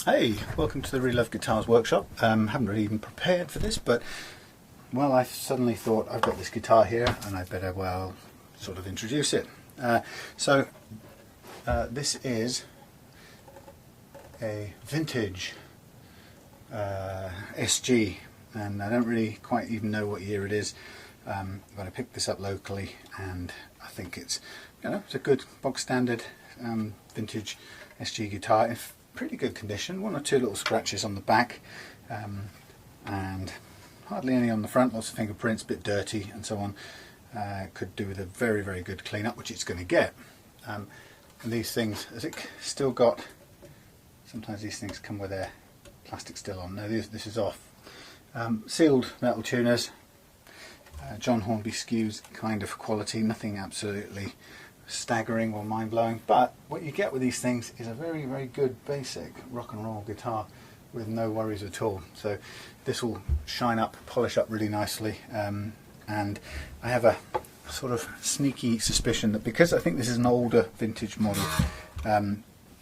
Hey, welcome to the Reloved Guitars workshop. Haven't really even prepared for this, but well, I suddenly thought I've got this guitar here and I better, well, sort of introduce it. This is a vintage SG, and I don't really quite even know what year it is, but I picked this up locally and I think it's, it's a good bog standard vintage SG guitar in pretty good condition. One or two little scratches on the back and hardly any on the front, lots of fingerprints, a bit dirty and so on. Could do with a very, very good clean up, which it's going to get. And these things, has it still got, sometimes these things come with their plastic still on. No, this is off. Sealed metal tuners, John Hornby skews kind of quality, nothing absolutely staggering or mind-blowing, but what you get with these things is a very, very good basic rock and roll guitar with no worries at all. So this will shine up, polish up really nicely, and I have a sort of sneaky suspicion that because I think this is an older vintage model,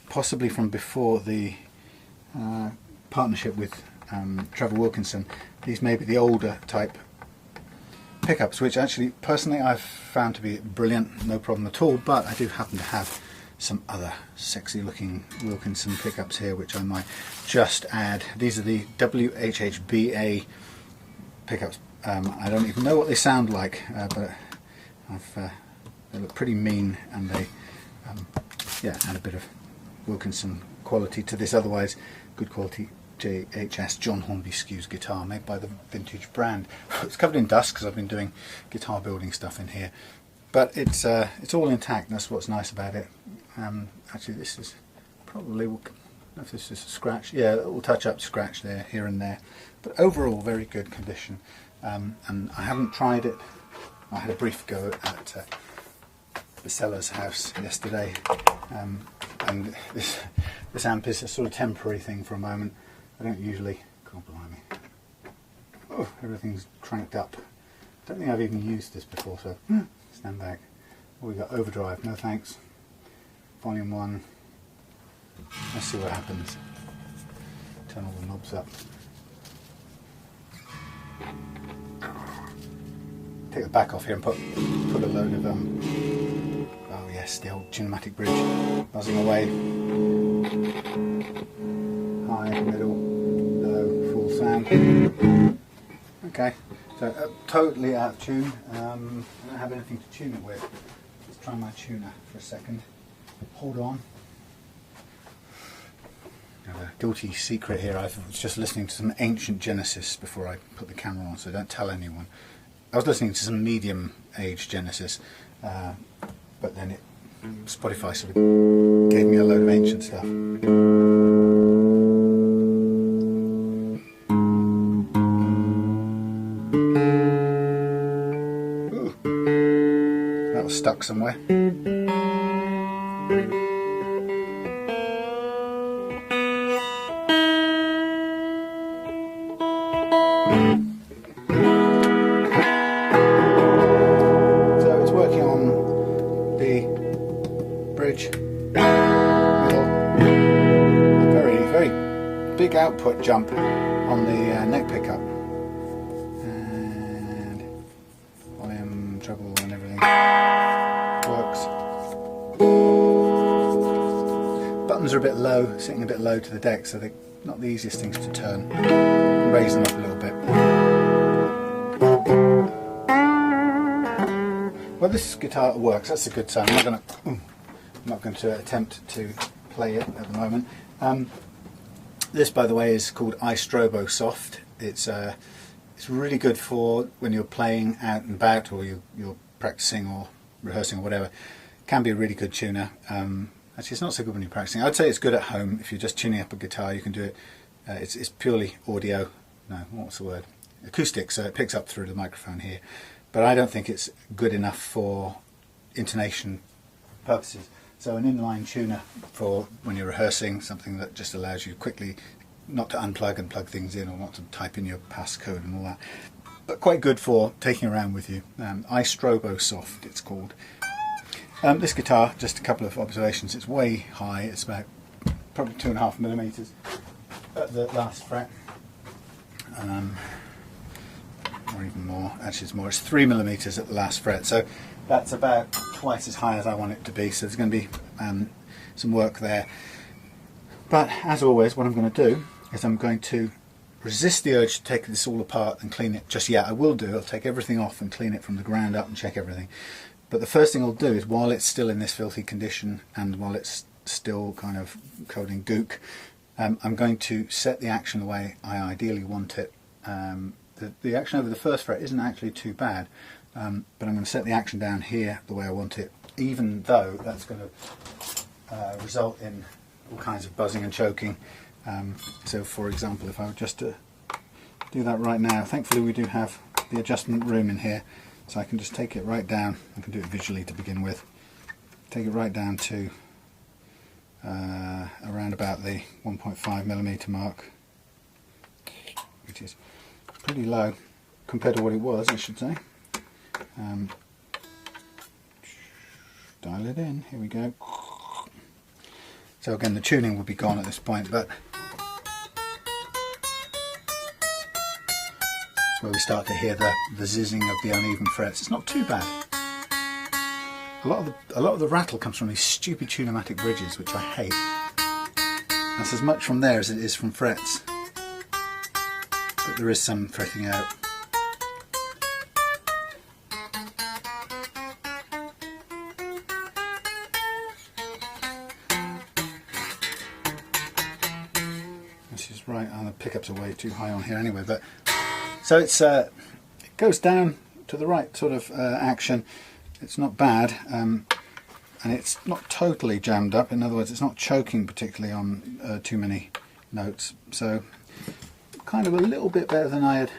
possibly from before the partnership with Trevor Wilkinson, these may be the older type pickups, which actually personally I've found to be brilliant, no problem at all, but I do happen to have some other sexy looking Wilkinson pickups here which I might just add. These are the WHHBA pickups. I don't even know what they sound like, but they look pretty mean, and they add a bit of Wilkinson quality to this otherwise good quality JHS John Hornby skews guitar made by the vintage brand. It's covered in dust because I've been doing guitar building stuff in here, but it's all intact. That's what's nice about it. Actually, this is probably, I don't know if this is a scratch. Yeah, a little touch-up scratch there, here and there, but overall very good condition. And I haven't tried it. I had a brief go at the seller's house yesterday, and this amp is a sort of temporary thing for a moment. I don't usually, God blimey, oh, everything's cranked up. I don't think I've even used this before, so stand back. Oh, we've got overdrive, no thanks. Volume 1, let's see what happens. Turn all the knobs up. Take the back off here and put a load of oh yes, the old tunematic bridge buzzing away. High, middle, low, full sound. Okay, so totally out of tune. I don't have anything to tune it with. Let's try my tuner for a second. Hold on. I have a guilty secret here. I was just listening to some ancient Genesis before I put the camera on, so don't tell anyone. I was listening to some medium age Genesis, but then Spotify sort of gave me a load of ancient stuff. Ooh, that was stuck somewhere. So it's working on the bridge, very, very big output jump on the neck pickup, and volume, treble and everything works. Buttons are a bit low, sitting a bit low to the deck, so they're not the easiest things to turn. Raise them up a little bit. Well, this guitar works. That's a good sign. I'm not going to attempt to play it at the moment. This, by the way, is called iStrobo Soft. It's really good for when you're playing out and about, or you're practicing or rehearsing or whatever. It can be a really good tuner. Actually, it's not so good when you're practicing. I'd say it's good at home. If you're just tuning up a guitar, you can do it. It's purely audio. No, what's the word? Acoustic, so it picks up through the microphone here. But I don't think it's good enough for intonation purposes. So an inline tuner for when you're rehearsing, something that just allows you quickly not to unplug and plug things in, or not to type in your passcode and all that. But quite good for taking around with you. iStrobo Soft, it's called. This guitar, just a couple of observations. It's way high. It's about probably 2.5 millimeters. at the last fret, or even more. Actually, it's more. It's 3mm at the last fret, so that's about twice as high as I want it to be. So there's going to be some work there. But as always, what I'm going to do is I'm going to resist the urge to take this all apart and clean it just yet. I will do. I'll take everything off and clean it from the ground up and check everything. But the first thing I'll do is, while it's still in this filthy condition and while it's still kind of covered in gook, I'm going to set the action the way I ideally want it. The action over the first fret isn't actually too bad, but I'm going to set the action down here the way I want it, even though that's going to result in all kinds of buzzing and choking. So for example, if I were just to do that right now, thankfully we do have the adjustment room in here, so I can just take it right down. I can do it visually to begin with. Take it right down to around about the 1.5mm mark, which is pretty low compared to what it was, I should say. Dial it in, here we go. So again, the tuning will be gone at this point, but that's where we start to hear the zizzing of the uneven frets. It's not too bad. A lot of the rattle comes from these stupid tunematic bridges, which I hate. That's as much from there as it is from frets, but there is some fretting out. This is right, the pickups are way too high on here anyway, but so it's it goes down to the right sort of action. It's not bad, and it's not totally jammed up. In other words, it's not choking particularly on too many notes. So kind of a little bit better than I had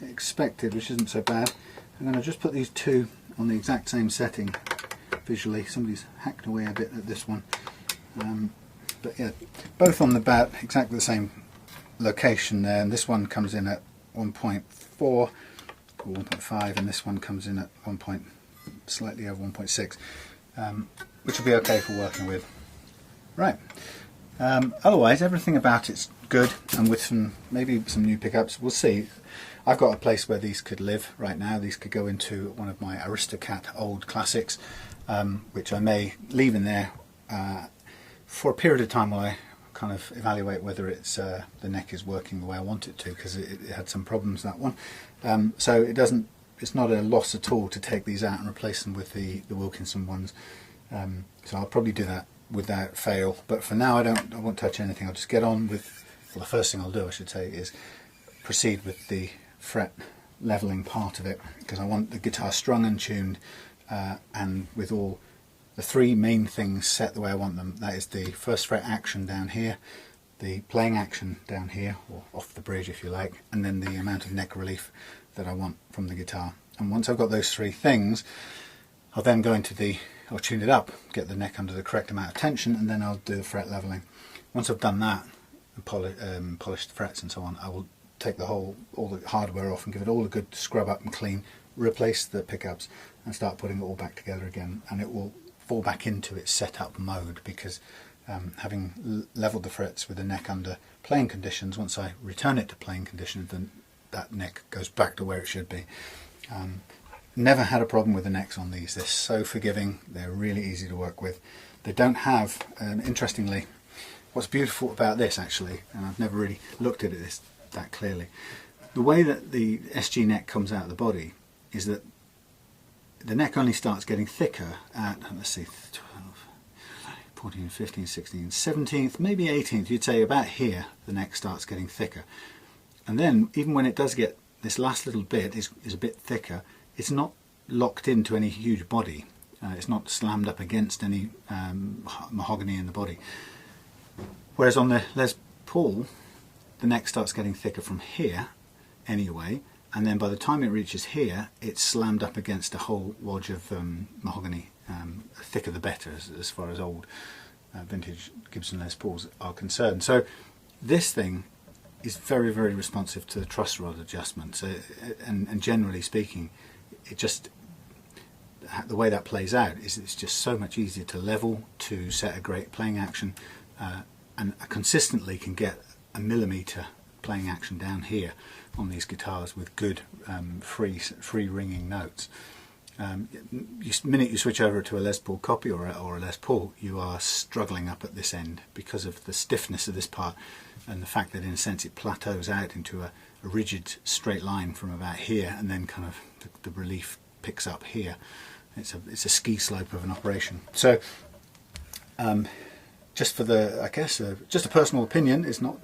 expected, which isn't so bad. I'm going to just put these two on the exact same setting visually. Somebody's hacked away a bit at this one. But yeah, both on about exactly the same location there, and this one comes in at 1.4 or 1.5, and this one comes in at slightly over 1.6, which will be okay for working with. Right. Otherwise, everything about it's good, and with maybe some new pickups, we'll see. I've got a place where these could live right now. These could go into one of my Aristocat old classics, which I may leave in there for a period of time while I kind of evaluate whether it's the neck is working the way I want it to, because it had some problems, that one. So it's not a loss at all to take these out and replace them with the Wilkinson ones. So I'll probably do that without fail. But for now, I won't touch anything. I'll just get on with, well, the first thing I'll do, I should say, is proceed with the fret leveling part of it, because I want the guitar strung and tuned, and with all the three main things set the way I want them. That is the first fret action down here, the playing action down here, or off the bridge if you like, and then the amount of neck relief that I want from the guitar. And once I've got those three things, I'll then go into I'll tune it up, get the neck under the correct amount of tension, and then I'll do the fret leveling. Once I've done that and polished the frets and so on, I will take all the hardware off and give it all a good scrub up and clean, replace the pickups, and start putting it all back together again, and it will fall back into its setup mode, because having leveled the frets with the neck under playing conditions, once I return it to playing conditions, then that neck goes back to where it should be. Never had a problem with the necks on these. They're so forgiving, they're really easy to work with. They don't have, interestingly, what's beautiful about this actually, and I've never really looked at it that clearly, the way that the SG neck comes out of the body is that the neck only starts getting thicker at, let's see, 12, 14, 15, 16, 17th, maybe 18th, you'd say about here the neck starts getting thicker. And then even when it does get, this last little bit is a bit thicker, it's not locked into any huge body. It's not slammed up against any mahogany in the body. Whereas on the Les Paul, the neck starts getting thicker from here anyway, and then by the time it reaches here, it's slammed up against a whole wodge of mahogany. The thicker the better, as far as old vintage Gibson Les Pauls are concerned. So this thing is very, very responsive to the truss rod adjustment. So, and generally speaking, it just, the way that plays out is it's just so much easier to level, to set a great playing action, and I consistently can get a millimetre playing action down here on these guitars with good free ringing notes. The minute you switch over to a Les Paul copy or a Les Paul, you are struggling up at this end because of the stiffness of this part and the fact that in a sense it plateaus out into a rigid straight line from about here, and then kind of the relief picks up here. It's a ski slope of an operation. So just for the, I guess, just a personal opinion, it's not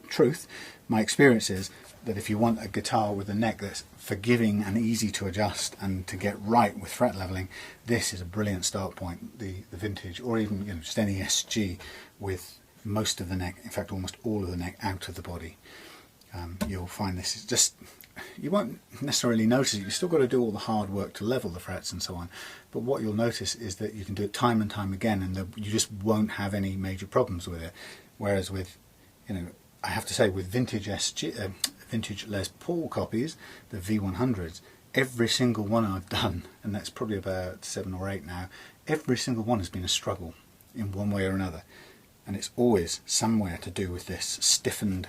truth. My experience is that if you want a guitar with a neck that's forgiving and easy to adjust and to get right with fret leveling, this is a brilliant start point. The vintage, or even just any SG with most of the neck, in fact almost all of the neck out of the body. You'll find this is just, you won't necessarily notice it. You've still got to do all the hard work to level the frets and so on, but what you'll notice is that you can do it time and time again, and you just won't have any major problems with it. Whereas with, I have to say, with vintage vintage Les Paul copies, the V100s, every single one I've done, and that's probably about 7 or 8 now, every single one has been a struggle in one way or another, and it's always somewhere to do with this stiffened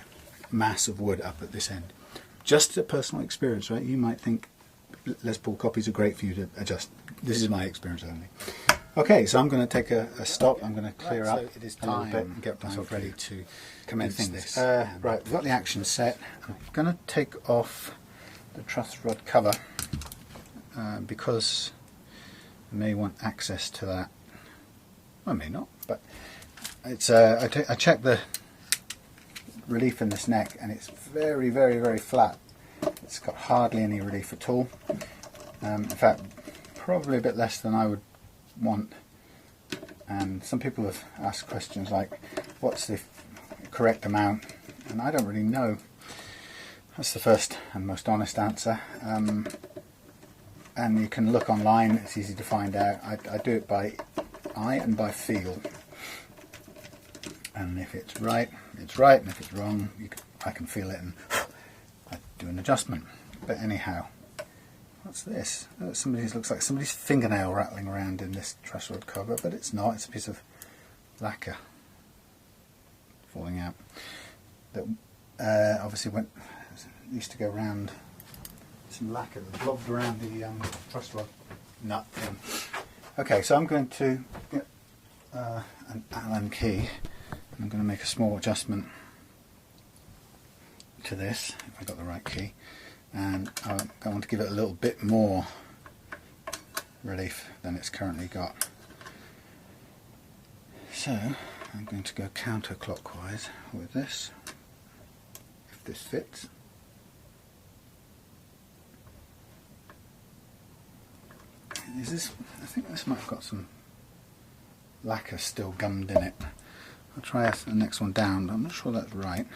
mass of wood up at this end. Just a personal experience, right? You might think Les Paul copies are great for you to adjust. This is my experience only. Okay, so I'm going to take a stop. I'm going to clear up it is a little time. bit and get myself ready to commence this. Right, We've got the action set. I'm going to take off the truss rod cover because I may want access to that. I may not, but it's. I checked the relief in this neck, and it's very, very, very flat. It's got hardly any relief at all. In fact, probably a bit less than I would want. And some people have asked questions like, what's the correct amount? And I don't really know. That's the first and most honest answer. And you can look online, it's easy to find out. I do it by eye and by feel. And if it's right, it's right, and if it's wrong, I can feel it and I do an adjustment. But anyhow, what's this? Oh, looks like somebody's fingernail rattling around in this truss rod cover, but it's not. It's a piece of lacquer falling out that obviously used to go around. Some lacquer that blobbed around the truss rod nut thing. Okay, so I'm going to get an Allen key. I'm going to make a small adjustment to this, if I got the right key, and I want to give it a little bit more relief than it's currently got. So I'm going to go counterclockwise with this, if this fits. I think this might have got some lacquer still gummed in it. I'll try the next one down, but I'm not sure that's right.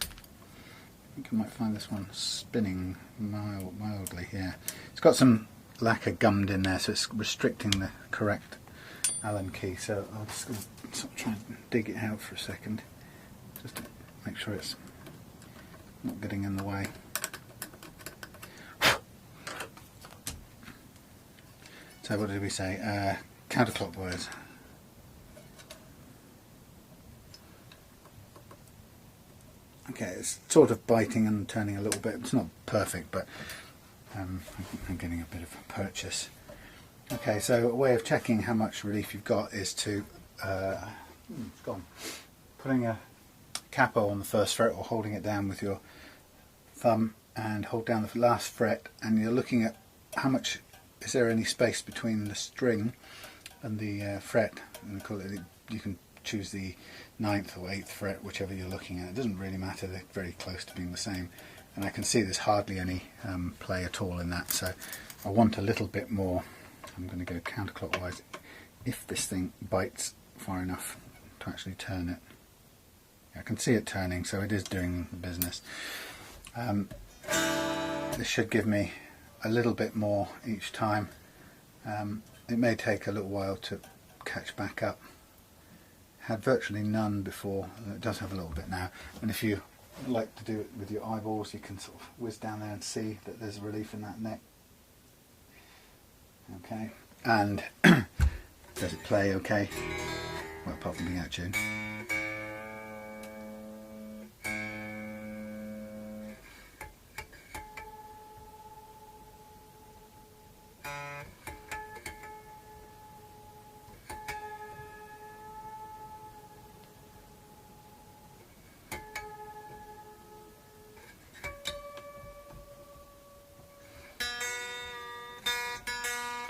I think I might find this one spinning mildly here. It's got some lacquer gummed in there, so it's restricting the correct Allen key. So I'll just sort of try and dig it out for a second, just to make sure it's not getting in the way. So what did we say? Counterclockwise. Okay, it's sort of biting and turning a little bit. It's not perfect, but I'm getting a bit of a purchase. Okay, so a way of checking how much relief you've got is to it's gone. Putting a capo on the first fret or holding it down with your thumb and hold down the last fret, and you're looking at how much, is there any space between the string and the fret, and you can choose the 9th or 8th fret, whichever you're looking at. It doesn't really matter, they're very close to being the same, and I can see there's hardly any play at all in that, so I want a little bit more. I'm going to go counterclockwise if this thing bites far enough to actually turn it. I can see it turning, so it is doing the business. This should give me a little bit more each time. It may take a little while to catch back up. Had virtually none before, it does have a little bit now, and if you like to do it with your eyeballs, you can sort of whiz down there and see that there's relief in that neck. Okay, and does it play okay? Well, apart from being out of tune.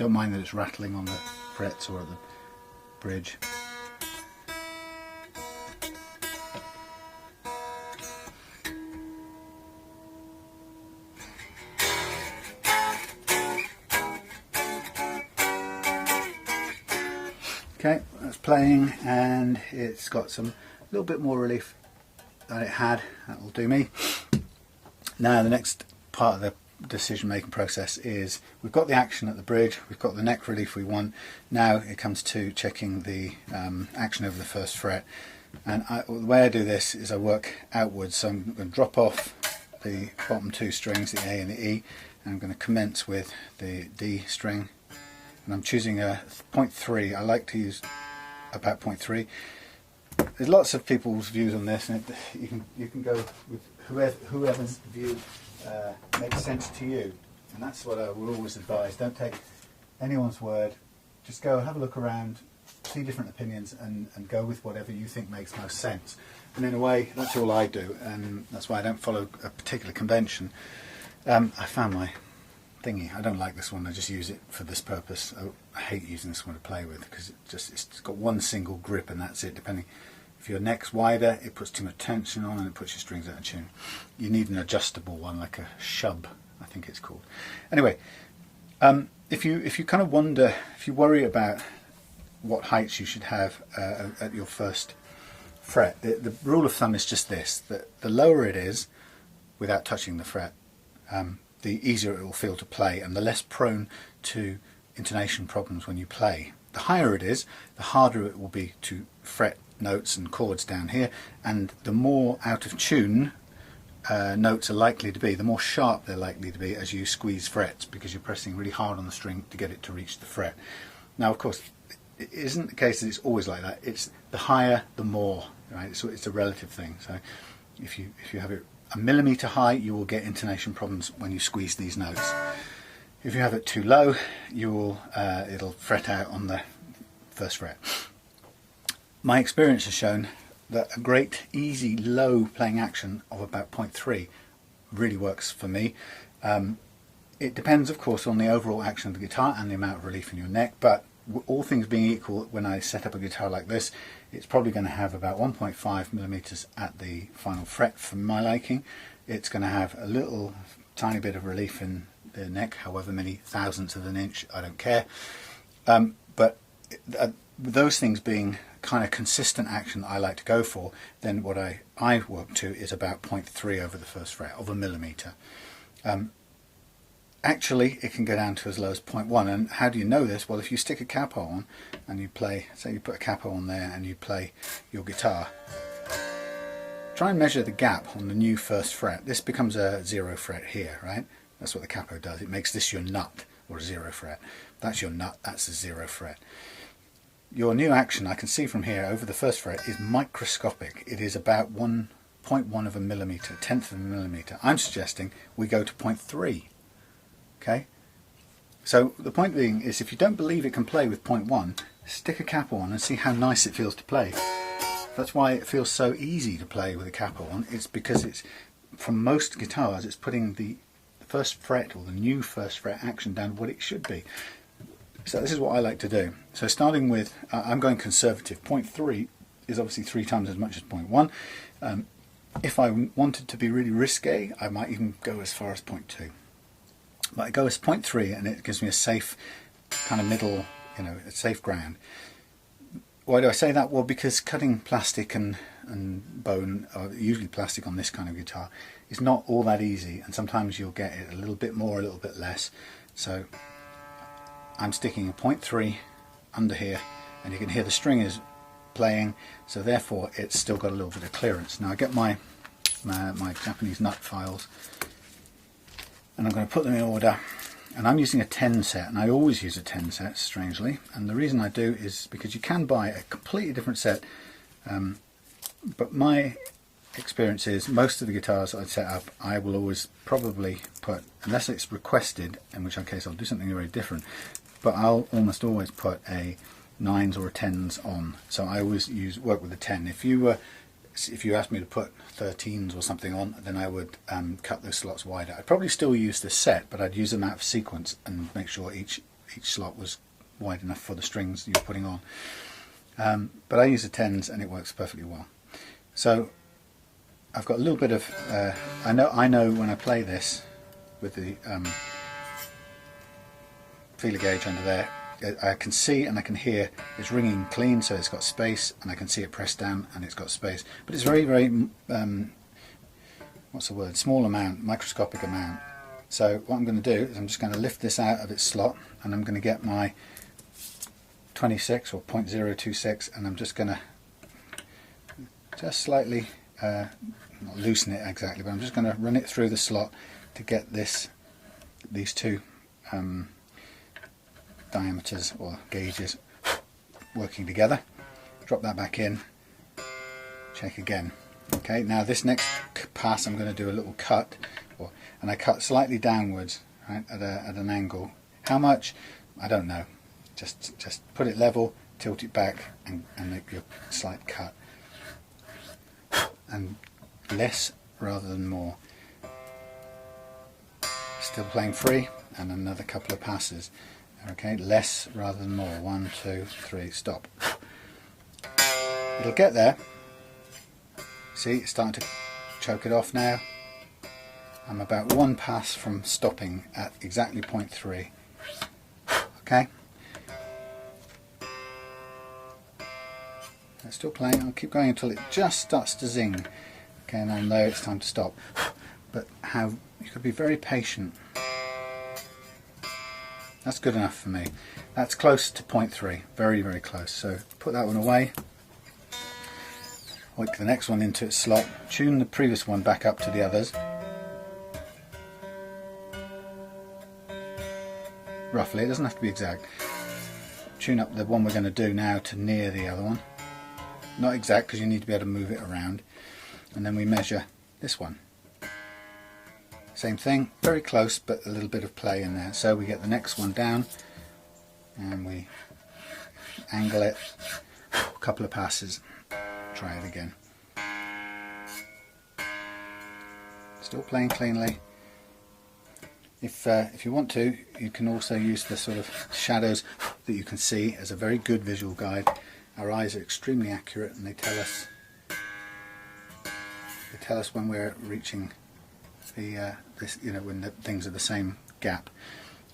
Don't mind that it's rattling on the frets or at the bridge. Okay, that's playing, and it's got some little bit more relief than it had. That will do me. Now the next part of the decision making process is we've got the action at the bridge, we've got the neck relief we want. Now it comes to checking the action over the first fret, and the way I do this is I work outwards. So I'm going to drop off the bottom two strings, the A and the E, and I'm going to commence with the D string. And I'm choosing a 0.3. I like to use about 0.3. There's lots of people's views on this, and you can go with whoever's view makes sense to you. And that's what I will always advise. Don't take anyone's word. Just go have a look around, see different opinions, and go with whatever you think makes most sense. And in a way, that's all I do, and that's why I don't follow a particular convention. I found my thingy. I don't like this one. I just use it for this purpose. I hate using this one to play with because it's got one single grip and that's it. Depending if your neck's wider, it puts too much tension on and it puts your strings out of tune. You need an adjustable one, like a shub, I think it's called. Anyway, if you kind of wonder, if you worry about what heights you should have at your first fret, the rule of thumb is just this: that the lower it is, without touching the fret, the easier it will feel to play and the less prone to intonation problems when you play. The higher it is, the harder it will be to fret notes and chords down here, and the more out of tune notes are likely to be, the more sharp they're likely to be as you squeeze frets, because you're pressing really hard on the string to get it to reach the fret. Now of course it isn't the case that it's always like that. It's the higher the more, right? So it's a relative thing. So if you have it a millimetre high, you will get intonation problems when you squeeze these notes. If you have it too low, you will it'll fret out on the first fret. My experience has shown that a great easy low playing action of about 0.3 really works for me. It depends of course on the overall action of the guitar and the amount of relief in your neck, but all things being equal, when I set up a guitar like this, it's probably going to have about 1.5 millimeters at the final fret for my liking. It's going to have a little tiny bit of relief in the neck, however many thousandths of an inch, I don't care. But those things being kind of consistent action that I like to go for, then what I work to is about 0.3 over the first fret of a millimeter. Actually, it can go down to as low as 0.1, and how do you know this? Well, if you stick a capo on and you play, say you put a capo on there and you play your guitar, try and measure the gap on the new first fret. This becomes a 0 fret here, right? That's what the capo does. It makes this your nut, or a 0 fret. That's your nut, that's a 0 fret. Your new action, I can see from here, over the first fret is microscopic. It is about 1.1 of a millimeter, tenth of a millimeter. I'm suggesting we go to 0.3. Okay, so the point being is, if you don't believe it can play with 0.1, stick a capo on and see how nice it feels to play. That's why it feels so easy to play with a capo on. It's because it's, from most guitars, it's putting the first fret or the new first fret action down what it should be. So this is what I like to do. So starting with, I'm going conservative. 0.3 is obviously 3 times as much as 0.1. If I wanted to be really risque, I might even go as far as 0.2. But I go as 0.3 and it gives me a safe kind of middle, a safe ground. Why do I say that? Well, because cutting plastic and bone, or usually plastic on this kind of guitar, is not all that easy, and sometimes you'll get it a little bit more, a little bit less. So I'm sticking a 0.3 under here, and you can hear the string is playing, so therefore it's still got a little bit of clearance. Now I get my Japanese nut files, and I'm going to put them in order, and I'm using a 10 set, and I always use a 10 set, strangely, and the reason I do is because you can buy a completely different set, but my experience is most of the guitars I set up, I will always probably put, unless it's requested, in which case I'll do something very different, but I'll almost always put a 9s or a 10s on. So I always work with a 10. If you asked me to put 13s or something on, then I would cut those slots wider. I'd probably still use this set, but I'd use them out of sequence and make sure each each slot was wide enough for the strings you're putting on. But I use the 10s and it works perfectly well. So I've got a little bit of I know when I play this with the feeler gauge under there, I can see and I can hear it's ringing clean, so it's got space, and I can see it pressed down and it's got space, but it's very what's the word, small amount, microscopic amount. So what I'm going to do is I'm just going to lift this out of its slot, and I'm going to get my 26 or 0.026, and I'm just going to just slightly not loosen it exactly, but I'm just going to run it through the slot to get these two diameters or gauges working together. Drop that back in, check again. Okay, now this next pass I'm going to do a little cut, and I cut slightly downwards, right, at an angle. How much? I don't know. Just put it level, tilt it back, and make your slight cut. And less rather than more. Still playing free, and another couple of passes. Okay, less rather than more. 1, 2, 3, stop. It'll get there. See, it's starting to choke it off now. I'm about one pass from stopping at exactly 0.3. Okay. It's still playing. I'll keep going until it just starts to zing. Okay, and I know it's time to stop. But you could be very patient. That's good enough for me. That's close to 0.3. Very, very close. So put that one away. Work the next one into its slot. Tune the previous one back up to the others. Roughly, it doesn't have to be exact. Tune up the one we're going to do now to near the other one. Not exact, because you need to be able to move it around. And then we measure this one. Same thing, very close, but a little bit of play in there. So we get the next one down and we angle it, a couple of passes, try it again. Still playing cleanly. If you want to, you can also use the sort of shadows that you can see as a very good visual guide. Our eyes are extremely accurate, and they tell us when we're reaching the when the things are the same gap.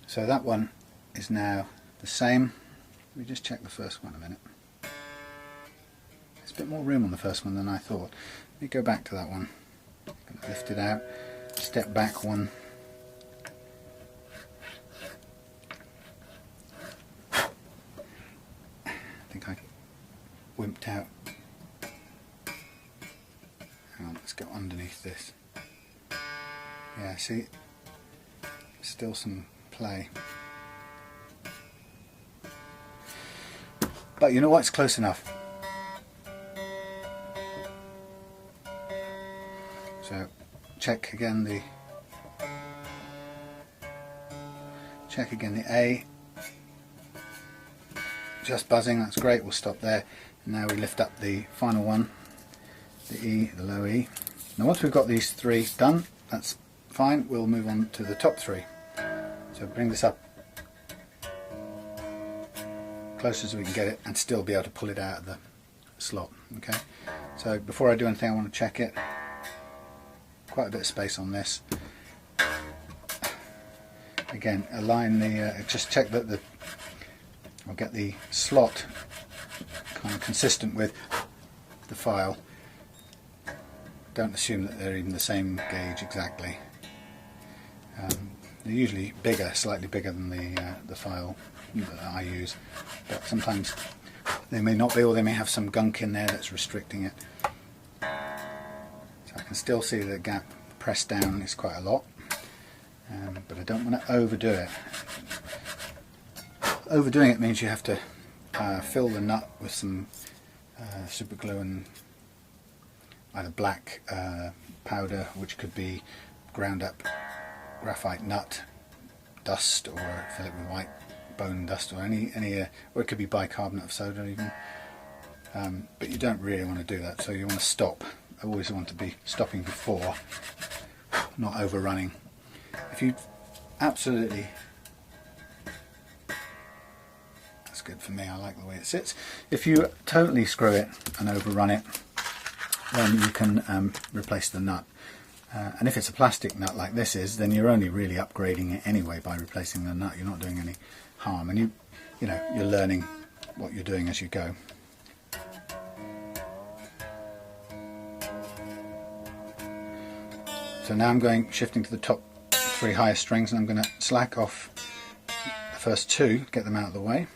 So that one is now the same. Let me just check the first one a minute. There's a bit more room on the first one than I thought. Let me go back to that one. Lift it out, step back one. I think I wimped out. Hang on, let's go underneath this. Yeah, see, still some play. But you know what, it's close enough. So check again the A. Just buzzing, that's great, we'll stop there. And now we lift up the final one, the E, the low E. Now once we've got these three done, that's fine, we'll move on to the top three. So bring this up close as we can get it and still be able to pull it out of the slot. Okay. So before I do anything, I want to check it. Quite a bit of space on this. Again, align the. Just check that I'll get the slot kind of consistent with the file. Don't assume that they're even the same gauge exactly. They're usually bigger, slightly bigger than the file that I use, but sometimes they may not be, or they may have some gunk in there that's restricting it. So I can still see the gap pressed down is quite a lot, but I don't want to overdo it. Overdoing it means you have to fill the nut with some super glue and either black powder, which could be ground up graphite nut dust, or fill it with white bone dust, or any or it could be bicarbonate of soda even. But you don't really want to do that, so you want to stop. I always want to be stopping before, not overrunning. If you absolutely good for me. I like the way it sits. If you totally screw it and overrun it, then you can replace the nut. And if it's a plastic nut like this is, then you're only really upgrading it anyway by replacing the nut. You're not doing any harm, and you know, you're learning what you're doing as you go. So now I'm shifting to the top 3 highest strings, and I'm going to slack off the first 2, get them out of the way,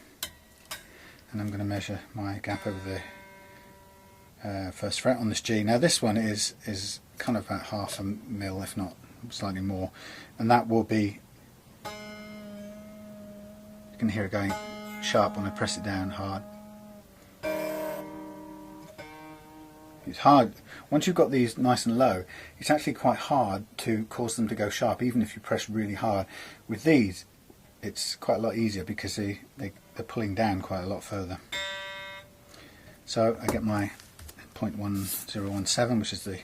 and I'm going to measure my gap over the first fret on this G. Now this one is kind of about 1/2 mil, if not slightly more, and that will be, you can hear it going sharp when I press it down hard. It's hard, once you've got these nice and low, it's actually quite hard to cause them to go sharp, even if you press really hard. With these, it's quite a lot easier because they're pulling down quite a lot further. So I get my 0.1017, which is the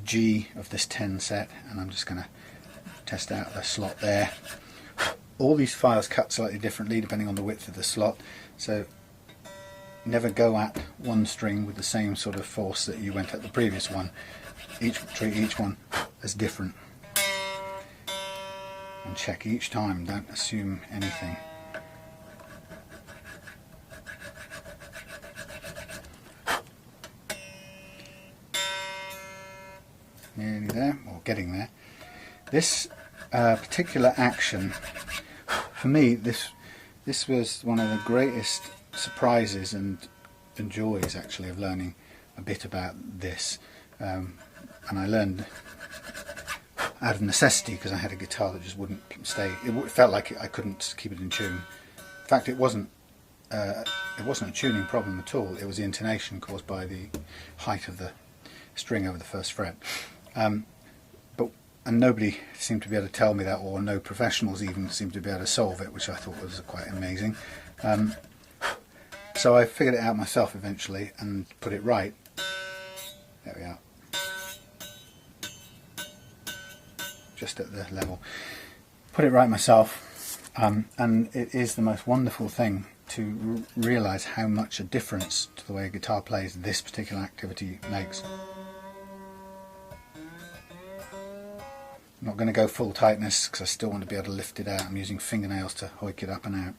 G of this 10 set, and I'm just going to test out the slot there. All these files cut slightly differently depending on the width of the slot, so never go at one string with the same sort of force that you went at the previous one. Treat each one as different, and check each time, don't assume anything. Nearly there, or getting there. This particular action, for me, this was one of the greatest surprises and joys actually of learning a bit about this, and I learned out of necessity because I had a guitar that just wouldn't stay. It felt like I couldn't keep it in tune. In fact, it wasn't a tuning problem at all. It was the intonation caused by the height of the string over the first fret. And nobody seemed to be able to tell me that, or no professionals even seemed to be able to solve it, which I thought was quite amazing. So I figured it out myself eventually and put it right. There we are. Just at the level. Put it right myself, and it is the most wonderful thing to realise how much a difference to the way a guitar plays this particular activity makes. I'm not going to go full tightness because I still want to be able to lift it out. I'm using fingernails to hoik it up and out.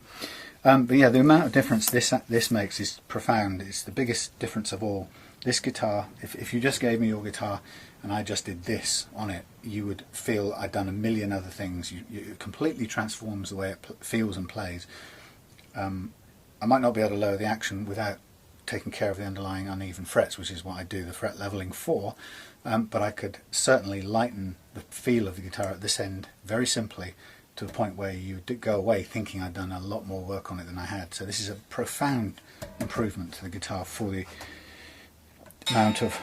But yeah, the amount of difference this makes is profound. It's the biggest difference of all. This guitar, if you just gave me your guitar and I just did this on it, you would feel I'd done a million other things. It completely transforms the way it feels and plays. I might not be able to lower the action without taking care of the underlying uneven frets, which is what I do the fret leveling for, but I could certainly lighten the feel of the guitar at this end very simply to the point where you would go away thinking I'd done a lot more work on it than I had. So this is a profound improvement to the guitar for the amount of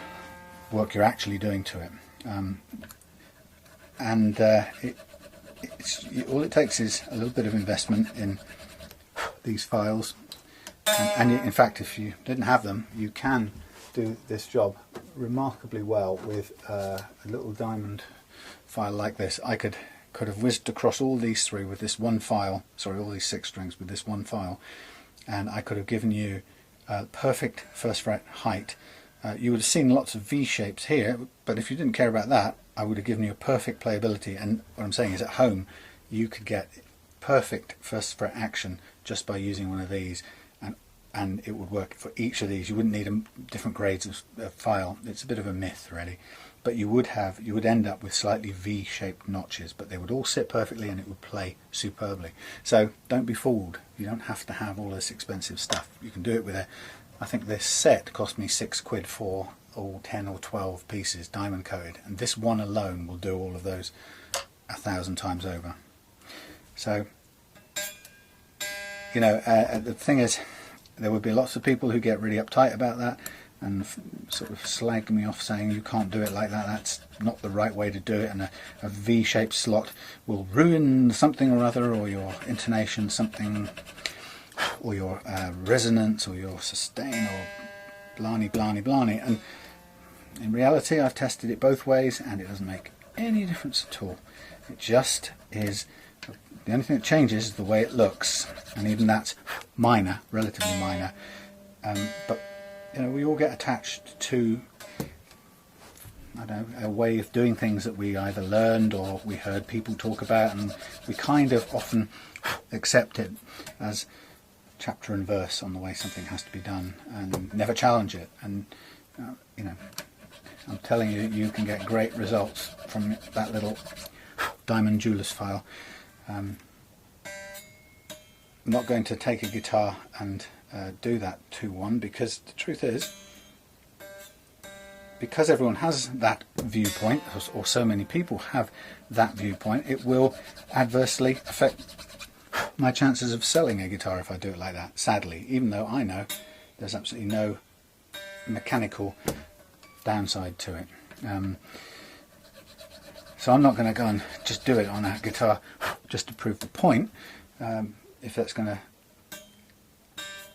work you're actually doing to it. All it takes is a little bit of investment in these files, and in fact, if you didn't have them, you can do this job remarkably well with a little diamond file like this. I could have whizzed across all these 3 with this one file, sorry, all these 6 strings with this one file, and I could have given you a perfect first fret height. You would have seen lots of V shapes here, but if you didn't care about that, I would have given you a perfect playability. And what I'm saying is, at home you could get perfect first fret action just by using one of these, and it would work for each of these. You wouldn't need different grades of file. It's a bit of a myth really, but you would end up with slightly V-shaped notches, but they would all sit perfectly and it would play superbly. So don't be fooled. You don't have to have all this expensive stuff. You can do it with I think this set cost me £6 for all 10 or 12 pieces diamond coated, and this one alone will do all of those 1,000 times over. So, you know, the thing is, there would be lots of people who get really uptight about that and sort of slag me off saying you can't do it like that, that's not the right way to do it, and a V-shaped slot will ruin something or other, or your intonation something, or your resonance, or your sustain, or blarney, blarney, blarney. And in reality, I've tested it both ways and it doesn't make any difference at all. It just is The only thing that changes is the way it looks, and even that's minor, relatively minor. But you know, we all get attached to, I don't know, a way of doing things that we either learned or we heard people talk about, and we kind of often accept it as chapter and verse on the way something has to be done, and never challenge it. And you know, I'm telling you, you can get great results from that little diamond jeweler's file. I'm not going to take a guitar and do that 2-1, because the truth is, because everyone has that viewpoint, or so many people have that viewpoint, it will adversely affect my chances of selling a guitar if I do it like that, sadly, even though I know there's absolutely no mechanical downside to it. So I'm not going to go and just do it on a guitar just to prove the point, if that's going to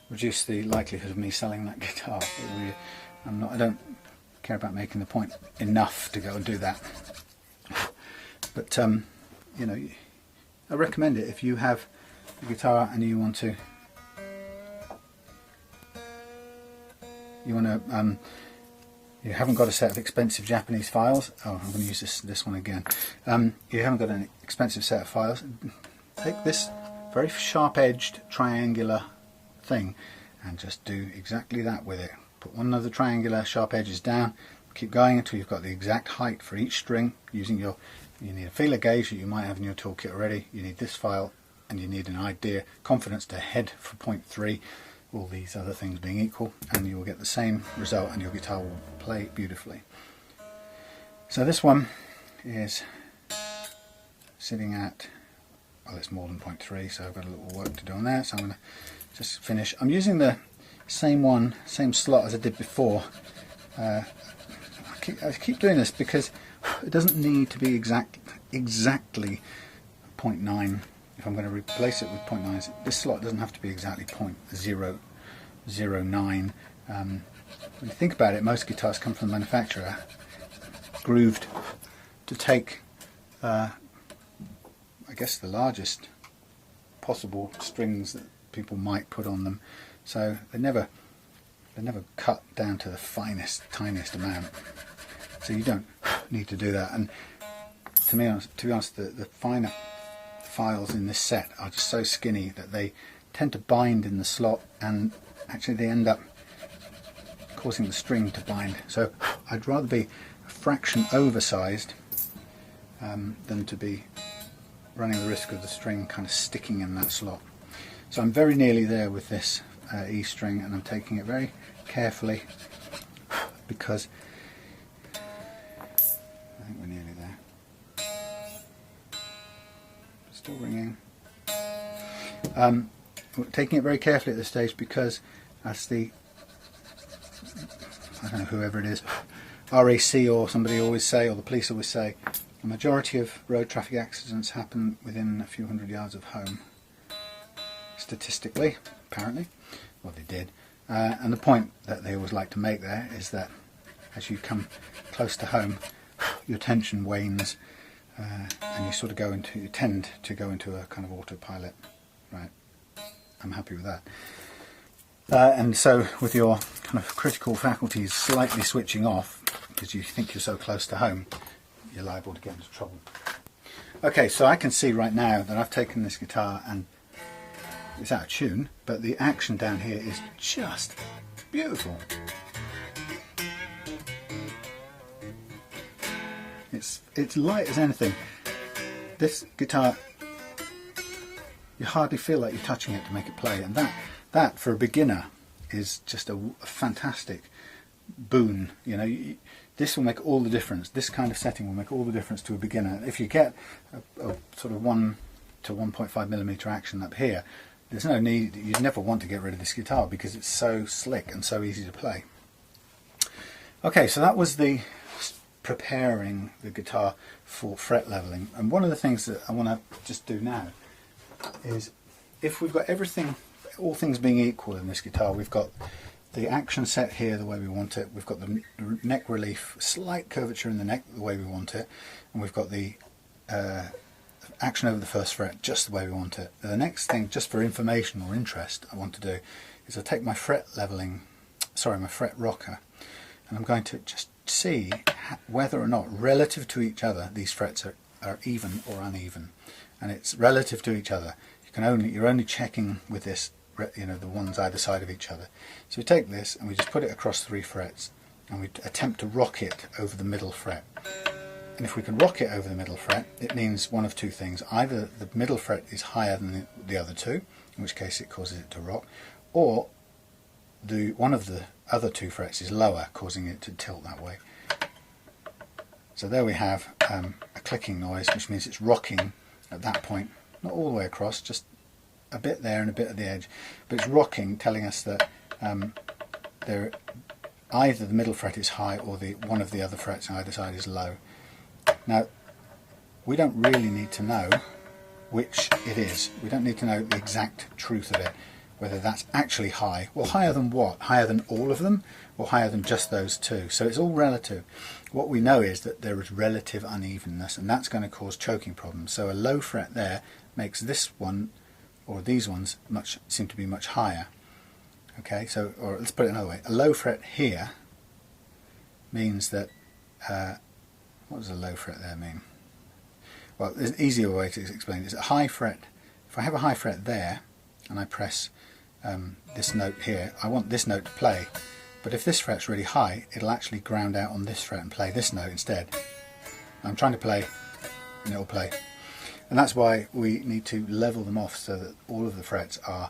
reduce the likelihood of me selling that guitar. I don't care about making the point enough to go and do that. But you know, I recommend it if you have a guitar and you want to you haven't got a set of expensive Japanese files. Oh, I'm going to use this one again. You haven't got an expensive set of files. Take this very sharp-edged triangular thing and just do exactly that with it. Put one of the triangular sharp edges down. Keep going until you've got the exact height for each string. Using you need a feeler gauge that you might have in your toolkit already. You need this file, and you need an idea, confidence to head for 0.3. All these other things being equal, and you will get the same result, and your guitar will play beautifully. So this one is sitting at, well, it's more than 0.3, so I've got a little work to do on there. So I'm going to just finish. I'm using the same slot as I did before. I keep doing this because it doesn't need to be exactly 0.9. If I'm going to replace it with 0.9, this slot doesn't have to be exactly 0.009. When you think about it, most guitars come from the manufacturer grooved to take, I guess, the largest possible strings that people might put on them. So they never cut down to the finest, tiniest amount. So you don't need to do that. And to be honest, the finer files in this set are just so skinny that they tend to bind in the slot, and actually they end up causing the string to bind. So I'd rather be a fraction oversized than to be running the risk of the string kind of sticking in that slot. So I'm very nearly there with this E string, and I'm taking it very carefully because I think we're nearly there. Still ringing. We're taking it very carefully at this stage because, as the, I don't know, whoever it is, RAC or somebody always say, or the police always say, the majority of road traffic accidents happen within a few hundred yards of home. Statistically, apparently. Well, they did. And the point that they always like to make there is that as you come close to home, your tension wanes, and you sort of you tend to go into a kind of autopilot. Right, I'm happy with that. And so with your kind of critical faculties slightly switching off because you think you're so close to home, you're liable to get into trouble. Okay, so I can see right now that I've taken this guitar and it's out of tune, but the action down here is just beautiful. It's light as anything. This guitar, you hardly feel like you're touching it to make it play, and that for a beginner is just a fantastic boon. You know, this will make all the difference. This kind of setting will make all the difference to a beginner. If you get a sort of 1 to 1.5 millimeter action up here, there's no need, you'd never want to get rid of this guitar because it's so slick and so easy to play. Okay, so that was the preparing the guitar for fret leveling, and one of the things that I want to just do now is, if we've got everything, all things being equal in this guitar, we've got the action set here the way we want it, we've got the neck relief, slight curvature in the neck the way we want it, and we've got the action over the first fret just the way we want it. The next thing, just for information or interest, I want to do is I'll take my fret rocker, and I'm going to just see whether or not relative to each other these frets are even or uneven. And it's relative to each other. You're only checking with this, you know, the ones either side of each other. So we take this and we just put it across 3 frets, and we attempt to rock it over the middle fret. And if we can rock it over the middle fret, it means one of 2 things. Either the middle fret is higher than the other 2, in which case it causes it to rock, or one of the other 2 frets is lower, causing it to tilt that way. So there we have a clicking noise, which means it's rocking at that point, not all the way across, just a bit there and a bit at the edge, but it's rocking, telling us that either the middle fret is high or one of the other frets on either side is low. Now, we don't really need to know which it is. We don't need to know the exact truth of it, whether that's actually high. Well, higher than what? Higher than all of them, or higher than just those 2? So it's all relative. What we know is that there is relative unevenness, and that's going to cause choking problems. So a low fret there makes this one, or these ones, seem to be much higher. Okay, so, or let's put it another way. A low fret here means that, what does a low fret there mean? Well, there's an easier way to explain it. It's a high fret. If I have a high fret there, and I press this note here, I want this note to play. But if this fret's really high, it'll actually ground out on this fret and play this note instead. I'm trying to play, and it'll play. And that's why we need to level them off so that all of the frets are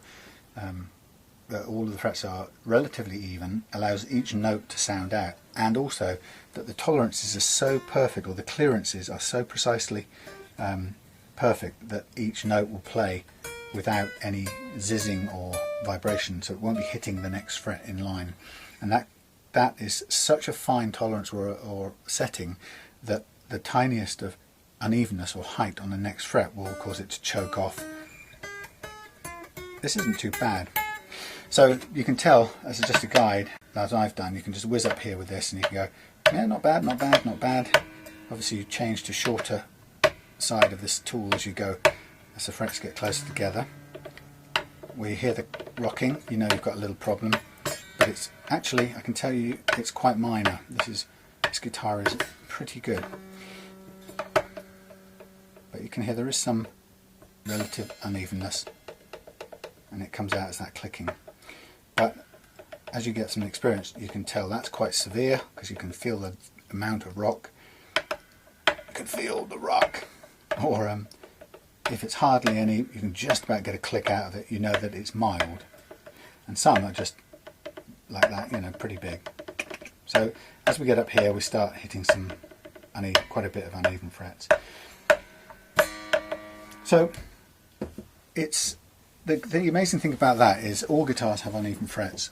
relatively even, allows each note to sound out, and also that the tolerances are so perfect, or the clearances are so precisely perfect, that each note will play without any zizzing or vibration, so it won't be hitting the next fret in line. And that is such a fine tolerance or setting that the tiniest of unevenness or height on the next fret will cause it to choke off. This isn't too bad. So you can tell, as just a guide, as I've done, you can just whiz up here with this and you can go, yeah, not bad, not bad, not bad. Obviously you change to shorter side of this tool as you go, as the frets get closer together. Where you hear the rocking, you know you've got a little problem, but it's actually, I can tell you, it's quite minor. This guitar is pretty good. But you can hear there is some relative unevenness, and it comes out as that clicking. But as you get some experience, you can tell that's quite severe, because you can feel the amount of rock. You can feel the rock. Or if it's hardly any, you can just about get a click out of it. You know that it's mild. And some are just like that, you know, pretty big. So as we get up here, we start hitting some quite a bit of uneven frets. So it's the amazing thing about that is all guitars have uneven frets,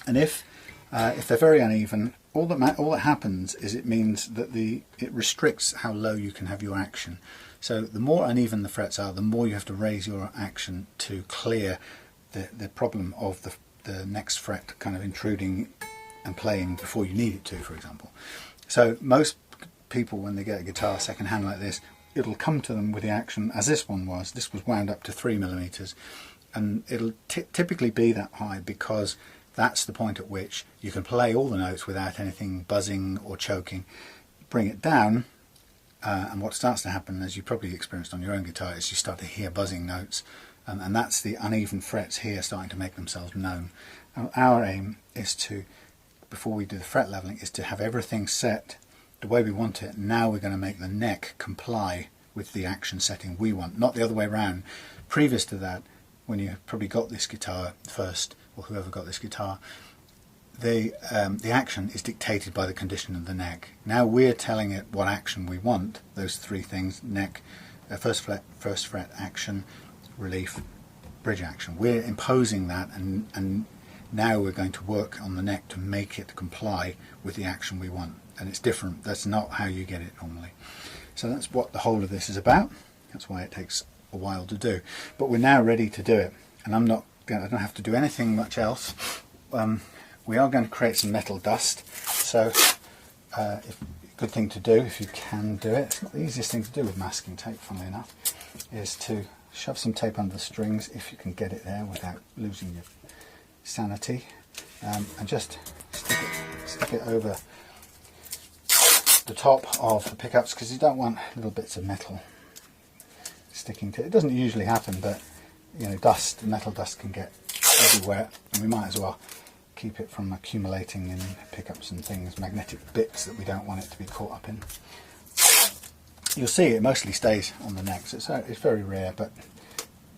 and if they're very uneven, all that happens is it means that it restricts how low you can have your action. So the more uneven the frets are, the more you have to raise your action to clear the problem of the next fret kind of intruding and playing before you need it to, for example. So most people, when they get a guitar second hand like this, it'll come to them with the action as this one was. This was wound up to 3mm, and it'll typically be that high because that's the point at which you can play all the notes without anything buzzing or choking. Bring it down, and what starts to happen, as you probably experienced on your own guitar, is you start to hear buzzing notes, and that's the uneven frets here starting to make themselves known. And our aim is to, before we do the fret leveling, is to have everything set the way we want it. Now we're going to make the neck comply with the action setting we want, not the other way around. Previous to that, when you probably got this guitar first, or whoever got this guitar, the action is dictated by the condition of the neck. Now we're telling it what action we want, those 3 things: neck, first fret action, relief, bridge action. We're imposing that, and now we're going to work on the neck to make it comply with the action we want. And it's different. That's not how you get it normally. So that's what the whole of this is about. That's why it takes a while to do. But we're now ready to do it, and I don't have to do anything much else. We are going to create some metal dust. So if you've good thing to do if you can do it. It's not the easiest thing to do with masking tape, funnily enough, is to shove some tape under the strings if you can get it there without losing your sanity, and just stick it over the top of the pickups, because you don't want little bits of metal sticking to it. It doesn't usually happen, but you know, metal dust can get everywhere, and we might as well keep it from accumulating in pickups and things, magnetic bits that we don't want it to be caught up in. You'll see it mostly stays on the neck, so it's very rare, but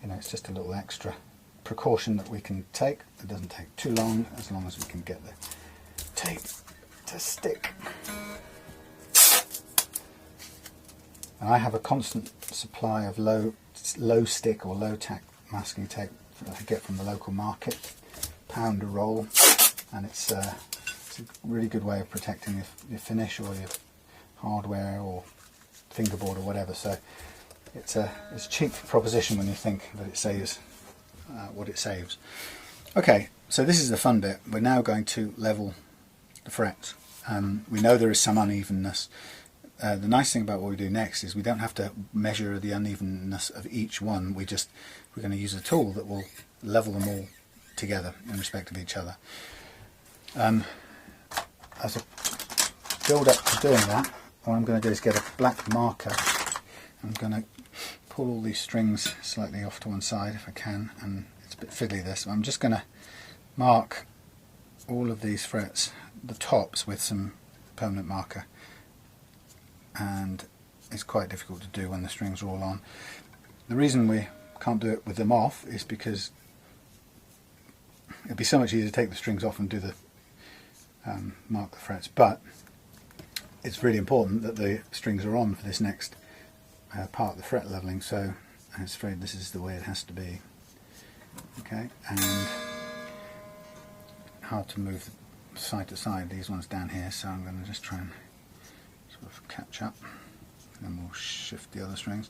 you know, it's just a little extra precaution that we can take. It doesn't take too long, as long as we can get the tape to stick. And I have a constant supply of low stick or low tack masking tape that I get from the local market, £1 a roll, and it's a really good way of protecting your finish or your hardware or fingerboard or whatever. So it's a cheap proposition when you think that it saves what it saves. Okay, so this is the fun bit. We're now going to level the frets. We know there is some unevenness. The nice thing about what we do next is we don't have to measure the unevenness of each one. We're going to use a tool that will level them all together in respect of each other. As a build up to doing that, what I'm going to do is get a black marker. I'm going to pull all these strings slightly off to one side if I can, and it's a bit fiddly this. I'm just going to mark all of these frets, the tops, with some permanent marker, and it's quite difficult to do when the strings are all on. The reason we can't do it with them off is because it'd be so much easier to take the strings off and do the mark the frets, but it's really important that the strings are on for this next part of the fret leveling, so I'm afraid this is the way it has to be. Okay, and hard to move side to side, these ones down here, so I'm going to just try and sort of catch up, and then we'll shift the other strings.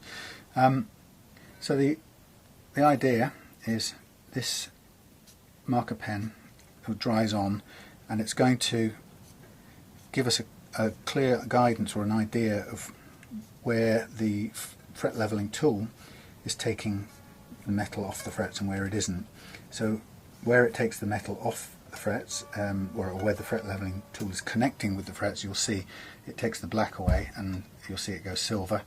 So the idea is this marker pen dries on, and it's going to give us a clear guidance or an idea of where the fret leveling tool is taking the metal off the frets and where it isn't. So where it takes the metal off the frets, or where the fret leveling tool is connecting with the frets, you'll see it takes the black away and you'll see it goes silver.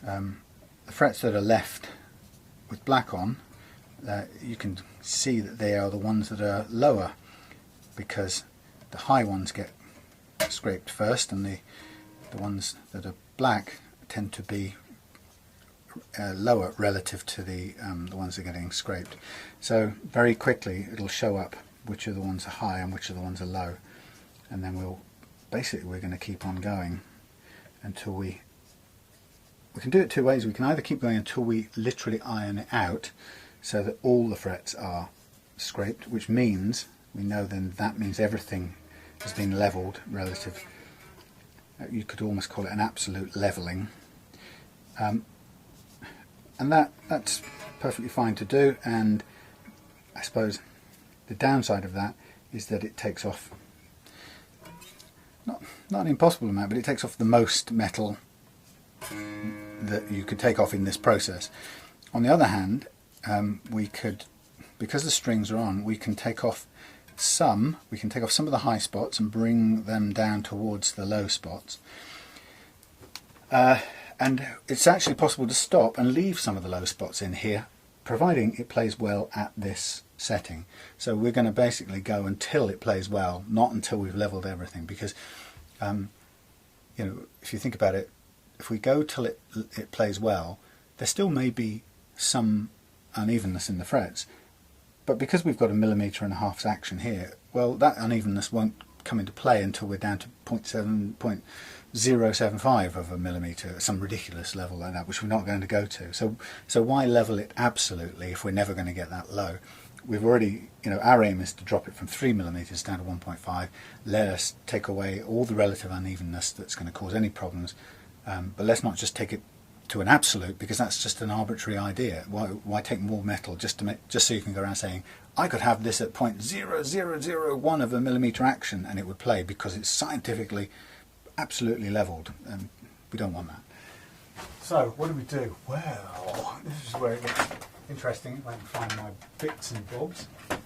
The frets that are left with black on, you can see that they are the ones that are lower, because the high ones get scraped first, and the ones that are black tend to be lower relative to the ones that are getting scraped. So very quickly it'll show up which of the ones are high and which of the ones are low, and then we're going to keep on going until we can do it two ways. We can either keep going until we literally iron it out so that all the frets are scraped, which means we know then that means everything has been leveled relative. You could almost call it an absolute leveling, and that's perfectly fine to do. And I suppose the downside of that is that it takes off not an impossible amount, but it takes off the most metal that you could take off in this process. On the other hand, we could, because the strings are on, we can take off some of the high spots and bring them down towards the low spots. And it's actually possible to stop and leave some of the low spots in here, providing it plays well at this setting. So we're going to basically go until it plays well, not until we've leveled everything, because you know, if you think about it, if we go till it plays well, there still may be some unevenness in the frets, but because we've got 1.5 mm action here, well, that unevenness won't come into play until we're down to 0.075 of a millimetre, some ridiculous level like that, which we're not going to go to. So why level it absolutely if we're never going to get that low? We've already, you know, our aim is to drop it from 3 mm down to 1.5. Let us take away all the relative unevenness that's going to cause any problems, but let's not just take it to an absolute, because that's just an arbitrary idea. Why take more metal just so you can go around saying I could have this at 0.0001 of a millimetre action and it would play, because it's scientifically absolutely leveled, and we don't want that. So what do? Well, this is where it gets interesting. If I can find my bits and bobs. There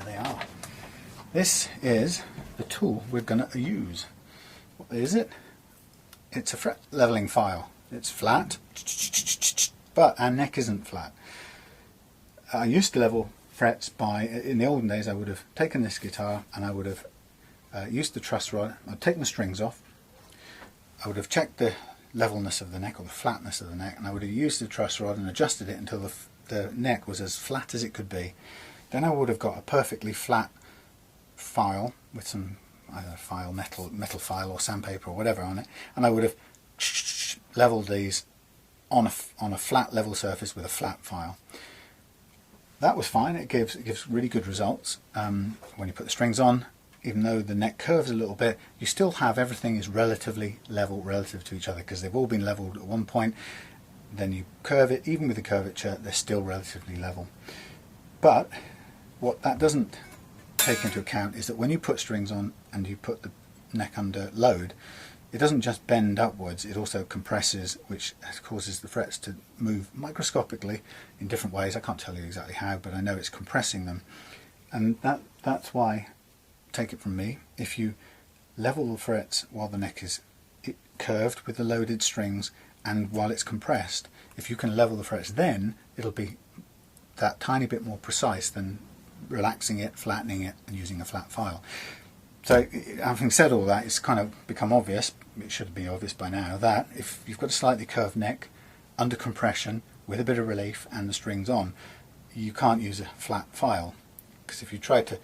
they are. This is the tool we're going to use. What is it? It's a fret leveling file. It's flat, but our neck isn't flat. I used to level frets by, in the olden days I would have taken this guitar and I would have used the truss rod. I'd taken the strings off. I would have checked the levelness of the neck or the flatness of the neck, and I would have used the truss rod and adjusted it until the neck was as flat as it could be. Then I would have got a perfectly flat file with some either file, metal file or sandpaper or whatever on it, and I would have leveled these on a flat level surface with a flat file. That was fine. It gives really good results. When you put the strings on, even though the neck curves a little bit, you still have everything is relatively level relative to each other, because they've all been leveled at one point. Then you curve it, even with the curvature, they're still relatively level. But what that doesn't take into account is that when you put strings on and you put the neck under load, it doesn't just bend upwards, it also compresses, which causes the frets to move microscopically in different ways. I can't tell you exactly how, but I know it's compressing them. And that's why, take it from me, if you level the frets while the neck is curved with the loaded strings and while it's compressed, if you can level the frets, then it'll be that tiny bit more precise than relaxing it, flattening it and using a flat file. So having said all that, it's kind of become obvious, it should be obvious by now, that if you've got a slightly curved neck under compression with a bit of relief and the strings on, you can't use a flat file, because if you try to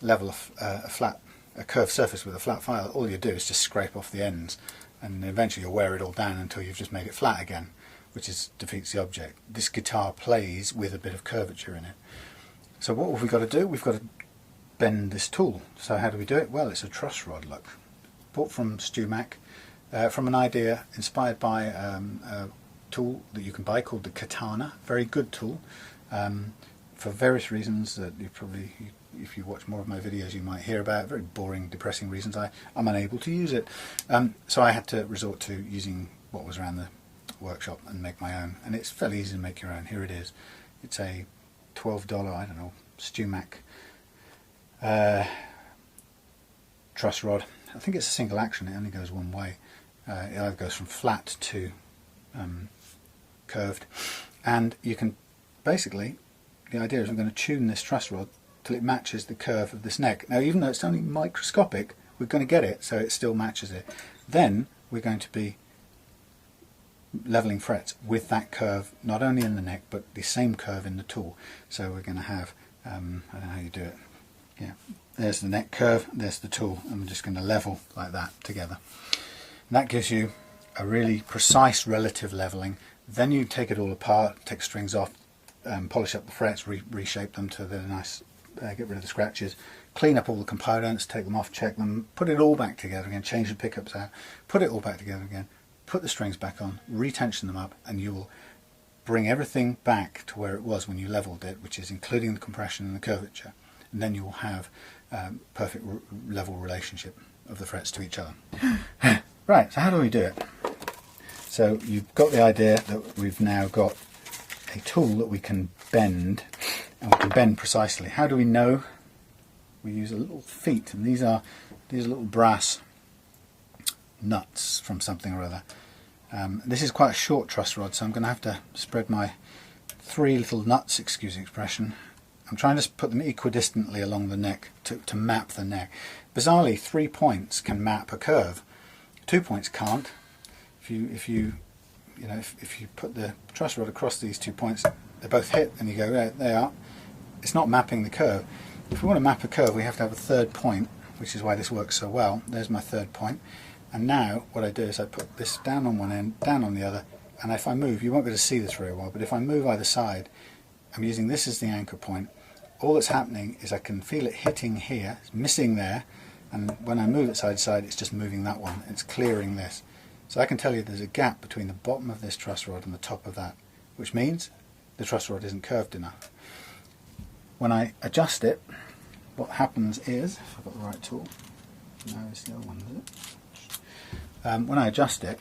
level a curved surface with a flat file, all you do is just scrape off the ends, and eventually you'll wear it all down until you've just made it flat again, which defeats the object. This guitar plays with a bit of curvature in it. So what have we got to do? We've got to bend this tool. So how do we do it? Well, it's a truss rod, look. Bought from Stu Mac, from an idea inspired by a tool that you can buy called the Katana. Very good tool, for various reasons that you probably, if you watch more of my videos, you might hear about. Very boring, depressing reasons. I'm unable to use it. So I had to resort to using what was around the workshop and make my own. And it's fairly easy to make your own. Here it is. It's a $12, I don't know, Stu Mac truss rod. I think it's a single action, it only goes one way. It either goes from flat to curved, and you can basically, the idea is I'm going to tune this truss rod till it matches the curve of this neck. Now even though it's only microscopic, we're going to get it so it still matches it. Then we're going to be leveling frets with that curve, not only in the neck but the same curve in the tool. So we're going to have, I don't know how you do it, yeah, there's the neck curve, there's the tool, and we're just going to level like that together. And that gives you a really precise relative leveling. Then you take it all apart, take strings off, polish up the frets, reshape them to the nice, get rid of the scratches, clean up all the components, take them off, check them, put it all back together again, change the pickups out, put it all back together again, put the strings back on, retension them up, and you will bring everything back to where it was when you leveled it, which is including the compression and the curvature. And then you will have perfect level relationship of the frets to each other. Right, so how do we do it? So you've got the idea that we've now got a tool that we can bend, and we can bend precisely. How do we know? We use a little feet, and these are little brass nuts from something or other. This is quite a short truss rod, so I'm going to have to spread my 3 little nuts, excuse the expression. I'm trying to put them equidistantly along the neck to map the neck. Bizarrely, 3 points can map a curve. 2 points can't. If you put the truss rod across these 2 points, they both hit, and you go, there they are. It's not mapping the curve. If we want to map a curve, we have to have a 3rd point, which is why this works so well. There's my 3rd point. And now what I do is I put this down on one end, down on the other, and if I move, you won't be able to see this very well, but if I move either side, I'm using this as the anchor point. All that's happening is I can feel it hitting here, it's missing there, and when I move it side to side, it's just moving that one. It's clearing this. So I can tell you there's a gap between the bottom of this truss rod and the top of that, which means the truss rod isn't curved enough. When I adjust it, what happens is, if I've got the right tool, no, it's the other one, is it? when I adjust it,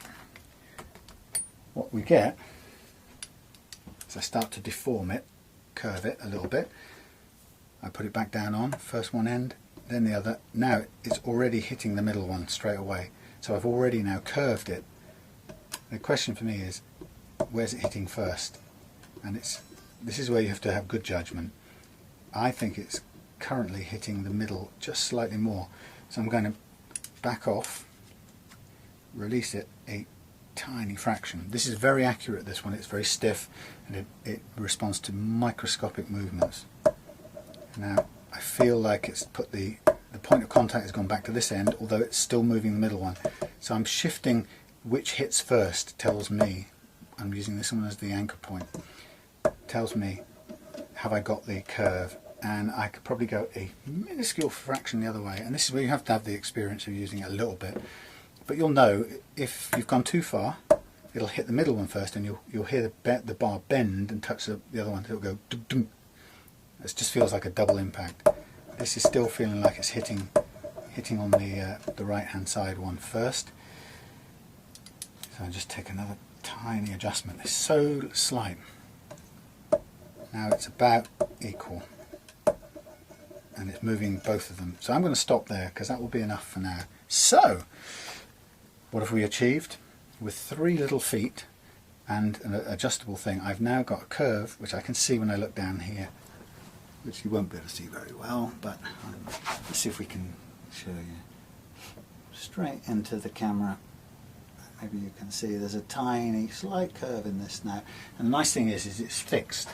what we get is I start to deform it, curve it a little bit. I put it back down on, first one end, then the other. Now it's already hitting the middle one straight away. So I've already now curved it. The question for me is, where's it hitting first? And this is where you have to have good judgment. I think it's currently hitting the middle just slightly more. So I'm going to back off, release it a tiny fraction. This is very accurate, this one. It's very stiff and it responds to microscopic movements. Now I feel like it's put the point of contact has gone back to this end, although it's still moving the middle one. So I'm shifting which hits first. Tells me, I'm using this one as the anchor point, tells me have I got the curve, and I could probably go a minuscule fraction the other way, and this is where you have to have the experience of using it a little bit. But you'll know if you've gone too far, it'll hit the middle one first, and you'll hear the bar bend and touch the other one. It'll go dum dum. It just feels like a double impact. This is still feeling like it's hitting on the right hand side one first. So I'll just take another tiny adjustment. It's so slight. Now it's about equal, and it's moving both of them. So I'm going to stop there because that will be enough for now. So what have we achieved? With 3 little feet and an adjustable thing, I've now got a curve which I can see when I look down here, which you won't be able to see very well, but let's see if we can show you. Straight into the camera, maybe you can see there's a tiny slight curve in this now, and the nice thing is it's fixed.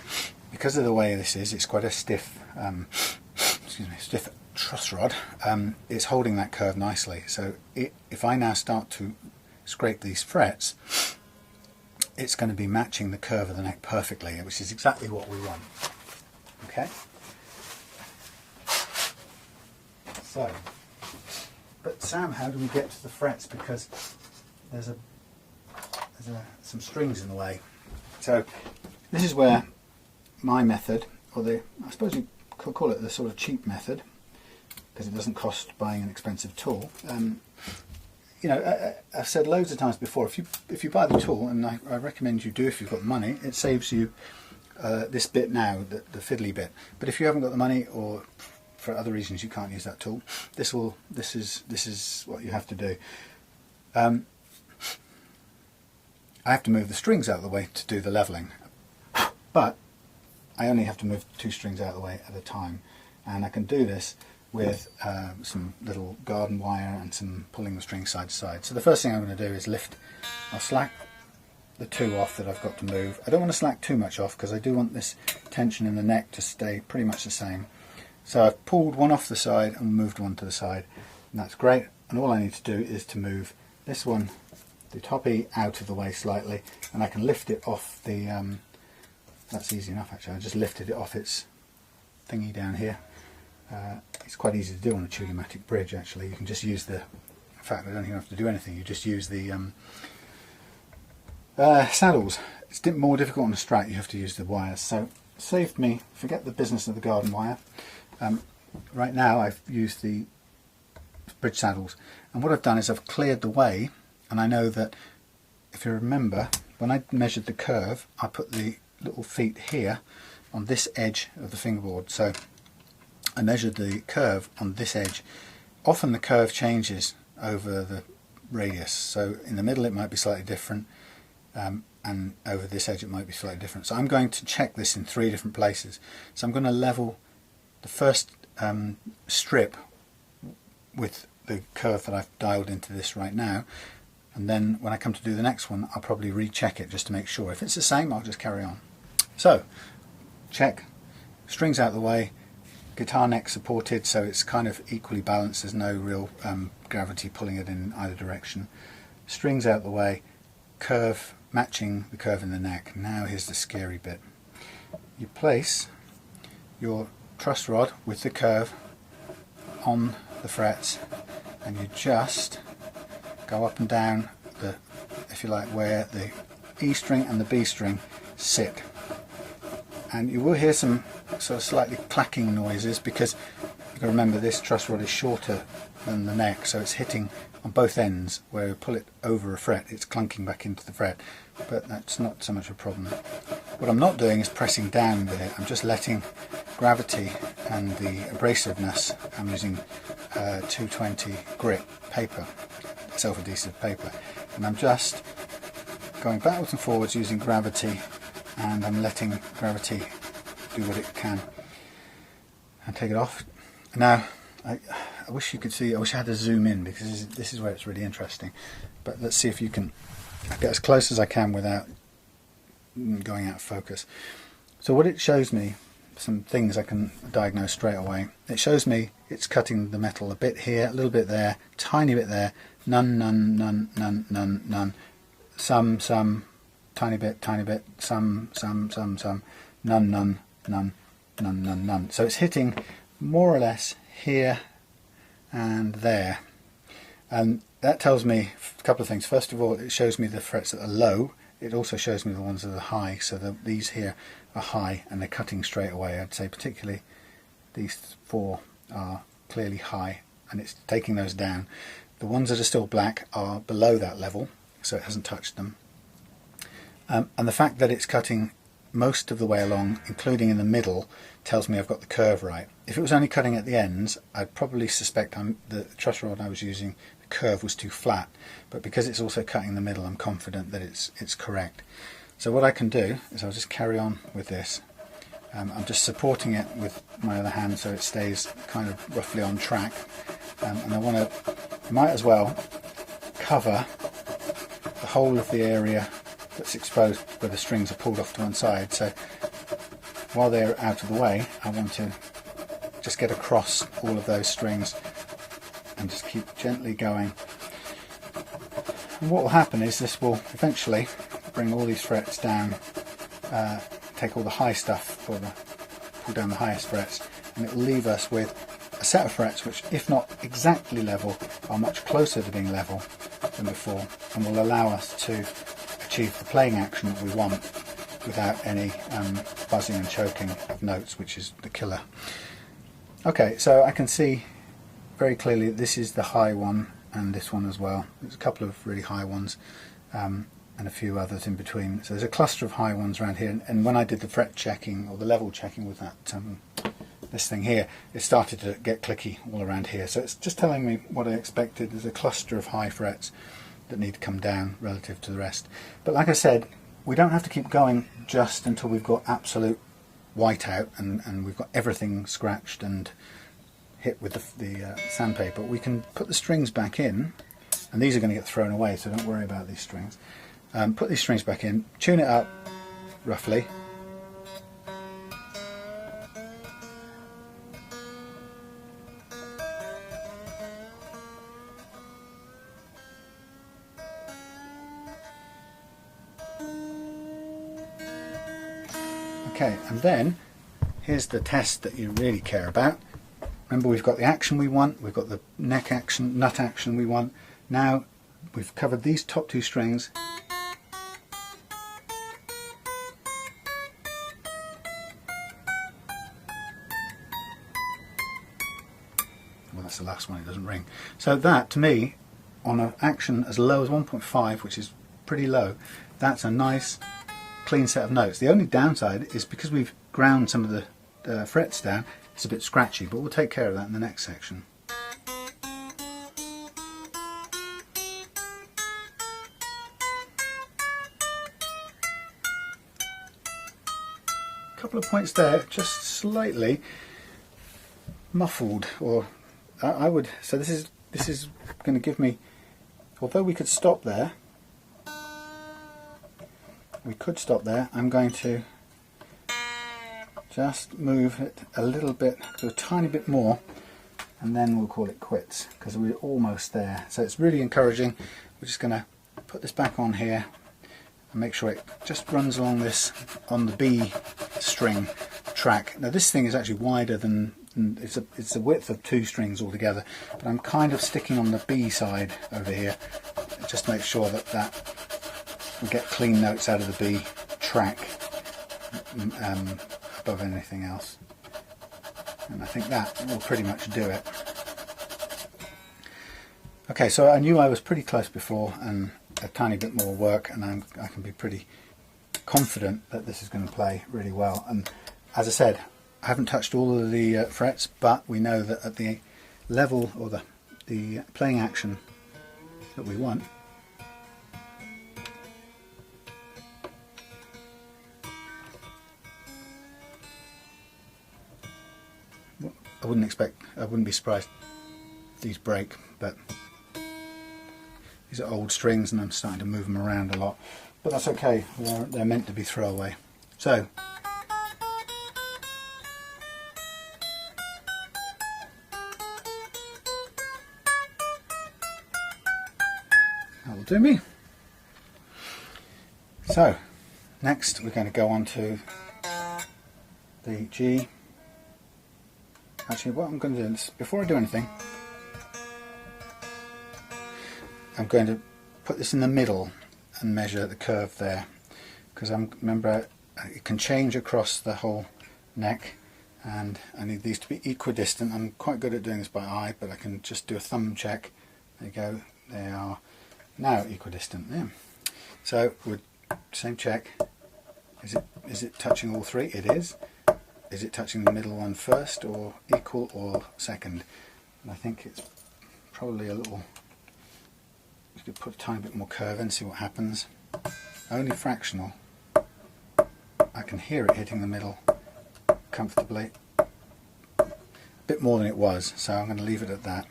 Because of the way this is, it's quite a stiff stiff truss rod. It's holding that curve nicely, so if I now start to scrape these frets, it's going to be matching the curve of the neck perfectly, which is exactly what we want. Okay? So, but Sam, how do we get to the frets? Because there's some strings in the way. So this is where my method, or I suppose you could call it the sort of cheap method, because it doesn't cost buying an expensive tool. You know, I've said loads of times before, if you buy the tool, and I recommend you do if you've got money, it saves you this bit now, the fiddly bit. But if you haven't got the money, or for other reasons you can't use that tool, this is what you have to do. I have to move the strings out of the way to do the leveling, but I only have to move 2 strings out of the way at a time, and I can do this with some little garden wire and some pulling the strings side to side. So the first thing I'm going to do is I'll slack the 2 off that I've got to move. I don't want to slack too much off because I do want this tension in the neck to stay pretty much the same. So I've pulled one off the side and moved one to the side, and that's great. And all I need to do is to move this one, the toppy, out of the way slightly, and I can lift it off the that's easy enough actually. I just lifted it off its thingy down here. It's quite easy to do on a Tune-o-matic bridge actually. You can just use in fact I don't even have to do anything, you just use the saddles. It's more difficult on a Strat, you have to use the wires. So saved me, forget the business of the garden wire. Right now I've used the bridge saddles, and what I've done is I've cleared the way, and I know that if you remember when I measured the curve, I put the little feet here on this edge of the fingerboard. So I measured the curve on this edge. Often the curve changes over the radius, so in the middle it might be slightly different, and over this edge it might be slightly different. So I'm going to check this in 3 different places. So I'm going to level the first strip with the curve that I've dialed into this right now, and then when I come to do the next one I'll probably recheck it just to make sure. If it's the same, I'll just carry on. So check, strings out of the way, guitar neck supported so it's kind of equally balanced, there's no real gravity pulling it in either direction. Strings out of the way, curve matching the curve in the neck. Now here's the scary bit. You place your truss rod with the curve on the frets, and you just go up and down if you like, where the E string and the B string sit. And you will hear some sort of slightly clacking noises because you can remember this truss rod is shorter than the neck, so it's hitting on both ends. Where you pull it over a fret, it's clunking back into the fret, but that's not so much a problem. What I'm not doing is pressing down with it. I'm just letting gravity and the abrasiveness. I'm using 220 grit paper, self-adhesive paper, and I'm just going backwards and forwards using gravity, and I'm letting gravity do what it can. And take it off. Now, I wish you could see, I wish I had to zoom in, because this is where it's really interesting. But let's see if you can get as close as I can without going out of focus. So what it shows me, some things I can diagnose straight away. It shows me it's cutting the metal a bit here, a little bit there, tiny bit there, none, none, none, none, none, none, some, tiny bit, some, none, none, none, none, none, none. So it's hitting more or less here and there. And that tells me a couple of things. First of all, it shows me the frets that are low. It also shows me the ones that are high. So these here are high and they're cutting straight away. I'd say particularly these 4 are clearly high, and it's taking those down. The ones that are still black are below that level, so it hasn't touched them. And the fact that it's cutting most of the way along, including in the middle, tells me I've got the curve right. If it was only cutting at the ends, I'd probably suspect the truss rod I was using, the curve was too flat. But because it's also cutting the middle, I'm confident that it's correct. So what I can do is I'll just carry on with this. I'm just supporting it with my other hand so it stays kind of roughly on track. And I might as well cover the whole of the area that's exposed where the strings are pulled off to one side. So while they're out of the way, I want to just get across all of those strings and just keep gently going. And what will happen is this will eventually bring all these frets down, take all the high stuff, pull down the highest frets, and it will leave us with a set of frets which, if not exactly level, are much closer to being level than before, and will allow us to achieve the playing action that we want without any buzzing and choking of notes, which is the killer. Okay, so I can see very clearly that this is the high one, and this one as well. There's a couple of really high ones and a few others in between. So there's a cluster of high ones around here, and when I did the fret checking or the level checking with that this thing here, it started to get clicky all around here. So it's just telling me what I expected. There's a cluster of high frets that need to come down relative to the rest. But like I said, we don't have to keep going just until we've got absolute whiteout and we've ut everything scratched and hit with the sandpaper. We can put the strings back in, and these are going to get thrown away, so don't worry about these strings. Put these strings back in, tune it up roughly. Okay, and then here's the test that you really care about. Remember, we've got the action we want, we've got the neck action, nut action we want. Now we've covered these top 2 strings. Well, that's the last one, it doesn't ring. So that, to me, on an action as low as 1.5, which is pretty low, that's a nice clean set of notes. The only downside is because we've ground some of the frets down, it's a bit scratchy, but we'll take care of that in the next section. A couple of points there, just slightly muffled, or I would. So this is going to give me. Although we could stop there. We could stop there. I'm going to just move it a little bit, a tiny bit more, and then we'll call it quits, because we're almost there. So it's really encouraging. We're just going to put this back on here and make sure it just runs along this on the B string track. Now this thing is actually wider than, it's a width of 2 strings altogether, but I'm kind of sticking on the B side over here just to make sure that we get clean notes out of the B track above anything else. And I think that will pretty much do it. Okay, so I knew I was pretty close before, and a tiny bit more work, and I can be pretty confident that this is going to play really well. And as I said, I haven't touched all of the frets, but we know that at the level or the playing action that we want, I wouldn't be surprised if these break, but these are old strings and I'm starting to move them around a lot, but that's okay, they're meant to be throwaway. So that'll do me. So next we're going to go on to the G. Actually, what I'm going to do is, before I do anything, I'm going to put this in the middle and measure the curve there, because remember it can change across the whole neck, and I need these to be equidistant. I'm quite good at doing this by eye, but I can just do a thumb check. There you go, they are now equidistant. Yeah. So with same check, is it touching all three? It is. Is it touching the middle one first, or equal, or second? And I think it's probably a little, you could put a tiny bit more curve in, see what happens. Only fractional. I can hear it hitting the middle comfortably. A bit more than it was, so I'm going to leave it at that.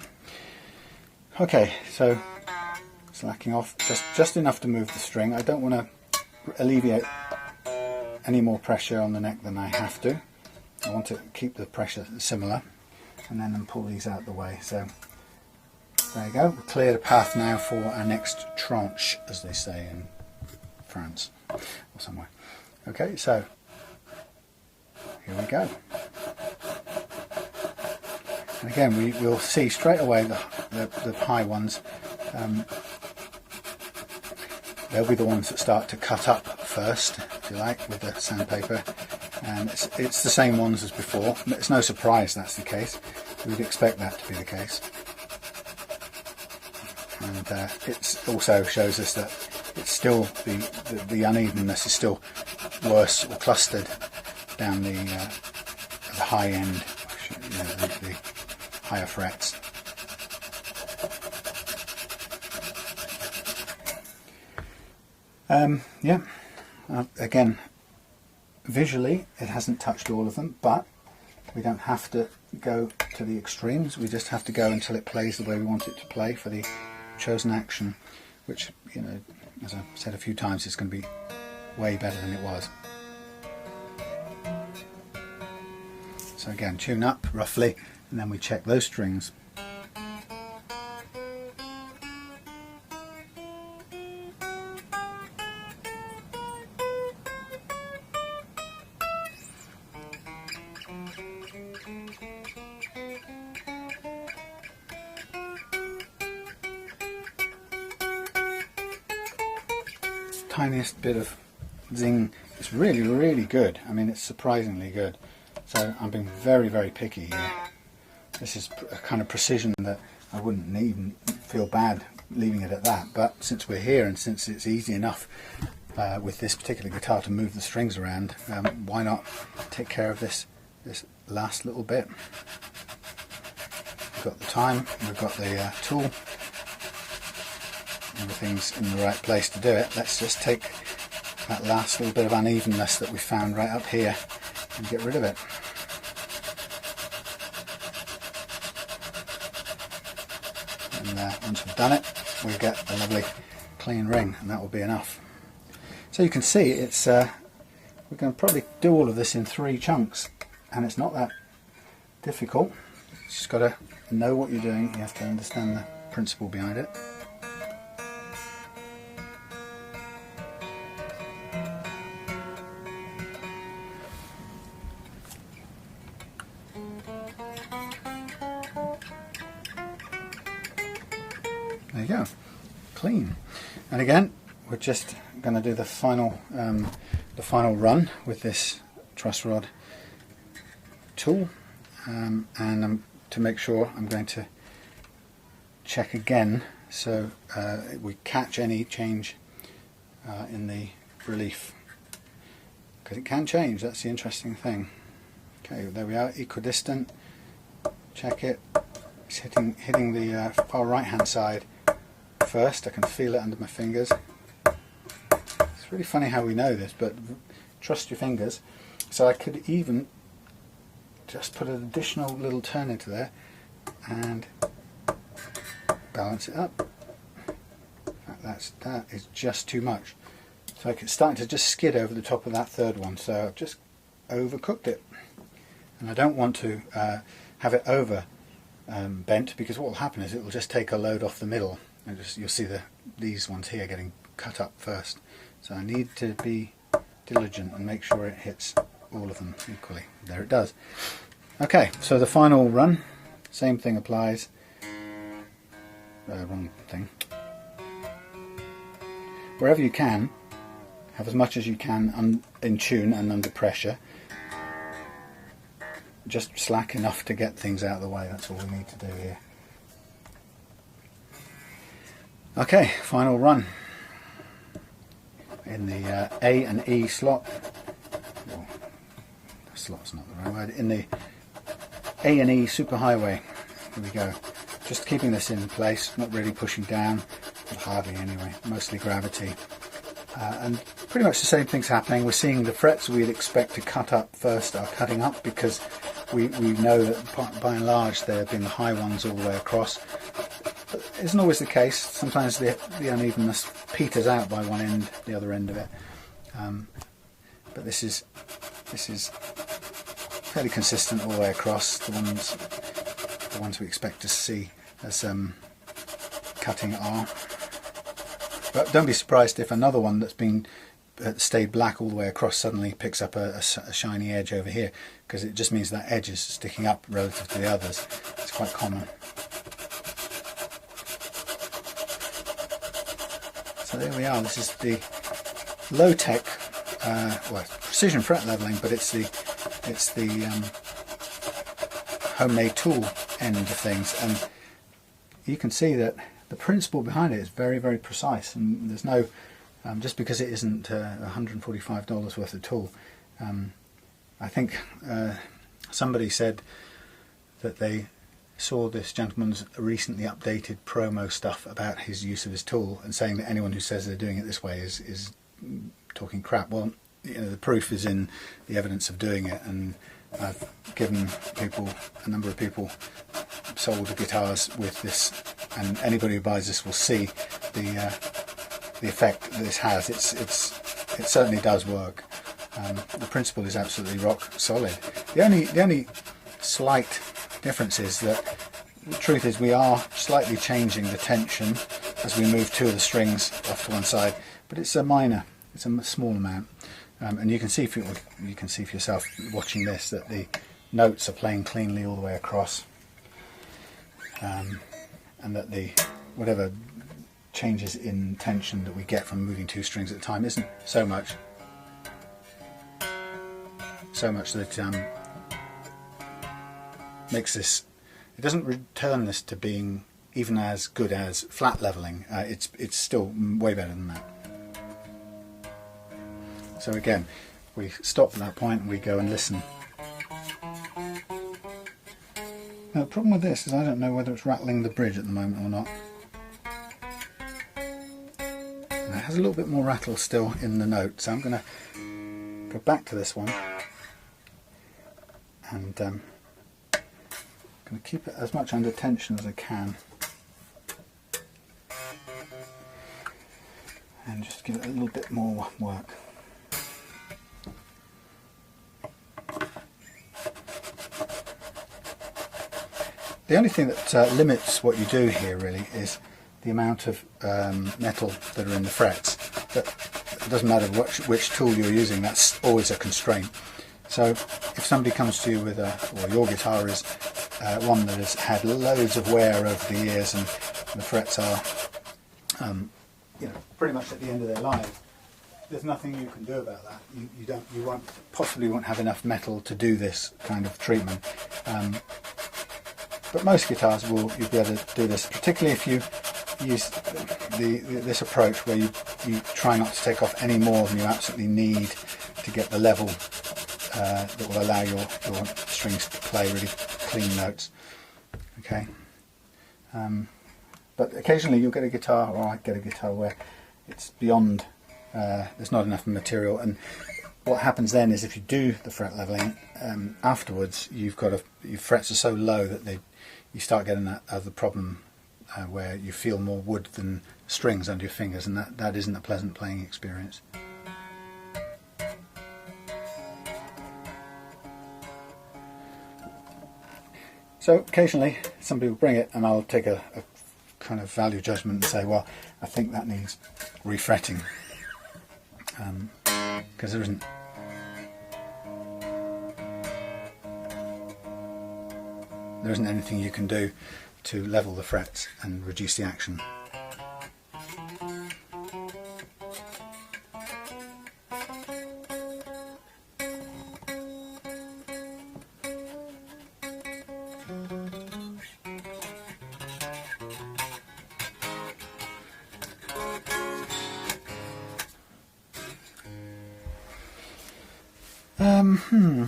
Okay, so slacking off just enough to move the string. I don't want to alleviate any more pressure on the neck than I have to. I want to keep the pressure similar, and then pull these out of the way. So there you go, we've cleared a path now for our next tranche, as they say in France or somewhere. Okay, so here we go. And again, we'll see straight away the high ones. They'll be the ones that start to cut up first, if you like, with the sandpaper. And it's the same ones as before. It's no surprise that's the case. We'd expect that to be the case. And it also shows us that it's still the unevenness is still worse or clustered down the high end, you know, the higher frets. Yeah, again, visually it hasn't touched all of them, but we don't have to go to the extremes. We just have to go until it plays the way we want it to play for the chosen action, which, you know, as I've said a few times, is going to be way better than it was. So again, tune up roughly, and then we check those strings. Tiniest bit of zing. It's really, really good. I mean, it's surprisingly good. So I'm being very, very picky here. This is a kind of precision that I wouldn't even feel bad leaving it at that. But since we're here, and since it's easy enough with this particular guitar to move the strings around, why not take care of this last little bit? We've got the time, we've got the tool. Everything's in the right place to do it. Let's just take that last little bit of unevenness that we found right up here and get rid of it. And once we've done it, we get a lovely clean ring, and that will be enough. So you can see it's we're going to probably do all of this in 3 chunks, and it's not that difficult. You just got to know what you're doing. You have to understand the principle behind it. There you go, clean. And again, we're just going to do the final run with this truss rod tool, and to make sure, I'm going to check again so we catch any change in the relief, because it can change. That's the interesting thing. Okay, there we are, equidistant. Check it. It's hitting the far right hand side first. I can feel it under my fingers. It's really funny how we know this, but trust your fingers. So I could even just put an additional little turn into there and balance it up. In fact, that is just too much. So it's starting to just skid over the top of that third one. So I've just overcooked it, and I don't want to have it over bent, because what will happen is it will just take a load off the middle, and you'll see these ones here getting cut up first. So I need to be diligent and make sure it hits all of them equally. There it does. Okay, so the final run, same thing applies. Wrong thing. Wherever you can, have as much as you can in tune and under pressure. Just slack enough to get things out of the way, that's all we need to do here. Okay, final run. In the A and E slot. Oh, slot's not the right word. In the A and E superhighway. Here we go. Just keeping this in place, not really pushing down, hardly anyway, mostly gravity. And pretty much the same thing's happening. We're seeing the frets we'd expect to cut up first are cutting up, because we know that by and large they're being the high ones all the way across. But it isn't always the case. Sometimes the unevenness peters out by one end, the other end of it. But this is fairly consistent all the way across. The ones we expect to see as cutting are. But don't be surprised if another one that's been stayed black all the way across suddenly picks up a shiny edge over here, because it just means that edge is sticking up relative to the others. It's quite common. So there we are. This is the low-tech, well, precision fret leveling, but it's the homemade tool end of things, and you can see that the principle behind it is very, very precise, and there's no just because it isn't $145 worth of tool. I think somebody said that they saw this gentleman's recently updated promo stuff about his use of his tool, and saying that anyone who says they're doing it this way is talking crap. Well, you know, the proof is in the evidence of doing it, and I've given a number of people sold guitars with this, and anybody who buys this will see the effect that this has. It certainly does work. The principle is absolutely rock solid. The only slight difference is that the truth is we are slightly changing the tension as we move two of the strings off to one side, but it's a small amount. And you can see for yourself watching this that the notes are playing cleanly all the way across, and that the whatever changes in tension that we get from moving two strings at a time isn't so much that makes this. It doesn't return this to being even as good as flat leveling. It's still way better than that. So again, we stop at that point and we go and listen. Now the problem with this is I don't know whether it's rattling the bridge at the moment or not. And it has a little bit more rattle still in the note, so I'm going to go back to this one and going to keep it as much under tension as I can and just give it a little bit more work. The only thing that limits what you do here really is the amount of metal that are in the frets. But it doesn't matter which tool you're using, that's always a constraint. So if somebody comes to you with or your guitar is one that has had loads of wear over the years and the frets are pretty much at the end of their life, there's nothing you can do about that. You possibly won't have enough metal to do this kind of treatment. but most guitars you'll be able to do this, particularly if you use this approach where you try not to take off any more than you absolutely need to get the level that will allow your strings to play really clean notes. Okay, but occasionally you'll get a guitar, or I get a guitar, where it's beyond, there's not enough material, and what happens then is if you do the fret leveling, afterwards your frets are so low that you start getting that other problem where you feel more wood than strings under your fingers, and that isn't a pleasant playing experience. So occasionally somebody will bring it and I'll take a kind of value judgment and say, well, I think that needs refretting, because there isn't anything you can do to level the frets and reduce the action.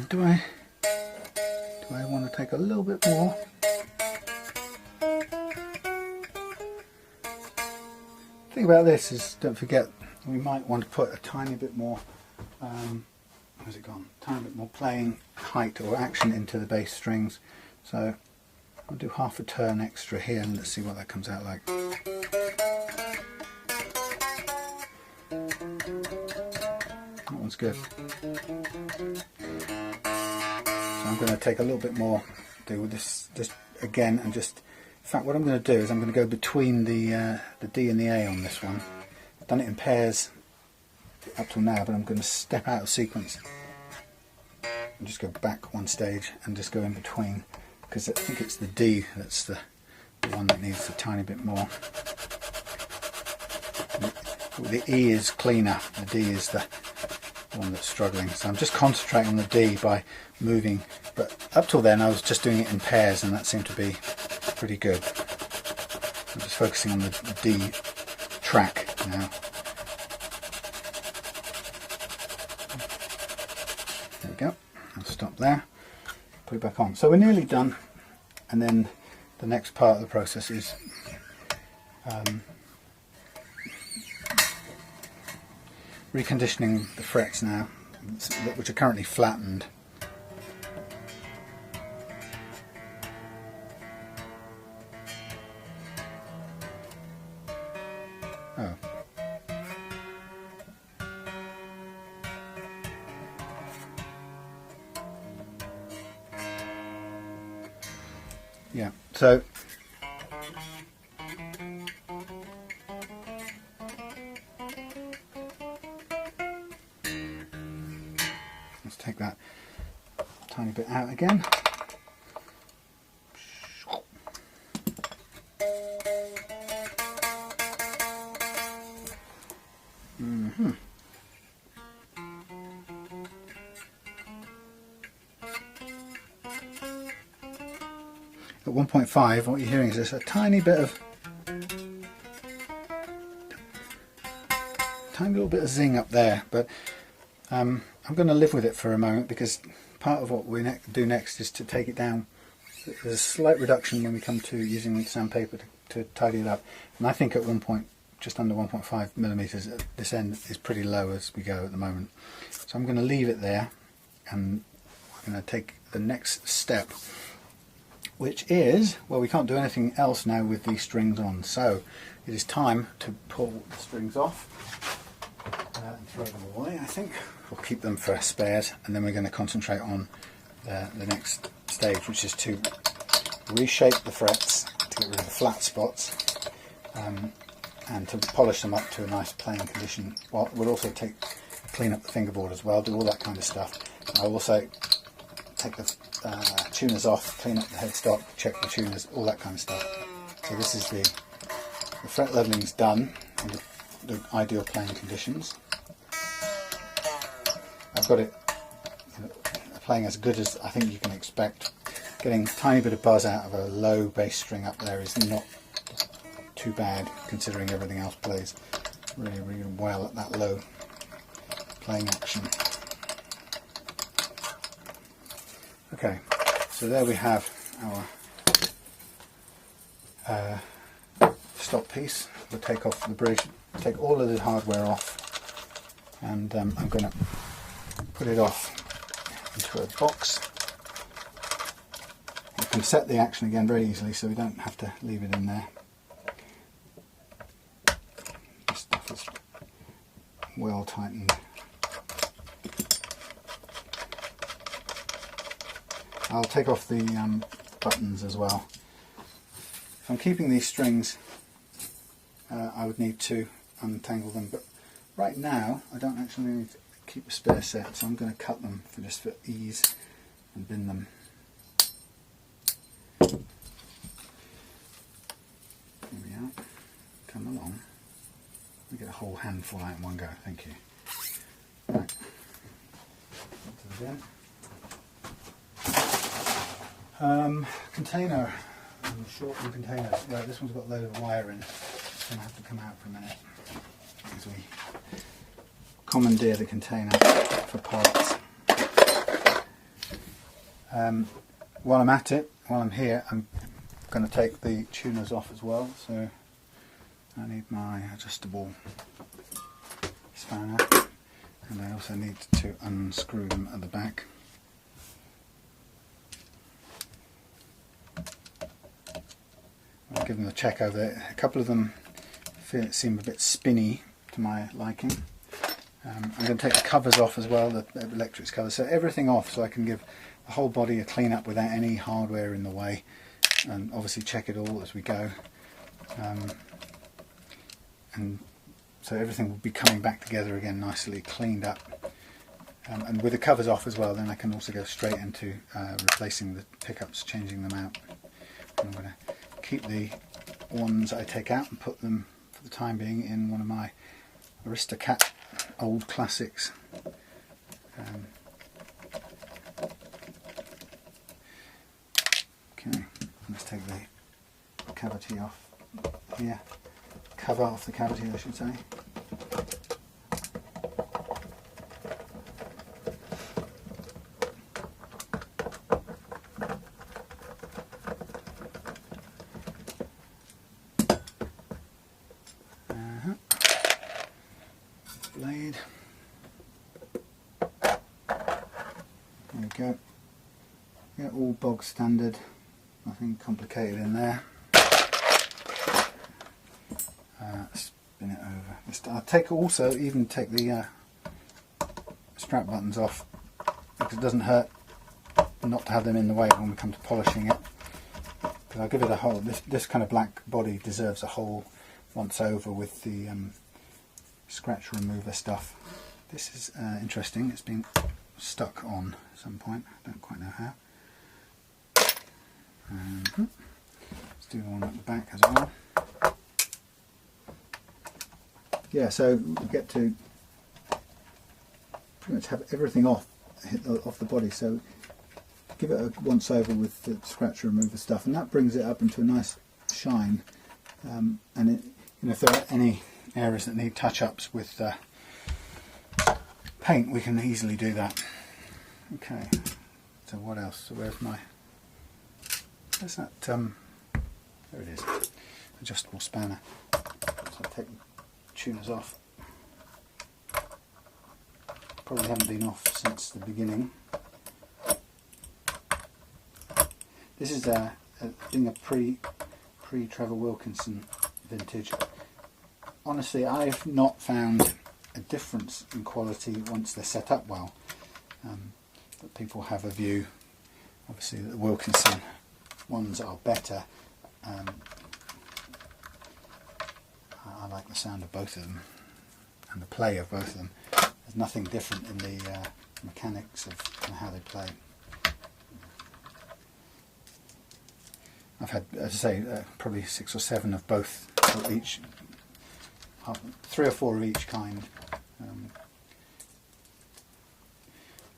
Do I want to take a little bit more? The thing about this is, don't forget, we might want to put a tiny bit more, where's it gone? Tiny bit more playing height or action into the bass strings. So I'll do half a turn extra here, and let's see what that comes out like. That one's good. So I'm going to take a little bit more, do this again, and just, in fact what I'm going to do is I'm going to go between the D and the A on this one. I've done it in pairs up till now, but I'm going to step out of sequence and just go back one stage and just go in between, because I think it's the D that's the one that needs a tiny bit more. The E is cleaner, the D is the one that's struggling. So I'm just concentrating on the D by moving, but up till then I was just doing it in pairs, and that seemed to be pretty good. I'm just focusing on the D track now. There we go. I'll stop there, put it back on. So we're nearly done, and then the next part of the process is reconditioning the frets now, which are currently flattened. Oh. Yeah, so let's take that tiny bit out again. At 1.5, what you're hearing is just a tiny little bit of zing up there, but I'm going to live with it for a moment, because part of what we do next is to take it down. There's a slight reduction when we come to using sandpaper to tidy it up, and I think at just under 1.5 millimeters at this end is pretty low as we go at the moment. So I'm going to leave it there, and we're going to take the next step, which is, well, we can't do anything else now with these strings on, so it is time to pull the strings off and throw them away. I think we'll keep them for spares, and then we're going to concentrate on the next stage, which is to reshape the frets to get rid of the flat spots, and to polish them up to a nice playing condition. Well, we'll also clean up the fingerboard as well, do all that kind of stuff. I'll also take the tuners off, clean up the headstock, check the tuners, all that kind of stuff. So this is the fret leveling's done in the ideal playing conditions. I've got it playing as good as I think you can expect getting a tiny bit of buzz out of a low bass string up there is not too bad, considering everything else plays really, really well at that low playing action. Okay, so there we have our stop piece. We'll take off the bridge, take all of the hardware off, and I'm going to put it off into a box. You can set the action again very easily, so we don't have to leave it in there. This stuff is well tightened. I'll take off the buttons as well. If I'm keeping these strings, I would need to untangle them, but right now I don't actually need to keep a spare set, so I'm going to cut them just for ease and bin them. Here we are. Come along. We get a whole handful out in one go. Thank you. Right. Onto the bin. Container. Short and containers. Right, this one's got a load of wire in. It's going to have to come out for a minute as we commandeer the container for parts. While I'm at it, while I'm here, I'm going to take the tuners off as well. So I need my adjustable spanner, and I also need to unscrew them at the back. I'll give them a check over there. A couple of them seem a bit spinny to my liking. I'm going to take the covers off as well, the electrics covers, so everything off, so I can give the whole body a clean up without any hardware in the way, and obviously check it all as we go. And so everything will be coming back together again, nicely cleaned up. And with the covers off as well, then I can also go straight into replacing the pickups, changing them out. And I'm going to keep the ones I take out and put them, for the time being, in one of my Aristocat old classics. Okay, let's take the cavity off here, cover off the cavity I should say. Blade. There we go. Yeah, all bog standard, nothing complicated in there. Spin it over. I'll even take the strap buttons off, because it doesn't hurt not to have them in the way when we come to polishing it. Because I'll give it a whole. This kind of black body deserves a whole once over with the scratch remover stuff. This is interesting. It's been stuck on at some point. I don't quite know how. Let's do the one at the back as well. Yeah, so we get to pretty much have everything off the body. So give it a once over with the scratch remover stuff, and that brings it up into a nice shine. And it, if there are any areas that need touch-ups with paint, we can easily do that. Okay, so what else? So where's that? There it is. Adjustable spanner. So I'll take the tuners off. Probably haven't been off since the beginning. This is being a pre-Trevor Wilkinson vintage. Honestly, I've not found a difference in quality once they're set up well. But people have a view, obviously, that the Wilkinson ones are better. I like the sound of both of them and the play of both of them. There's nothing different in the mechanics of how they play. I've had, as I say, probably 6 or 7 of both, or each, 3 or 4 of each kind.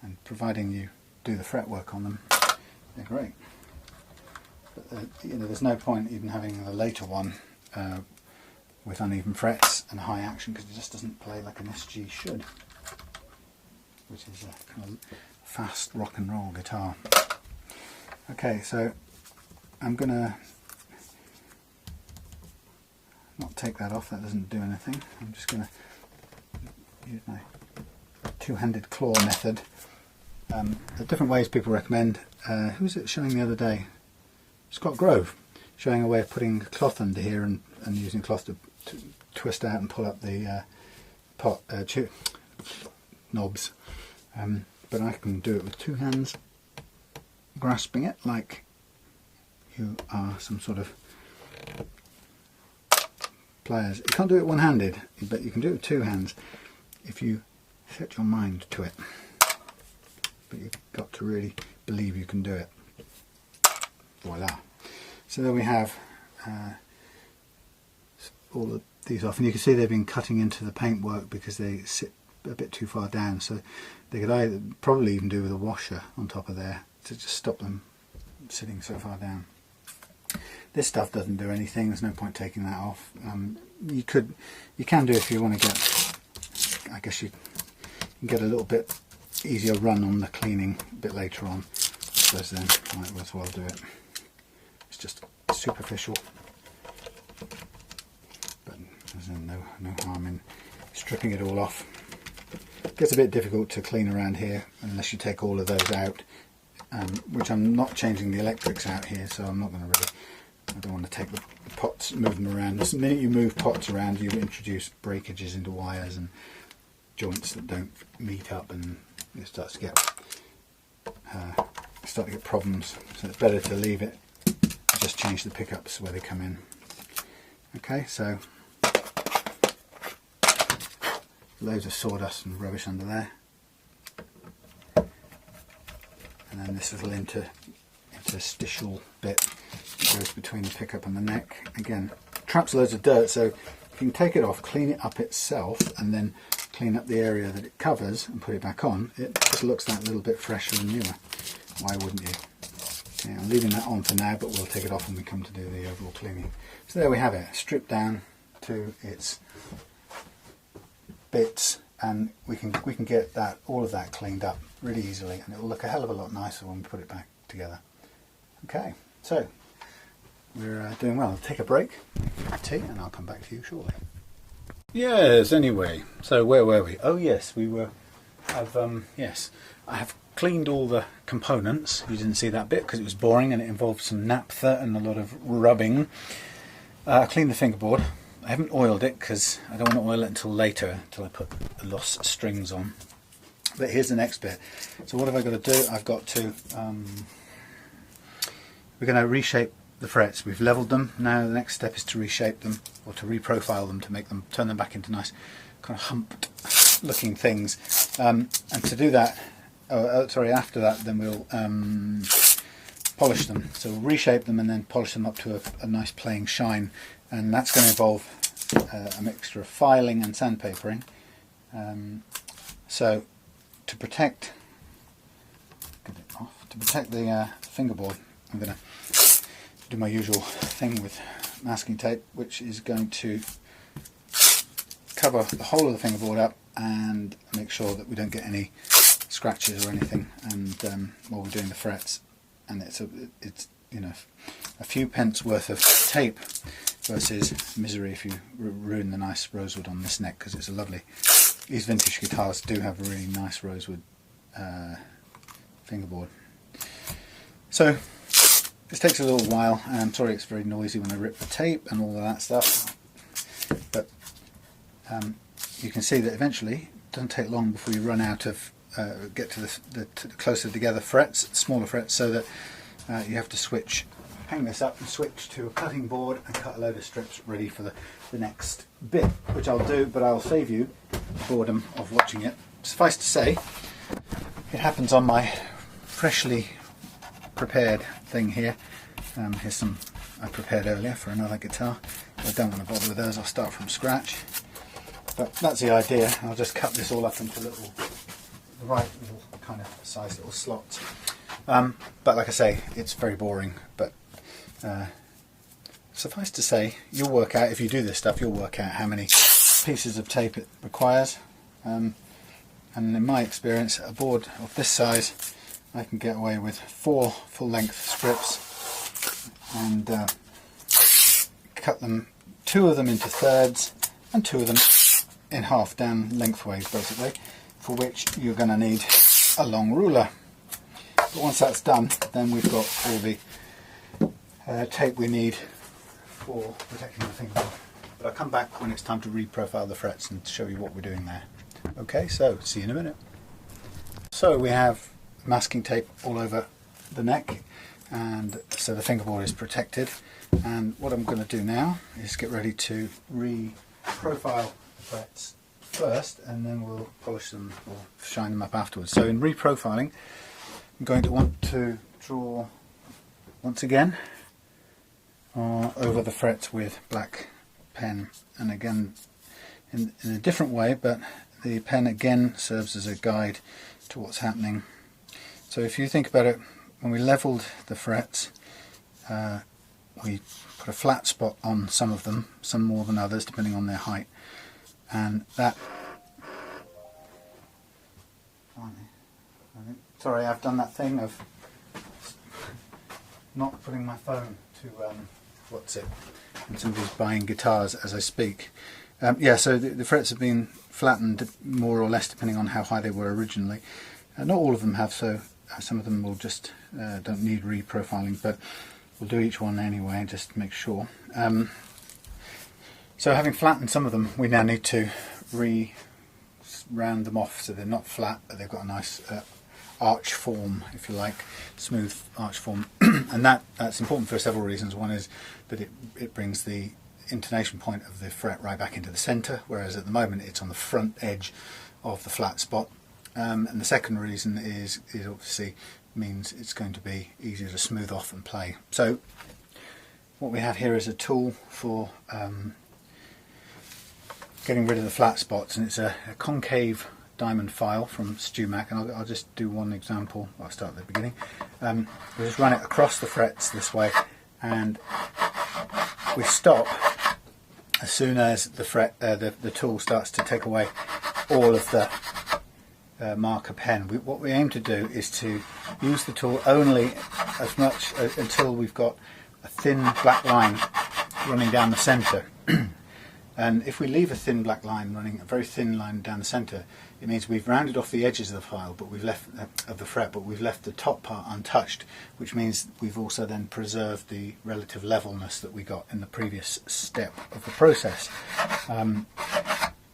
And providing you do the fretwork on them, they're great. But, you know, there's no point even having the later one with uneven frets and high action, because it just doesn't play like an SG should, which is a kind of fast rock and roll guitar. Okay, so I'm gonna not take that off, that doesn't do anything. I'm just gonna use my two-handed claw method. The different ways people recommend. Who was it showing the other day? Scott Grove, showing a way of putting cloth under here and using cloth to twist out and pull up the knobs. But I can do it with two hands, grasping it like you are some sort of players. You can't do it one-handed, but you can do it with two hands if you set your mind to it. But you've got to really believe you can do it. Voila. So there we have all of these off, and you can see they've been cutting into the paintwork because they sit a bit too far down, so they could either probably even do with a washer on top of there to just stop them sitting so far down. This stuff doesn't do anything, there's no point taking that off. You can do if you want to get, I guess you can get a little bit easier run on the cleaning a bit later on, so then might as well do it. It's just superficial, but there's no harm in stripping it all off. It gets a bit difficult to clean around here unless you take all of those out, which I'm not changing the electrics out here, so I'm not going to really, I don't want to take the pots, move them around. The minute you move pots around, you introduce breakages into wires and joints that don't meet up, and it starts to get problems. So it's better to leave it, just change the pickups where they come in. Okay, so loads of sawdust and rubbish under there, and then this little interstitial bit that goes between the pickup and the neck. Again, traps loads of dirt, so if you can take it off, clean it up itself, and then clean up the area that it covers and put it back on, it just looks that little bit fresher and newer. Why wouldn't you? Okay, I'm leaving that on for now, but we'll take it off when we come to do the overall cleaning. So there we have it, stripped down to its bits, and we can get that, all of that cleaned up really easily, and it'll look a hell of a lot nicer when we put it back together. Okay, so we're doing well. I'll take a break, tea, and I'll come back to you shortly. Yes, anyway, so where were we? Oh yes, we were, yes, I have cleaned all the components. You didn't see that bit because it was boring and it involved some naphtha and a lot of rubbing. I cleaned the fingerboard. I haven't oiled it because I don't want to oil it until later, until I put the lost strings on. But here's the next bit. So what have I got to do? I've got to, we're going to reshape the frets. We've leveled them. Now the next step is to reshape them, or to reprofile them, to make them, turn them back into nice kind of humped looking things. And to do that, after that, then we'll polish them. So we'll reshape them and then polish them up to a nice playing shine, and that's going to involve a mixture of filing and sandpapering. So to protect, get it off, to protect the fingerboard, I'm going to do my usual thing with masking tape, which is going to cover the whole of the fingerboard up and make sure that we don't get any scratches or anything, and while we're doing the frets. And it's you know, a few pence worth of tape versus misery if you ruin the nice rosewood on this neck, because it's a lovely, these vintage guitars do have a really nice rosewood fingerboard. So this takes a little while, and I'm sorry it's very noisy when I rip the tape and all of that stuff, but you can see that eventually it doesn't take long before you run out of get to the closer together frets, smaller frets, so that you have to hang this up and switch to a cutting board and cut a load of strips ready for the next bit, which I'll do, but I'll save you the boredom of watching it. Suffice to say, it happens on my freshly prepared thing here. Here's some I prepared earlier for another guitar. I don't want to bother with those, I'll start from scratch. But that's the idea. I'll just cut this all up into the right little kind of size little slots. But like I say, it's very boring, but Suffice to say, you'll work out, if you do this stuff, you'll work out how many pieces of tape it requires. And in my experience, a board of this size, I can get away with 4 full-length strips and cut them, 2 of them into thirds and 2 of them in half down lengthways, basically, for which you're going to need a long ruler. But once that's done, then we've got all the tape we need for protecting the fingerboard. But I'll come back when it's time to reprofile the frets and show you what we're doing there. Okay, so see you in a minute. So we have masking tape all over the neck, and so the fingerboard is protected. And what I'm going to do now is get ready to reprofile the frets first, and then we'll polish them or shine them up afterwards. So in reprofiling, I'm going to want to draw once again over the frets with black pen, and again in a different way, but the pen again serves as a guide to what's happening. So if you think about it, when we leveled the frets, we put a flat spot on some of them, some more than others depending on their height, and that, sorry, I've done that thing of not putting my phone to what's it, and somebody's buying guitars as I speak. Yeah, so the frets have been flattened more or less depending on how high they were originally. Not all of them have, so some of them will just don't need reprofiling, but we'll do each one anyway just to make sure. So having flattened some of them, we now need to round them off so they're not flat, but they've got a nice arch form, if you like, smooth arch form. And that's important for several reasons. One is that it brings the intonation point of the fret right back into the centre, whereas at the moment it's on the front edge of the flat spot. And the second reason is obviously means it's going to be easier to smooth off and play. So what we have here is a tool for getting rid of the flat spots, and it's a concave diamond file from StewMac, and I'll just do one example. I'll start at the beginning. We'll just run it across the frets this way, and we stop as soon as the tool starts to take away all of the marker pen. What we aim to do is to use the tool only as much until we've got a thin black line running down the centre. And if we leave a thin black line running, a very thin line down the centre, it means we've rounded off the edges of the file, but we've left of the fret, but we've left the top part untouched, which means we've also then preserved the relative levelness that we got in the previous step of the process.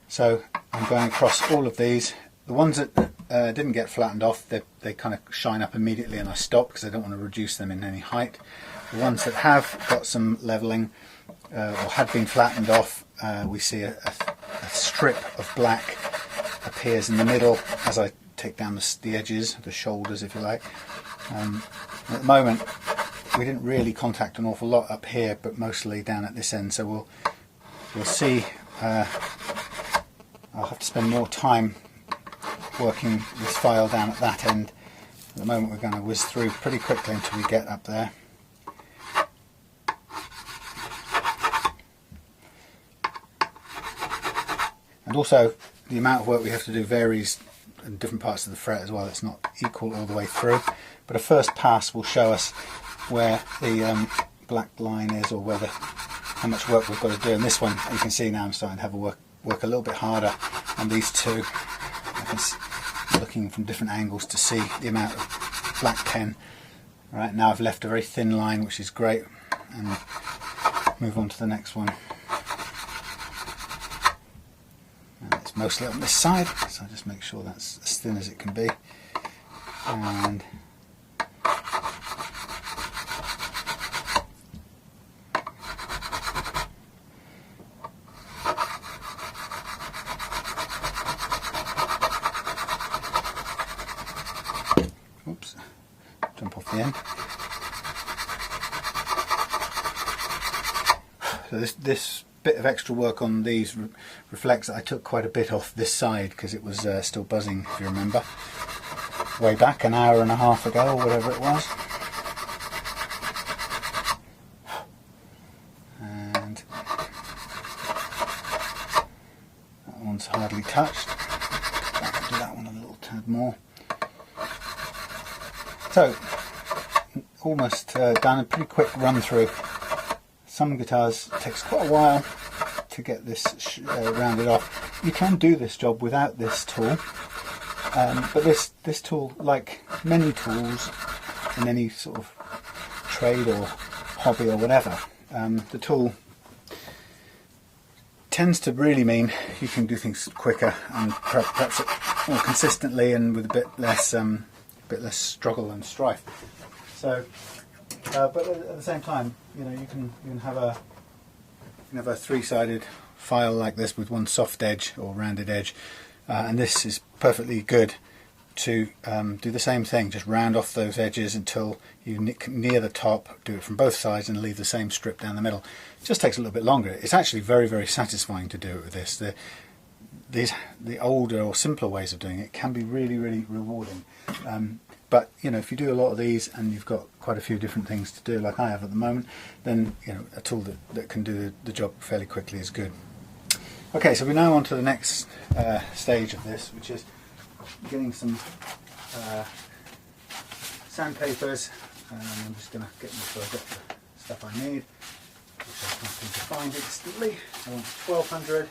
So I'm going across all of these. The ones that didn't get flattened off, they kind of shine up immediately, and I stop because I don't want to reduce them in any height. The ones that have got some levelling or had been flattened off, we see a strip of black appears in the middle as I take down the edges, the shoulders if you like. At the moment we didn't really contact an awful lot up here, but mostly down at this end, so we'll see. I'll have to spend more time working this file down at that end. At the moment we're going to whiz through pretty quickly until we get up there. And also the amount of work we have to do varies in different parts of the fret as well. It's not equal all the way through, but a first pass will show us where the black line is, or how much work we've got to do. And this one, you can see now I'm starting to have a work a little bit harder on these two. I'm looking from different angles to see the amount of black pen. Right, now I've left a very thin line, which is great, and move on to the next one. And it's mostly on this side, so I just make sure that's as thin as it can be. And oops, jump off the end. So this bit of extra work on these reflects that I took quite a bit off this side because it was still buzzing, if you remember, way back an hour and a half ago or whatever it was. more. So, almost done, a pretty quick run through. Some guitars takes quite a while to get this rounded off. You can do this job without this tool, but this tool, like many tools in any sort of trade or hobby or whatever, the tool tends to really mean you can do things quicker and perhaps more consistently and with a bit less struggle and strife. So, but at the same time, you know, you can have a three-sided file like this with one soft edge or rounded edge, and this is perfectly good to do the same thing. Just round off those edges until you nick near the top. Do it from both sides and leave the same strip down the middle. It just takes a little bit longer. It's actually very, very satisfying to do it with this. The older or simpler ways of doing it can be really, really rewarding. But you know, if you do a lot of these and you've got quite a few different things to do, like I have at the moment, then you know, a tool that can do the job fairly quickly is good. Okay, so we're now on to the next stage of this, which is getting some sandpapers. I'm just going to get make sure I've got the stuff I need, which I can't seem to find instantly. I want 1200,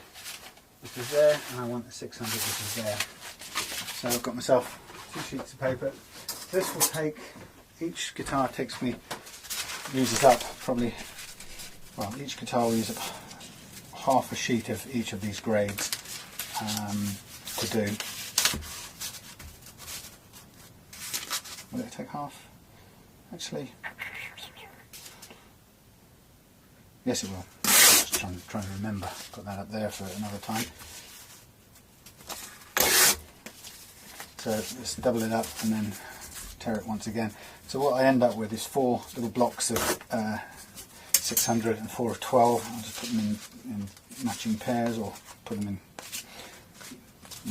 which is there, and I want the 600, which is there. So I've got myself 2 sheets of paper. This will take, each guitar uses up probably, well, each guitar will use up half a sheet of each of these grades to do. Will it take half? Actually, yes it will. Just trying to remember. Got that up there for another time. So let's double it up and then tear it once again. So what I end up with is 4 little blocks of 600 and 4 of 12. I'll just put them in matching pairs, or put them in,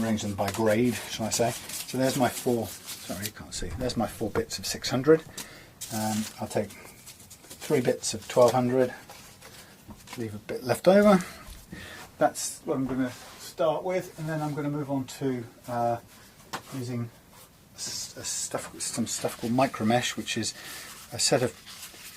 arrange them by grade, shall I say. So there's my 4, sorry you can't see, there's my 4 bits of 600. I'll take 3 bits of 1200, leave a bit left over. That's what I'm going to start with, and then I'm going to move on to using some stuff called micromesh, which is a set of,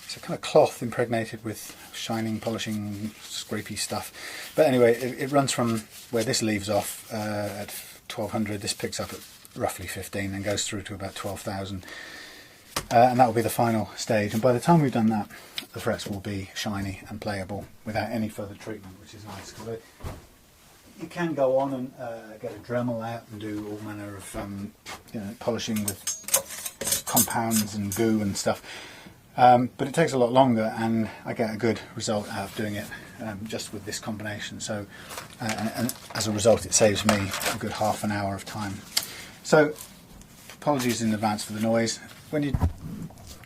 it's a kind of cloth impregnated with shining, polishing, scrapey stuff. But anyway, it runs from where this leaves off at 1200. This picks up at roughly 15 and goes through to about 12,000. And that will be the final stage. And by the time we've done that, the frets will be shiny and playable without any further treatment, which is nice. Because you can go on and get a Dremel out and do all manner of polishing with compounds and goo and stuff. But it takes a lot longer, and I get a good result out of doing it just with this combination. So, and as a result, it saves me a good half an hour of time. So, apologies in advance for the noise. When you're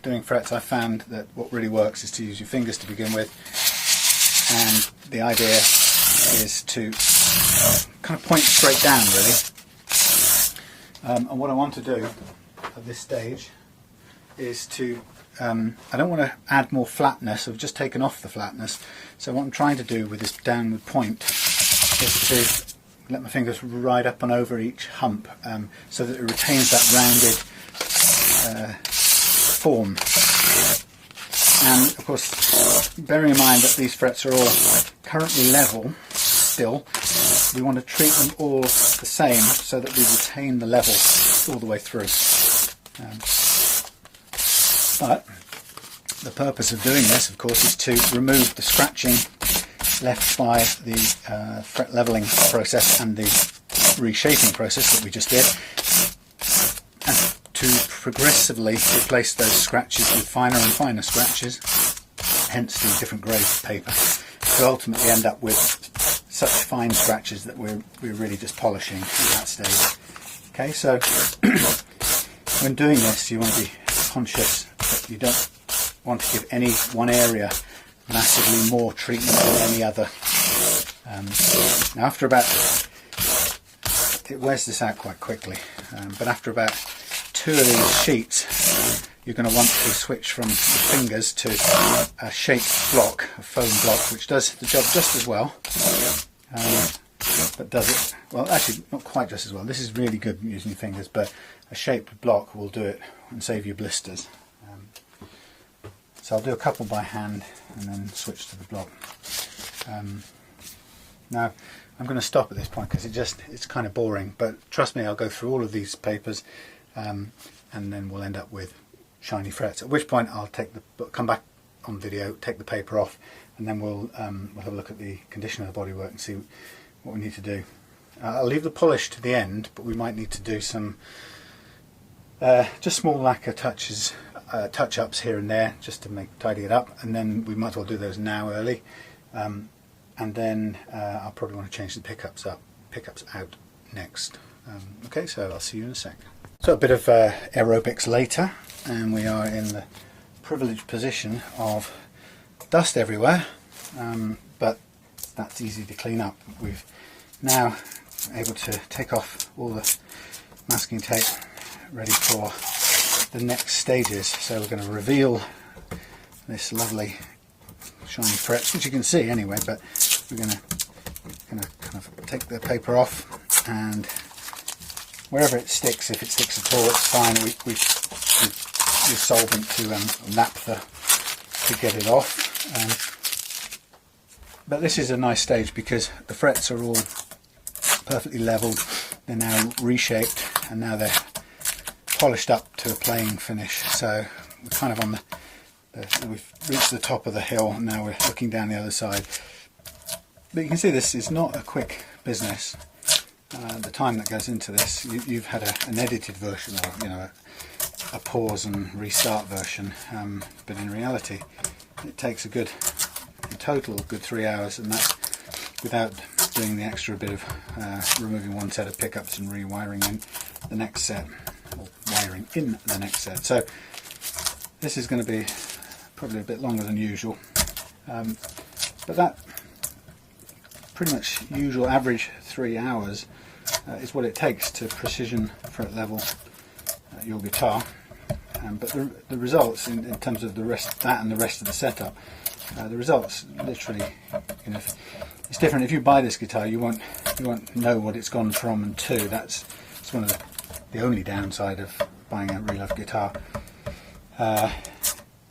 doing frets, I found that what really works is to use your fingers to begin with, and the idea is to kind of point straight down, really. And what I want to do at this stage is to I don't want to add more flatness. I've just taken off the flatness. So what I'm trying to do with this downward point is to let my fingers ride up and over each hump so that it retains that rounded form. And of course, bearing in mind that these frets are all currently level still, we want to treat them all the same so that we retain the level all the way through. But the purpose of doing this, of course, is to remove the scratching left by the fret leveling process and the reshaping process that we just did, and to progressively replace those scratches with finer and finer scratches, hence the different grades of paper, to ultimately end up with such fine scratches that we're really just polishing at that stage. Okay, so when doing this, you want to be conscious that you don't want to give any one area massively more treatment than any other. Now after about, it wears this out quite quickly, but after about 2 of these sheets, you're going to want to switch from the fingers to a shaped block, a foam block, which does the job just as well. but does it, well actually not quite just as well. This is really good using your fingers, but a shaped block will do it and save you blisters. So I'll do a couple by hand and then switch to the block. Now I'm going to stop at this point because it's kind of boring, but trust me, I'll go through all of these papers and then we'll end up with shiny frets, at which point I'll come back on video, take the paper off, and then we'll have a look at the condition of the bodywork and see what we need to do. I'll leave the polish to the end, but we might need to do some just small lacquer touch-ups here and there, just to tidy it up, and then we might as well do those now early. And then I'll probably want to change the pickups out next. Okay, so I'll see you in a sec. So a bit of aerobics later, and we are in the privileged position of dust everywhere, but that's easy to clean up. We've now able to take off all the masking tape, ready for the next stages. So we're going to reveal this lovely shiny frets, which you can see anyway, but we're going to kind of take the paper off, and wherever it sticks, if it sticks at all, it's fine. We use solvent to naphtha to get it off. But this is a nice stage because the frets are all perfectly leveled. They're now reshaped, and now they're polished up to a playing finish. So we're kind of on we've reached the top of the hill, and now we're looking down the other side. But you can see this is not a quick business. The time that goes into this, you've had an edited version, or a pause and restart version, but in reality it takes in total a good 3 hours, and that's without doing the extra bit of removing one set of pickups and rewiring in the next set, or wiring in the next set. So this is going to be probably a bit longer than usual, but that pretty much usual average 3 hours is what it takes to precision fret level your guitar. But the results in terms of the rest and the rest of the setup, the results literally, it's different. If you buy this guitar, you won't know what it's gone from and to. It's one of the only downside of buying a Reloved guitar,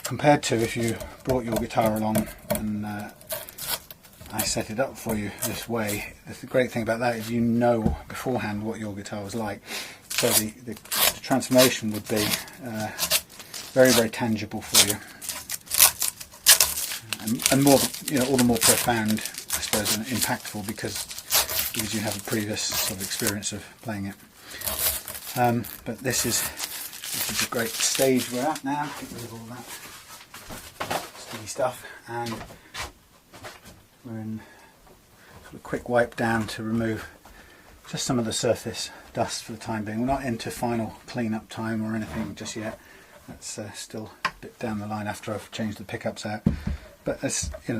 compared to if you brought your guitar along and I set it up for you this way. The great thing about that is you know beforehand what your guitar was like, so the transformation would be very, very tangible for you, and more, all the more profound, I suppose, and impactful because you have a previous sort of experience of playing it. But this is a great stage we're at now. Get rid of all that sticky stuff, and we're in sort of quick wipe down to remove just some of the surface dust for the time being. We're not into final clean-up time or anything just yet. That's still a bit down the line after I've changed the pickups out. But there's a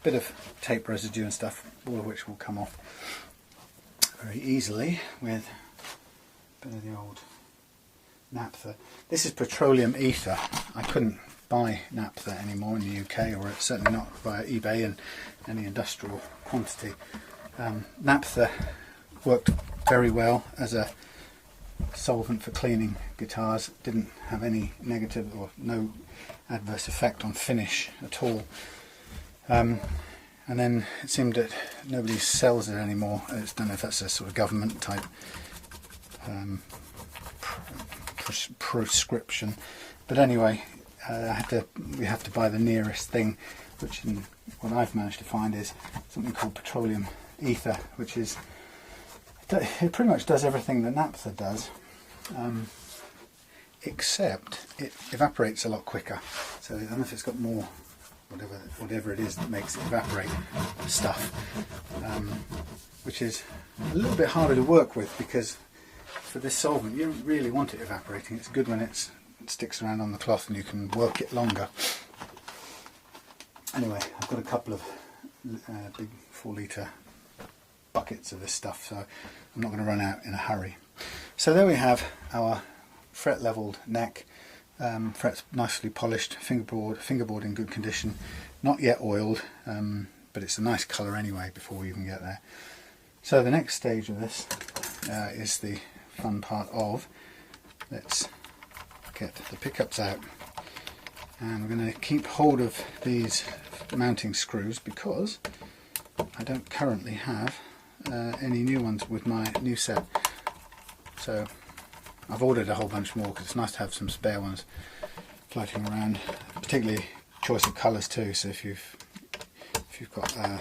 bit of tape residue and stuff, all of which will come off very easily with a bit of the old naphtha. This is petroleum ether. I couldn't buy naphtha anymore in the UK, or certainly not via eBay in any industrial quantity. Naphtha worked very well as a solvent for cleaning guitars. It didn't have any negative or no adverse effect on finish at all. And then it seemed that nobody sells it anymore. I don't know if that's a sort of government type prescription, but anyway, we have to buy the nearest thing, which what I've managed to find is something called petroleum ether, which is, it pretty much does everything that naphtha does, except it evaporates a lot quicker. So I don't know if it's got more whatever it is that makes it evaporate stuff, which is a little bit harder to work with, because for this solvent you don't really want it evaporating. It's good when it sticks around on the cloth and you can work it longer. Anyway, I've got a couple of big 4-litre buckets of this stuff, so I'm not going to run out in a hurry. So there we have our fret leveled neck, frets nicely polished, fingerboard in good condition, not yet oiled, but it's a nice colour anyway before we even get there. So the next stage of this is the fun part of, let's get the pickups out, and we're going to keep hold of these mounting screws because I don't currently have any new ones with my new set. So I've ordered a whole bunch more because it's nice to have some spare ones floating around, particularly choice of colours too. So if you've got a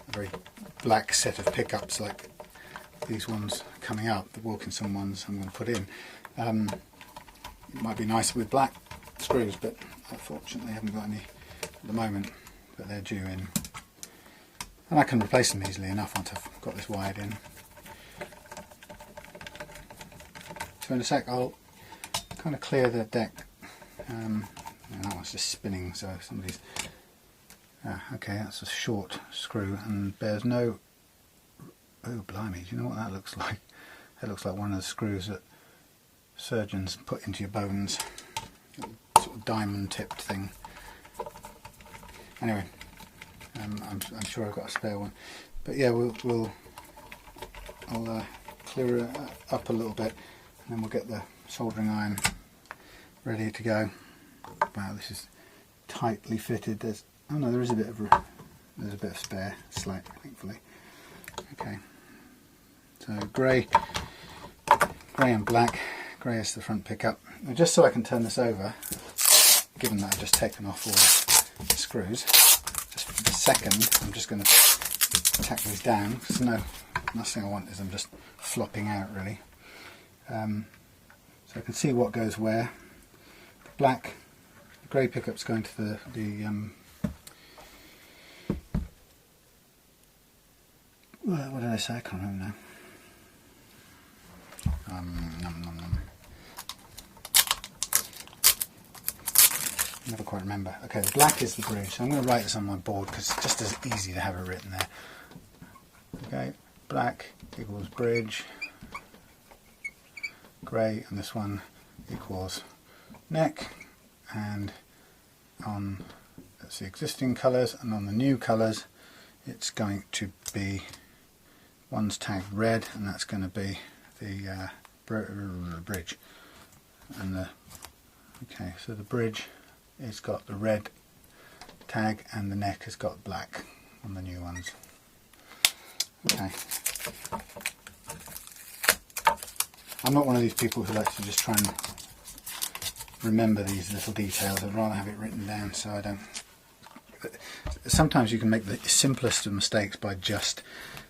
very black set of pickups like these ones coming up, the Wilkinson ones I'm going to put in, it might be nice with black screws, but unfortunately I haven't got any at the moment, but they're due in. And I can replace them easily enough once I've got this wired in. So in a sec I'll kind of clear the deck. That one's just spinning, so somebody's... okay, that's a short screw and bears no... Oh blimey, do you know what that looks like? That looks like one of the screws that surgeons put into your bones. Sort of diamond tipped thing. Anyway, I'm sure I've got a spare one. But yeah, I'll clear it up a little bit, and then we'll get the soldering iron ready to go. Wow, this is tightly fitted. Oh no, there is a bit of spare, slight, thankfully. Okay, so grey and black. Grey is the front pickup. Now, just so I can turn this over, given that I've just taken off all the screws, just for the second, I'm just going to tack these down, because last thing I want is them just flopping out really. So I can see what goes where. The grey pickup's going to the what did I say? I can't remember now. Never quite remember. Okay, the black is the bridge. So I'm going to write this on my board because it's just as easy to have it written there. Okay, black equals bridge, grey, and this one equals neck. And on that's the existing colours, and on the new colours, it's going to be, one's tagged red, and that's going to be the bridge. And okay, so the bridge has got the red tag, and the neck has got black on the new ones. Okay. I'm not one of these people who likes to just try and remember these little details. I'd rather have it written down, so I don't. Sometimes you can make the simplest of mistakes by just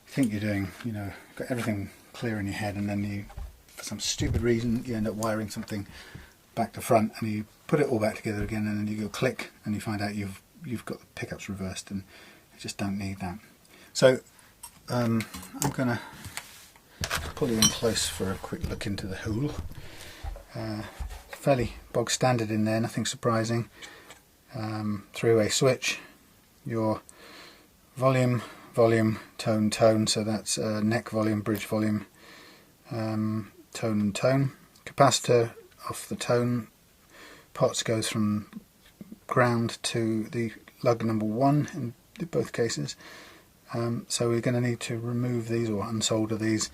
think you're doing, got everything clear in your head, and then you, for some stupid reason, you end up wiring something back to front, and you put it all back together again, and then you go click, and you find out you've got the pickups reversed, and you just don't need that. So I'm going to pull you in close for a quick look into the hool. Fairly bog standard in there, nothing surprising. Three-way switch, your volume, tone, so that's neck volume, bridge volume, tone and tone. Capacitor off the tone pots goes from ground to the lug number 1 in both cases. So we're going to need to remove these or unsolder these.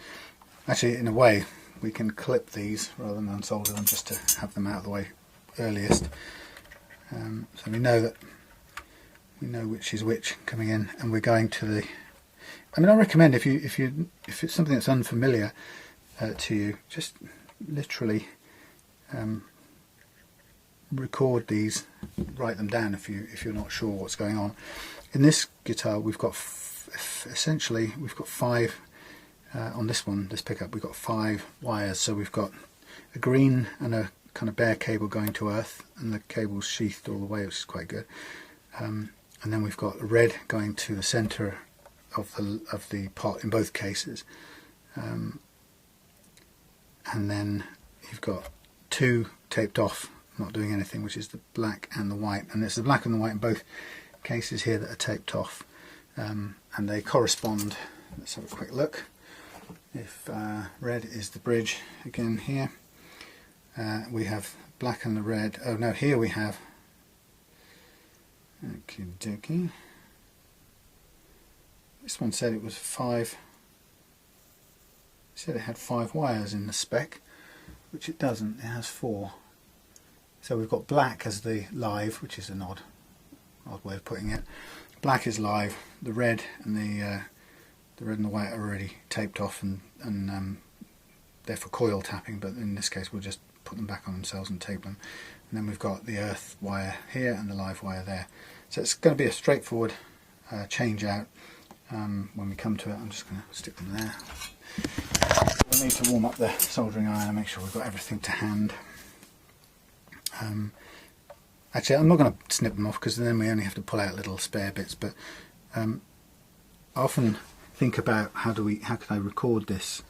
Actually, in a way, we can clip these rather than unsolder them, just to have them out of the way earliest. So we know which is which coming in, and we're going to the. I recommend if it's something that's unfamiliar to you, just literally record these, write them down if you're not sure what's going on. In this guitar, we've got essentially 5 on this pickup. We've got 5 wires, so we've got a green and a kind of bare cable going to earth, and the cable's sheathed all the way, which is quite good. And then we've got a red going to the centre of the pot in both cases. And then you've got 2 taped off, not doing anything, which is the black and the white, and it's the black and the white in both cases here that are taped off, and they correspond. Let's have a quick look. If red is the bridge again here, we have black and the red. Oh no, here we have, okie dokie, This one said it was 5. It said it had 5 wires in the spec, which it doesn't. It has 4. So we've got black as the live, which is an odd way of putting it. Black is live. The red and the red and the white are already taped off and they're for coil tapping, but in this case we'll just put them back on themselves and tape them. And then we've got the earth wire here and the live wire there. So it's going to be a straightforward change out when we come to it. I'm just going to stick them there. We'll need to warm up the soldering iron and make sure we've got everything to hand. Actually, I'm not going to snip them off because then we only have to pull out little spare bits, but I often think about how could I record this,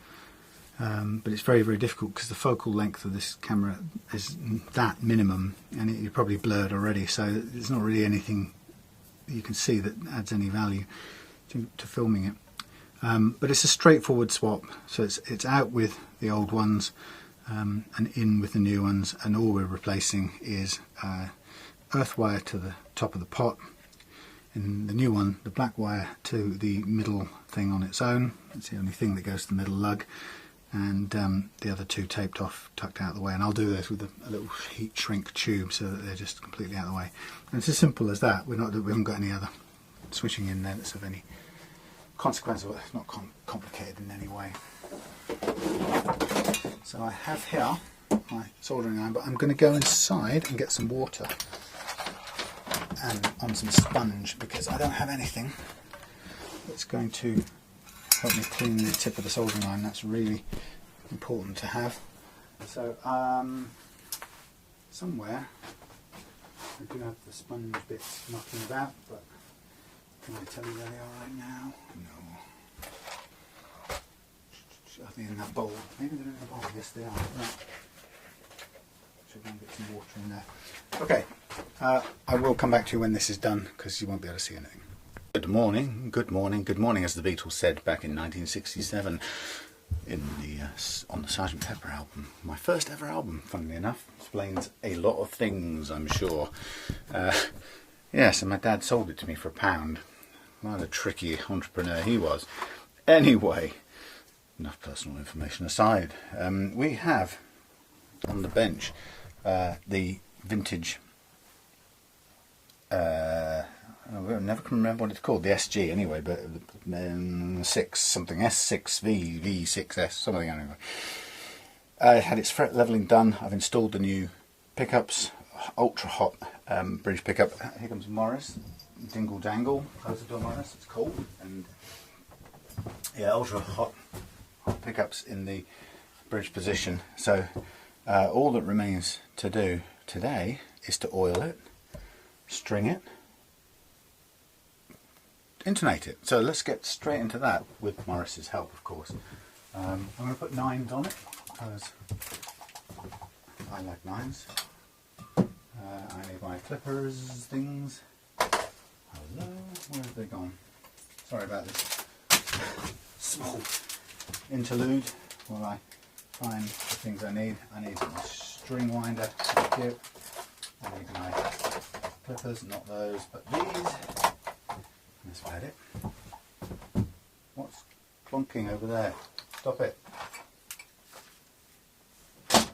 but it's very, very difficult because the focal length of this camera is that minimum, and you're probably blurred already, so there's not really anything you can see that adds any value to filming it. But it's a straightforward swap, so it's out with the old ones and in with the new ones, and all we're replacing is earth wire to the top of the pot. In the new one, the black wire to the middle thing on its own. It's the only thing that goes to the middle lug, and the other 2 taped off, tucked out of the way. And I'll do this with a little heat shrink tube so that they're just completely out of the way. And it's as simple as that. We haven't got any other switching in there that's of any consequence, or it's not complicated in any way. So I have here my soldering iron, but I'm going to go inside and get some water and on some sponge, because I don't have anything that's going to help me clean the tip of the soldering iron. That's really important to have. So somewhere I do have the sponge bits knocking about, but can I tell you where they are right now? No. Are they in that bowl? Maybe they're in the bowl. Yes, they are. Right. Should go and get some water in there. Okay. I will come back to you when this is done, because you won't be able to see anything. Good morning, good morning, good morning, as the Beatles said back in 1967 on the Sgt. Pepper album. My first ever album, funnily enough. Explains a lot of things, I'm sure. Yes, and my dad sold it to me for £1. What a tricky entrepreneur he was. Anyway, enough personal information aside. We have on the bench the vintage, I never can remember what it's called, the SG anyway, but 6 something, S6V, V6S, something anyway. It had its fret levelling done. I've installed the new pickups, ultra hot bridge pickup. Here comes Morris, dingle dangle, close the door Morris, it's cold, and yeah, ultra hot pickups in the bridge position. So all that remains to do today is to oil it, string it, intonate it. So let's get straight into that with Morris's help, of course. I'm going to put 9s on it because I like 9s. I need my clippers things. Hello, where have they gone? Sorry about this small interlude while I find the things I need. I need my string winder, cute. I need my clippers, not those, but these. That's about it. What's clunking over there? Stop it. Stop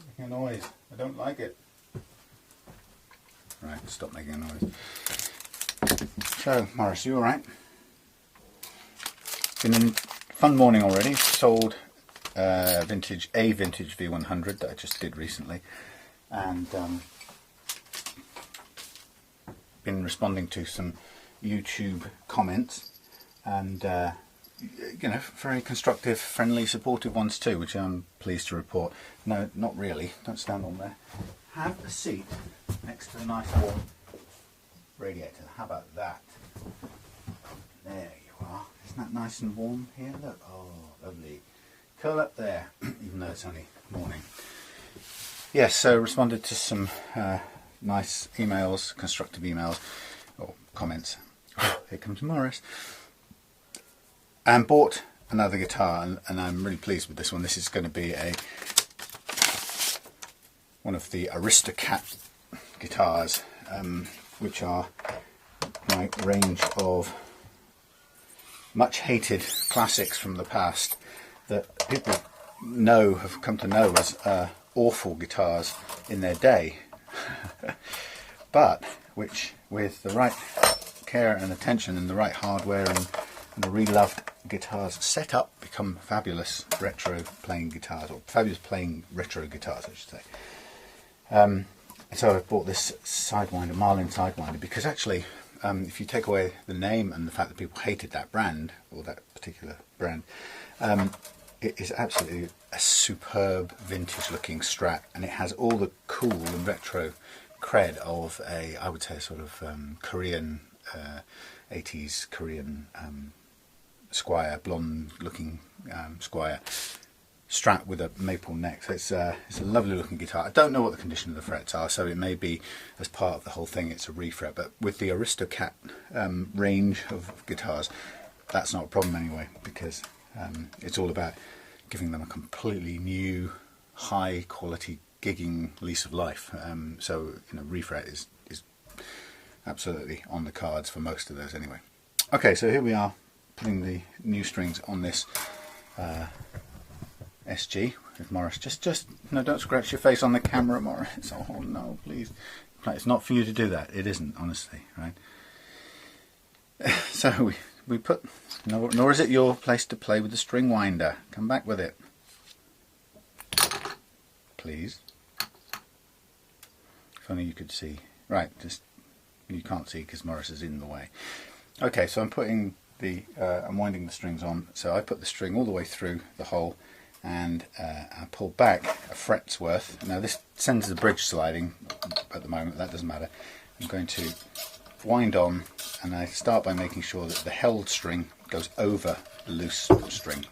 making a noise. I don't like it. Right, stop making a noise. So, Morris, you alright? Been a fun morning already. Sold a vintage V100 that I just did recently, and been responding to some YouTube comments, and you know, very constructive, friendly, supportive ones too, which I'm pleased to report. No, not really, don't stand on there. Have a seat next to a nice warm radiator. How about that? There you are. Isn't that nice and warm here? Look, oh lovely. Curl up there, even though it's only morning. Yes, so responded to some nice emails, constructive emails or comments. Here comes Morris. And bought another guitar, and I'm really pleased with this one. This is going to be one of the Aristocat guitars, which are my range of much hated classics from the past that people have come to know as awful guitars in their day, but which, with the right care and attention and the right hardware and the Reloved guitars set up, become fabulous retro playing guitars, or fabulous playing retro guitars, I should say. So I bought this Sidewinder, Marlin Sidewinder, because actually, if you take away the name and the fact that people hated that brand, or that particular brand, it is absolutely a superb vintage looking Strat, and it has all the cool and retro cred of a, I would say, sort of Korean, 80s Korean Squire, blonde looking Squire Strat with a maple neck. So it's a lovely looking guitar. I don't know what the condition of the frets are, so it may be, as part of the whole thing, it's a refret, but with the Aristocat range of guitars, that's not a problem anyway, because it's all about giving them a completely new, high quality gigging lease of life. So, you know, refret is absolutely on the cards for most of those anyway. Okay, so here we are putting the new strings on this SG with Morris. Just no, don't scratch your face on the camera, Morris. Oh no, please. It's not for you to do that. It isn't, honestly, right? So we put, nor is it your place to play with the string winder. Come back with it, please. If only you could see. Right, just, you can't see because Morris is in the way. Okay, so I'm putting the I'm winding the strings on. So I put the string all the way through the hole, and I pull back a fret's worth. Now this sends the bridge sliding at the moment. That doesn't matter. I'm going to wind on, and I start by making sure that the held string goes over the loose string,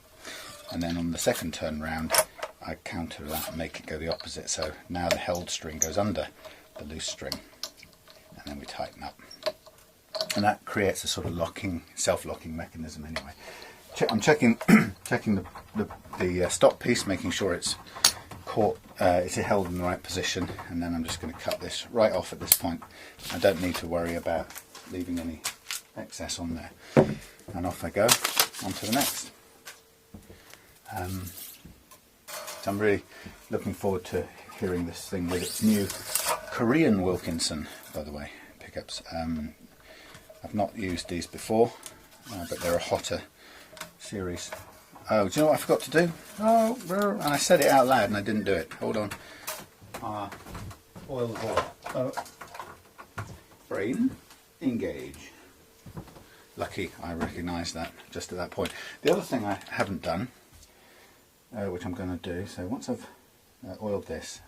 and then on the second turn round I counter that and make it go the opposite. So now the held string goes under the loose string, and then we tighten up, and that creates a sort of locking, self-locking mechanism anyway. I'm checking the stop piece, making sure it's caught, it's held in the right position, and then I'm just going to cut this right off at this point. I don't need to worry about leaving any excess on there, and off I go on to the next. So I'm really looking forward to hearing this thing with its new Korean Wilkinson, by the way, pickups. I've not used these before, but they're a hotter series. Oh, do you know what I forgot to do? Oh, and I said it out loud and I didn't do it. Hold on. Oil the ball. Oh. Brain, engage. Lucky I recognised that just at that point. The other thing I haven't done, which I'm going to do, so once I've oiled this,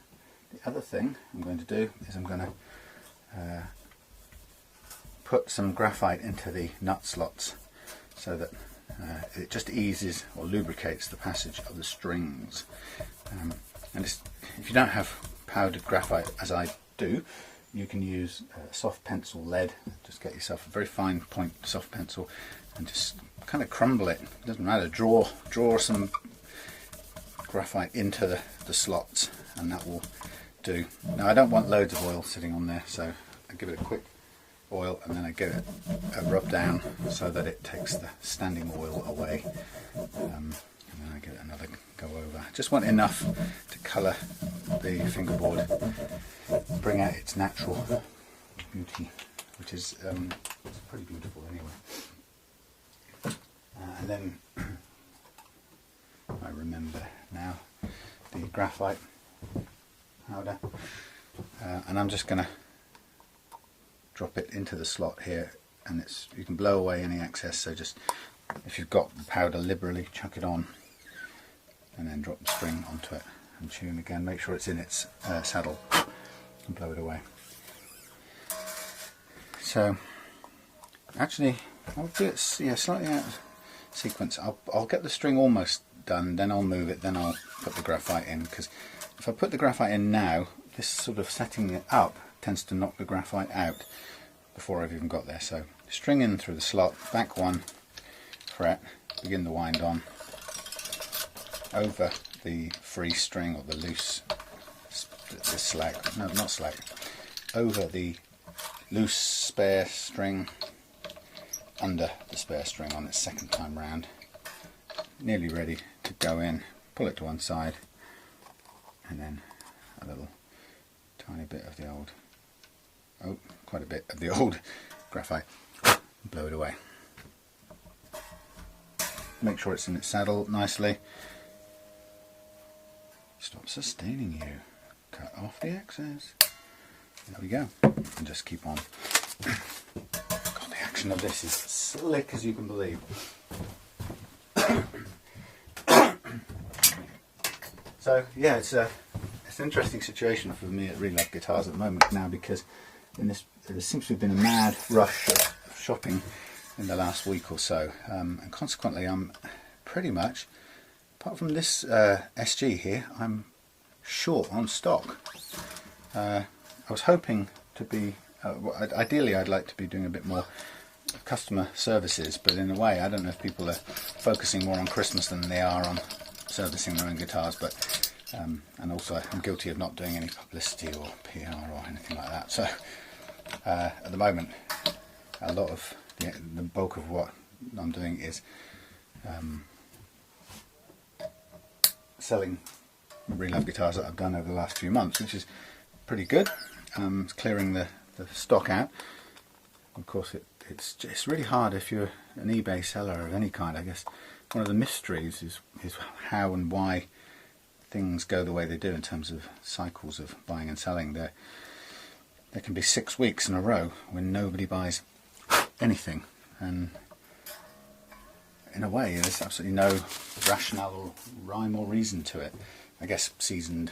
the other thing I'm going to do is I'm going to put some graphite into the nut slots so that it just eases or lubricates the passage of the strings. And if you don't have powdered graphite, as I do, you can use soft pencil lead. Just get yourself a very fine point soft pencil and just kind of crumble it. It doesn't matter. Draw some graphite into the slots, and that will do. Now I don't want loads of oil sitting on there, so I give it a quick oil, and then I give it a rub down so that it takes the standing oil away, and then I give it another go over. Just want enough to colour the fingerboard, bring out its natural beauty, which is it's pretty beautiful anyway. And then I remember now the graphite powder, and I'm just going to drop it into the slot here, and you can blow away any excess, so just, if you've got the powder, liberally chuck it on, and then drop the string onto it and tune again. Make sure it's in its saddle and blow it away. So actually I'll do it slightly out of sequence. I'll get the string almost done, then I'll move it, then I'll put the graphite in, because if I put the graphite in now, this sort of setting it up tends to knock the graphite out before I've even got there. So string in through the slot, back one fret, begin the wind on, over the free string or the loose, the slag, no not slag, over the loose spare string, under the spare string on its second time round, nearly ready to go in. Pull it to one side, and then a little tiny bit of the old, oh, quite a bit of the old graphite, blow it away. Make sure it's in its saddle nicely. Stop sustaining you. Cut off the excess. There we go. And just keep on. God, the action of this is slick as you can believe. So yeah, it's an interesting situation for me at Reloved Guitars at the moment now, because there seems to have been a mad rush of shopping in the last week or so, and consequently I'm pretty much, apart from this SG here, I'm short on stock. I was hoping to be, ideally I'd like to be doing a bit more customer services, but in a way I don't know if people are focusing more on Christmas than they are on servicing their own guitars, but and also I'm guilty of not doing any publicity or PR or anything like that. So at the moment, a lot of the bulk of what I'm doing is selling Reloved guitars that I've done over the last few months, which is pretty good. It's clearing the stock out. Of course, it's really hard if you're an eBay seller of any kind. I guess one of the mysteries is how and why things go the way they do in terms of cycles of buying and selling. There can be 6 weeks in a row when nobody buys anything, and in a way there's absolutely no rationale or rhyme or reason to it. I guess seasoned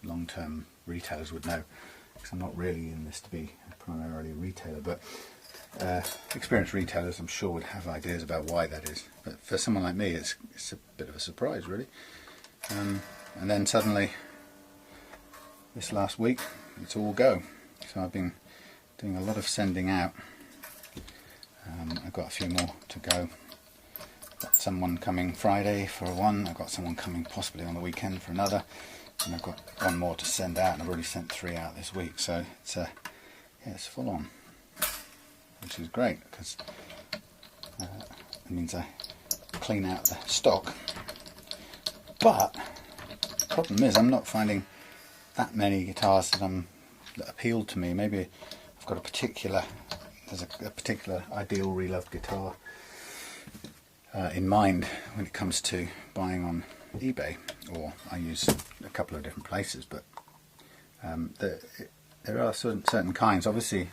long-term retailers would know, because I'm not really in this to be primarily a retailer, but experienced retailers I'm sure would have ideas about why that is. But for someone like me, it's a bit of a surprise really. And then suddenly this last week it's all go. So I've been doing a lot of sending out. I've got a few more to go. Got someone coming Friday for one, I've got someone coming possibly on the weekend for another, and I've got one more to send out, and I've already sent 3 out this week, so it's yeah, it's full on, which is great, because it means I clean out the stock. But the problem is I'm not finding that many guitars that appeal to me. Maybe I've got there's a particular ideal Reloved guitar in mind when it comes to buying on eBay, or I use a couple of different places, but there are certain kinds. Obviously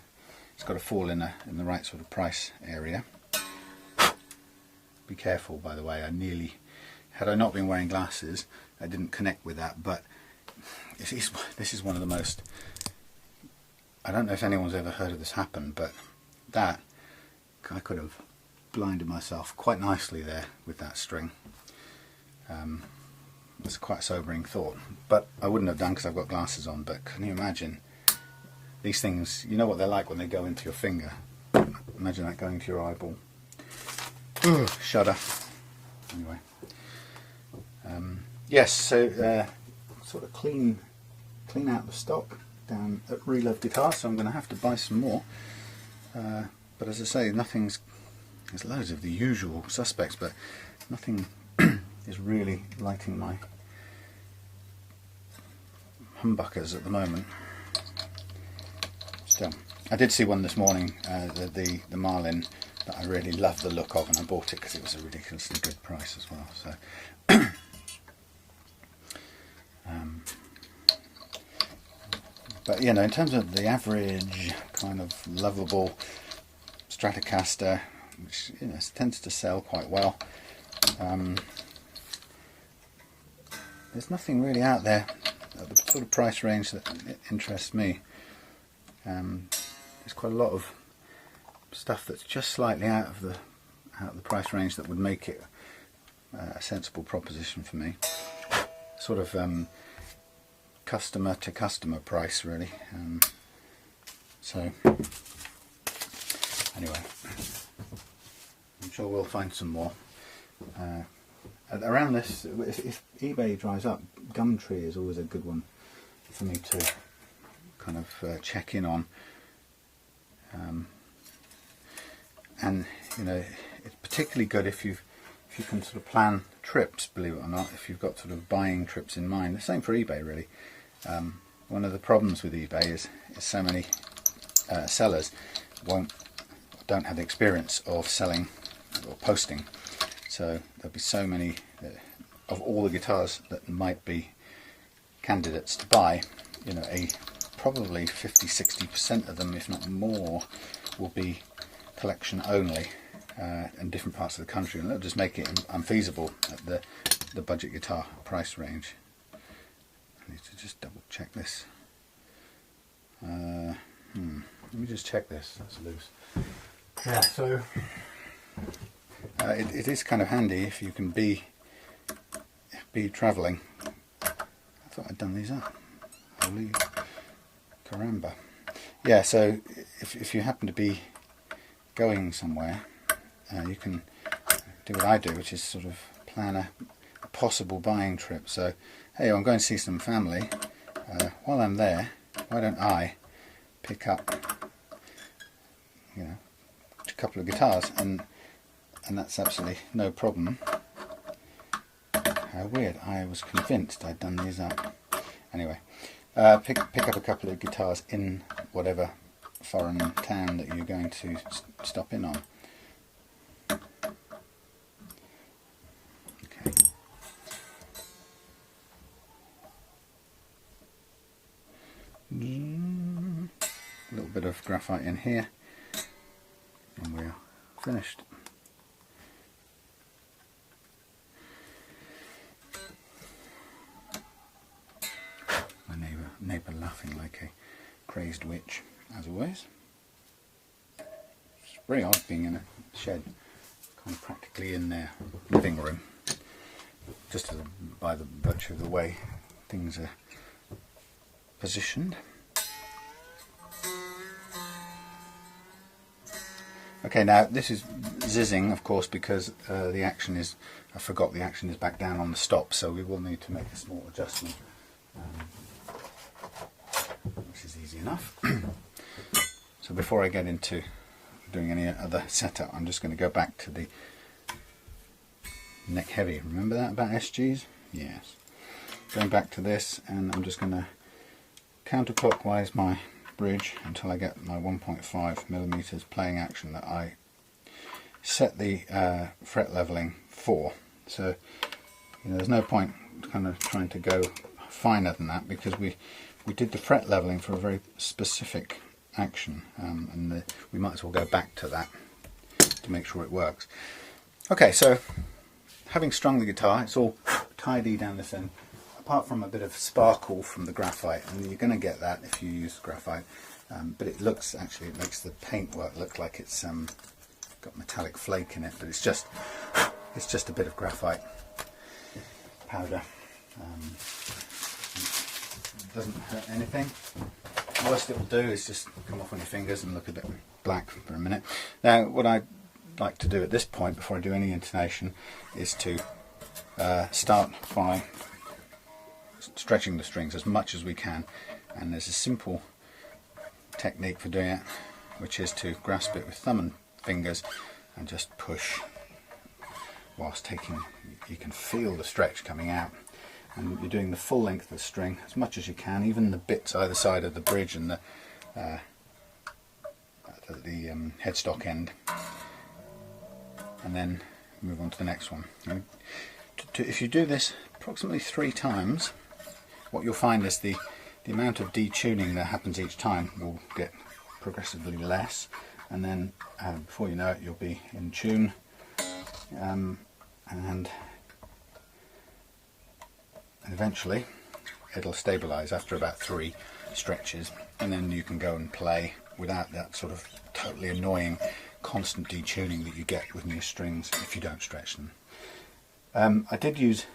it's got to fall in the right sort of price area. Be careful, by the way, had I not been wearing glasses I didn't connect with that, but this is one of the most, I don't know if anyone's ever heard of this happen, but that I could have blinded myself quite nicely there with that string. It's quite a sobering thought, but I wouldn't have done because I've got glasses on. But can you imagine these things? You know what they're like when they go into your finger. Imagine that going to your eyeball. Ugh, shudder. Anyway, yes. So sort of clean out the stock down at Reloved Guitars. So I'm going to have to buy some more. But as I say, there's loads of the usual suspects, but nothing is really lighting my humbuckers at the moment. Still, I did see one this morning, the Marlin, that I really loved the look of, and I bought it because it was a ridiculously good price as well. So, but you know, in terms of the average kind of lovable Stratocaster, which tends to sell quite well, there's nothing really out there at the sort of price range that interests me. There's quite a lot of stuff that's just slightly out of the price range that would make it a sensible proposition for me. Sort of customer to customer price really. So anyway, I'm sure we'll find some more. Around this, if eBay dries up, Gumtree is always a good one for me to kind of check in on. And you know, it's particularly good if you can sort of plan trips, believe it or not, if you've got sort of buying trips in mind. The same for eBay, really. One of the problems with eBay is so many sellers don't have the experience of selling or posting. So there'll be so many of all the guitars that might be candidates to buy. You know, probably 50-60% of them, if not more, will be collection only in different parts of the country, and that'll just make it unfeasible at the budget guitar price range. I need to just double check this. Let me just check this. That's loose. Yeah, so it is kind of handy if you can be travelling. I thought I'd done these up. Holy caramba! Yeah, so if you happen to be going somewhere, you can do what I do, which is sort of plan a possible buying trip. So, hey, I'm going to see some family. While I'm there, why don't I pick up, you know, a couple of guitars, and that's absolutely no problem. How weird! I was convinced I'd done these up. Anyway, pick up a couple of guitars in whatever foreign town that you're going to stop in on. Okay. A little bit of graphite in here, and we're finished. My neighbour laughing like a crazed witch, as always. It's very odd being in a shed, kind of practically in their living room, just by the virtue of the way things are positioned. Okay, now this is zizzing, of course, because the action is, I forgot the action is back down on the stop, so we will need to make a small adjustment, which is easy enough. So before I get into doing any other setup, I'm just going to go back to the neck heavy. Remember that about SGs? Yes. Going back to this, and I'm just going to counterclockwise my bridge until I get my 1.5mm playing action that I set the fret leveling for. So, you know, there's no point kind of trying to go finer than that, because we did the fret leveling for a very specific action, and we might as well go back to that to make sure it works. Okay, so having strung the guitar, it's all tidy down this end, apart from a bit of sparkle from the graphite, and you're going to get that if you use graphite, but it looks, actually it makes the paintwork look like it's got metallic flake in it, but it's just a bit of graphite powder. It doesn't hurt anything. The worst it will do is just come off on your fingers and look a bit black for a minute. Now, what I'd like to do at this point, before I do any intonation, is to start by stretching the strings as much as we can, and there's a simple technique for doing it, which is to grasp it with thumb and fingers and just push whilst taking, you can feel the stretch coming out, and you're doing the full length of the string as much as you can, even the bits either side of the bridge and the headstock end, and then move on to the next one. If you do this approximately 3 times, what you'll find is the amount of detuning that happens each time will get progressively less, and then before you know it, you'll be in tune, and eventually it'll stabilize after about 3 stretches, and then you can go and play without that sort of totally annoying constant detuning that you get with new strings if you don't stretch them. I did use,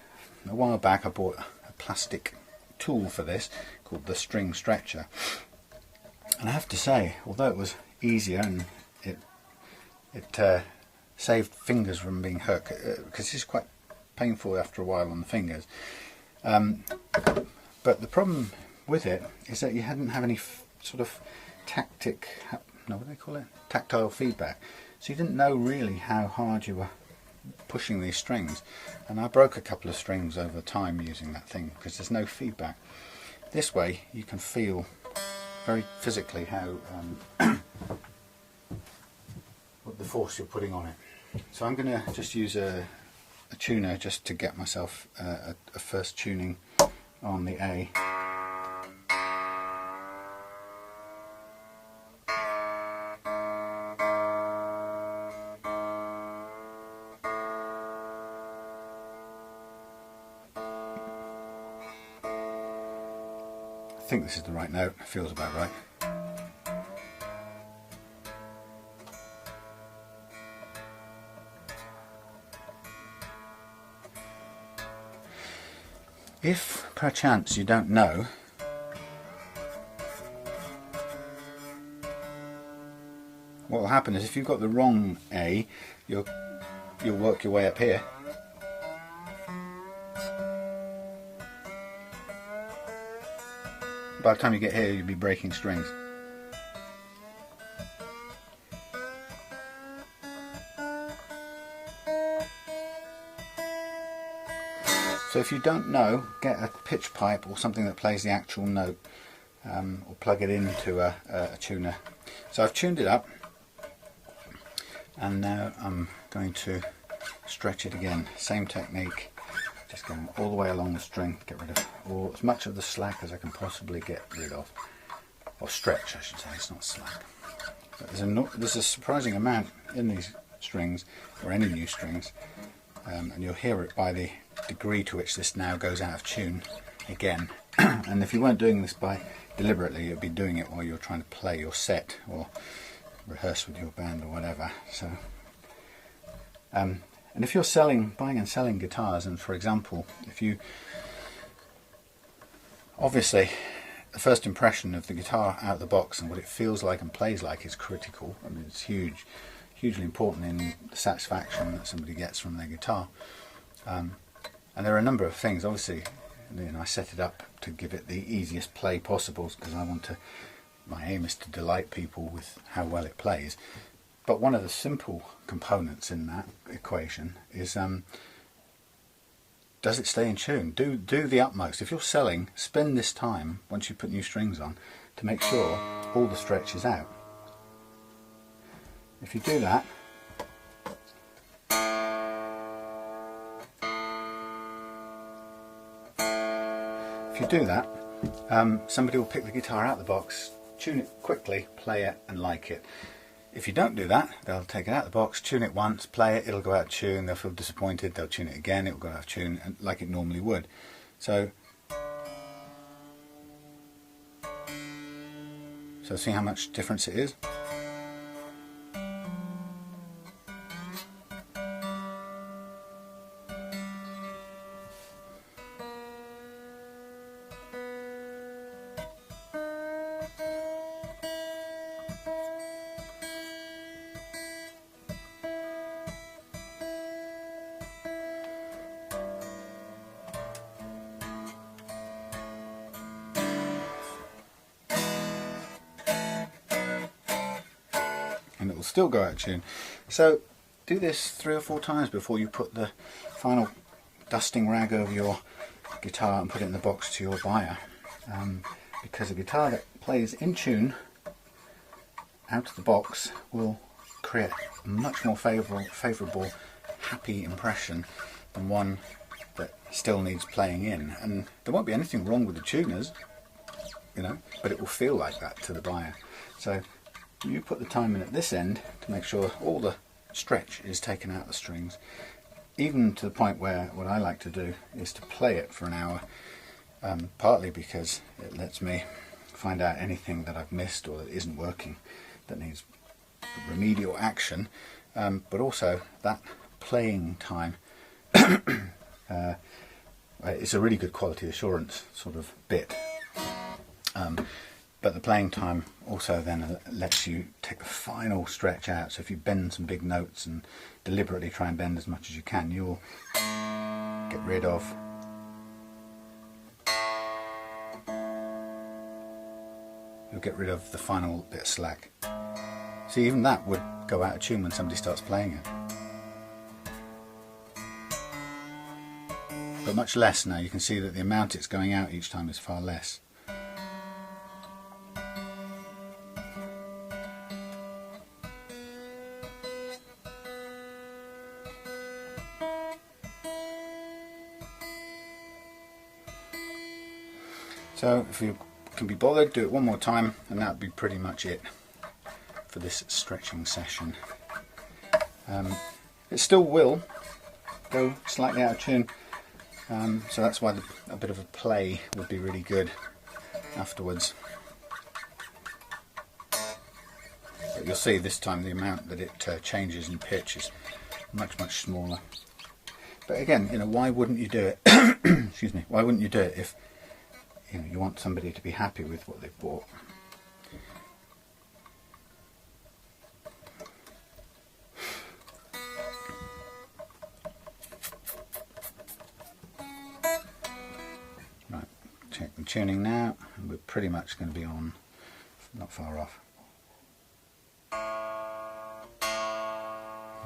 a while back I bought a plastic tool for this called the string stretcher, and I have to say, although it was easier and it saved fingers from being hurt, because it's quite painful after a while on the fingers, but the problem with it is that you hadn't have any sort of tactile feedback. so you didn't know really how hard you were pushing these strings. And I broke a couple of strings over time using that thing because there's no feedback. This way you can feel very physically how what the force you're putting on it. So I'm going to just use a tuner just to get myself a first tuning on the A. I think this is the right note, it feels about right. If perchance you don't know, what will happen is if you've got the wrong A, you'll work your way up here. By the time you get here, you'll be breaking strings. So if you don't know, get a pitch pipe or something that plays the actual note, or plug it into a tuner. So I've tuned it up, and now I'm going to stretch it again. Same technique. Just going all the way along the string, get rid of as much of the slack as I can possibly get rid of. Or stretch, I should say, it's not slack. But there's a surprising amount in these strings, or any new strings, and you'll hear it by the degree to which this now goes out of tune again. And if you weren't doing this deliberately, you'd be doing it while you're trying to play your set, or rehearse with your band or whatever. So and if you're buying and selling guitars, and for example, obviously the first impression of the guitar out of the box and what it feels like and plays like is critical. I mean, it's hugely important in the satisfaction that somebody gets from their guitar. And there are a number of things. Obviously, I set it up to give it the easiest play possible because my aim is to delight people with how well it plays. But one of the simple components in that equation is, does it stay in tune? Do the utmost. If you're selling, spend this time, once you put new strings on, to make sure all the stretch is out. If you do that, somebody will pick the guitar out of the box, tune it quickly, play it and like it. If you don't do that, they'll take it out of the box, tune it once, play it, it'll go out of tune, they'll feel disappointed, they'll tune it again, it'll go out of tune like it normally would. So see how much difference it is? And it will still go out of tune. So do this 3 or 4 times before you put the final dusting rag over your guitar and put it in the box to your buyer, because a guitar that plays in tune out of the box will create a much more favourable, happy impression than one that still needs playing in. And there won't be anything wrong with the tuners, but it will feel like that to the buyer. So you put the time in at this end to make sure all the stretch is taken out of the strings, even to the point where what I like to do is to play it for an hour, partly because it lets me find out anything that I've missed or that isn't working, that needs remedial action, but also that playing time it's a really good quality assurance sort of bit. But the playing time also then lets you take the final stretch out. So if you bend some big notes and deliberately try and bend as much as you can, you'll get rid of the final bit of slack. See, even that would go out of tune when somebody starts playing it. But much less now. You can see that the amount it's going out each time is far less. So if you can be bothered, do it one more time and that would be pretty much it for this stretching session. It still will go slightly out of tune, so that's why a bit of a play would be really good afterwards. But you'll see this time the amount that it changes in pitch is much smaller. But again, you know, why wouldn't you do it? Excuse me. Why wouldn't you do it if you want somebody to be happy with what they've bought? Right, check the tuning now, and we're pretty much going to be on, not far off.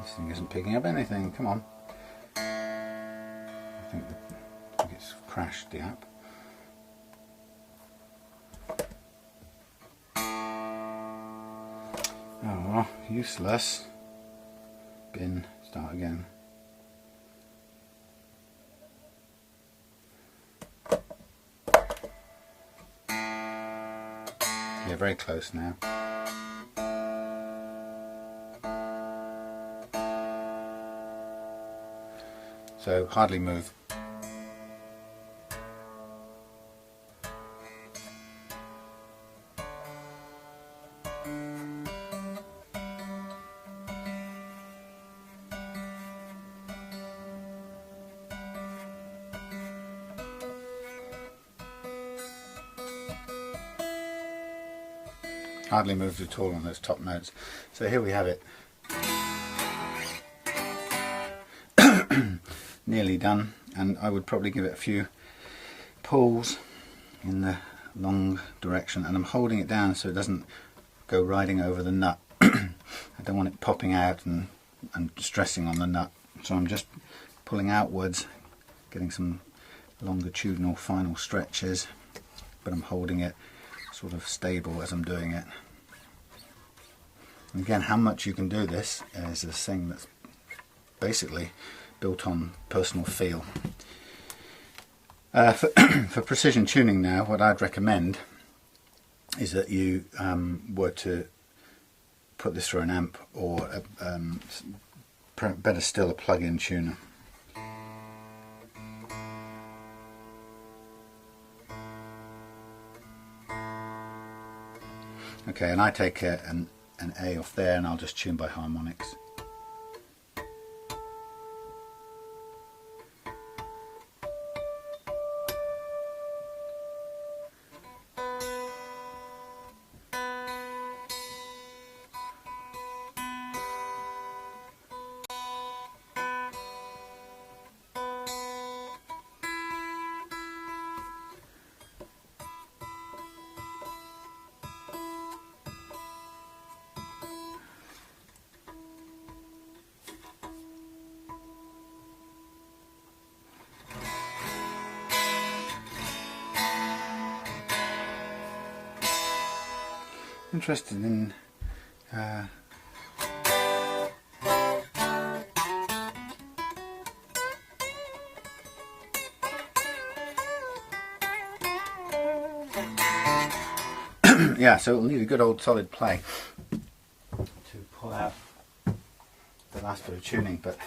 This thing isn't picking up anything, come on. I think it's crashed the app. Oh, useless. Bin, start again. Yeah, very close now. So hardly move. Hardly moved at all on those top notes. So here we have it. Nearly done, and I would probably give it a few pulls in the long direction, and I'm holding it down so it doesn't go riding over the nut. I don't want it popping out and stressing on the nut, so I'm just pulling outwards, getting some longitudinal final stretches, but I'm holding it sort of stable as I'm doing it. And again, how much you can do this is a thing that's basically built on personal feel. For precision tuning now, what I'd recommend is that you were to put this through an amp, or better still a plug-in tuner. Okay, and I take an A off there and I'll just tune by harmonics. Interested in yeah, so it'll need a good old solid play to pull out the last bit of tuning, but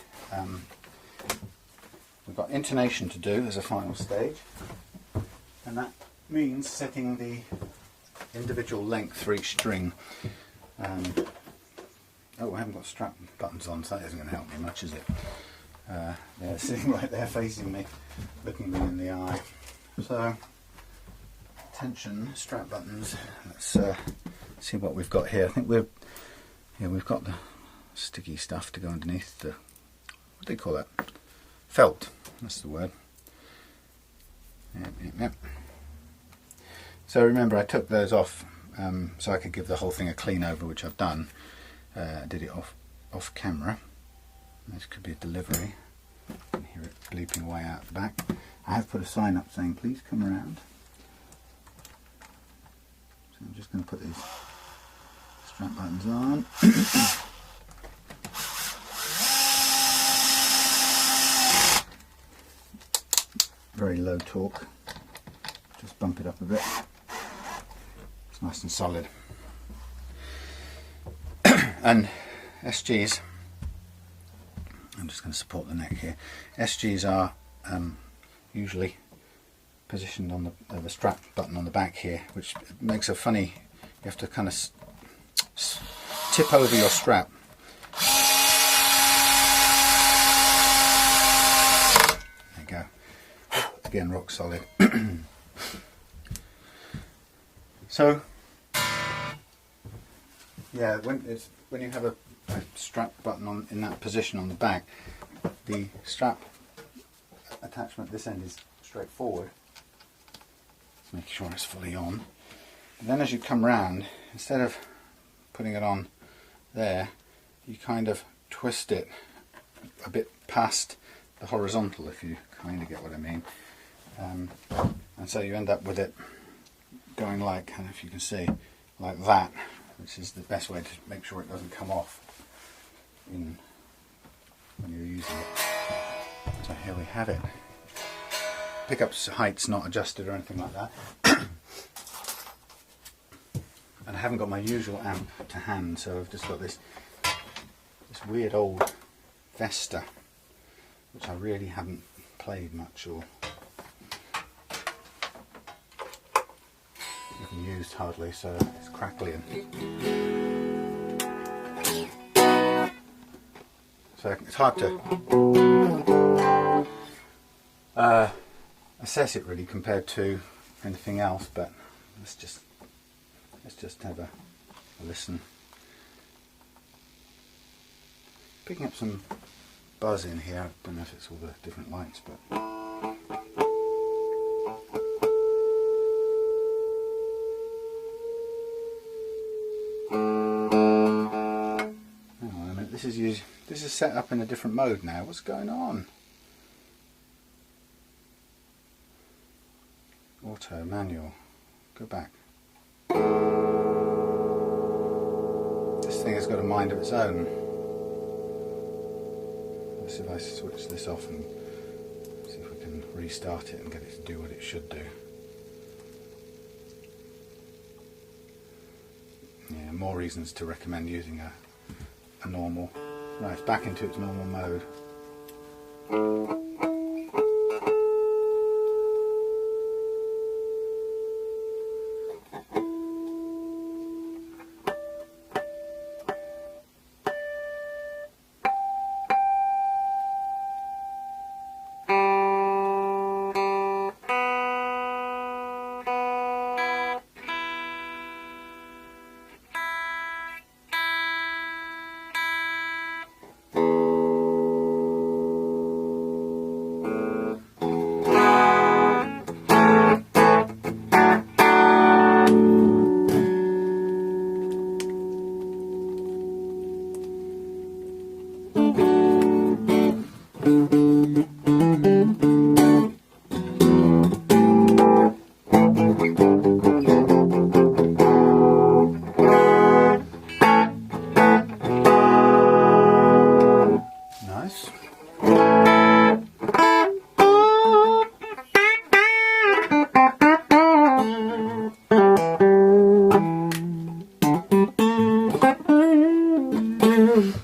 we've got intonation to do as a final stage, and that means setting the individual length for each string. Oh, I haven't got strap buttons on, so that isn't going to help me much, is it? They're sitting right there facing me, looking me in the eye. So, attention, strap buttons. Let's see what we've got here. I think we've got the sticky stuff to go underneath the, what do they call that? Felt, that's the word. Yep. So remember, I took those off so I could give the whole thing a clean over, which I've done. did it off camera. This could be a delivery. You can hear it bleeping away out the back. I have put a sign up saying please come around. So I'm just going to put these strap buttons on. Very low torque. Just bump it up a bit. It's nice and solid. And SGs, I'm just going to support the neck here. SGs are usually positioned on the strap button on the back here, which makes a funny, you have to kind of tip over your strap. There you go. Again, rock solid. So yeah, when you have a strap button in that position on the back, the strap attachment this end is straight forward. Make sure it's fully on. And then as you come round, instead of putting it on there, you kind of twist it a bit past the horizontal, if you kind of get what I mean. And so you end up with it going like, and if you can see, like that, which is the best way to make sure it doesn't come off when you're using it. So here we have it. Pickup's height's not adjusted or anything like that. And I haven't got my usual amp to hand, so I've just got this weird old Vesta, which I really haven't played much or even used hardly, so it's crackling. So it's hard to assess it really compared to anything else, but let's just have a listen. Picking up some buzz in here. I don't know if it's all the different lights, but hang on a minute. This is set up in a different mode now. What's going on? Auto, manual. Go back. This thing has got a mind of its own. Let's see if I switch this off and see if we can restart it and get it to do what it should do. Yeah, more reasons to recommend using a normal. Right, it's back into its normal mode.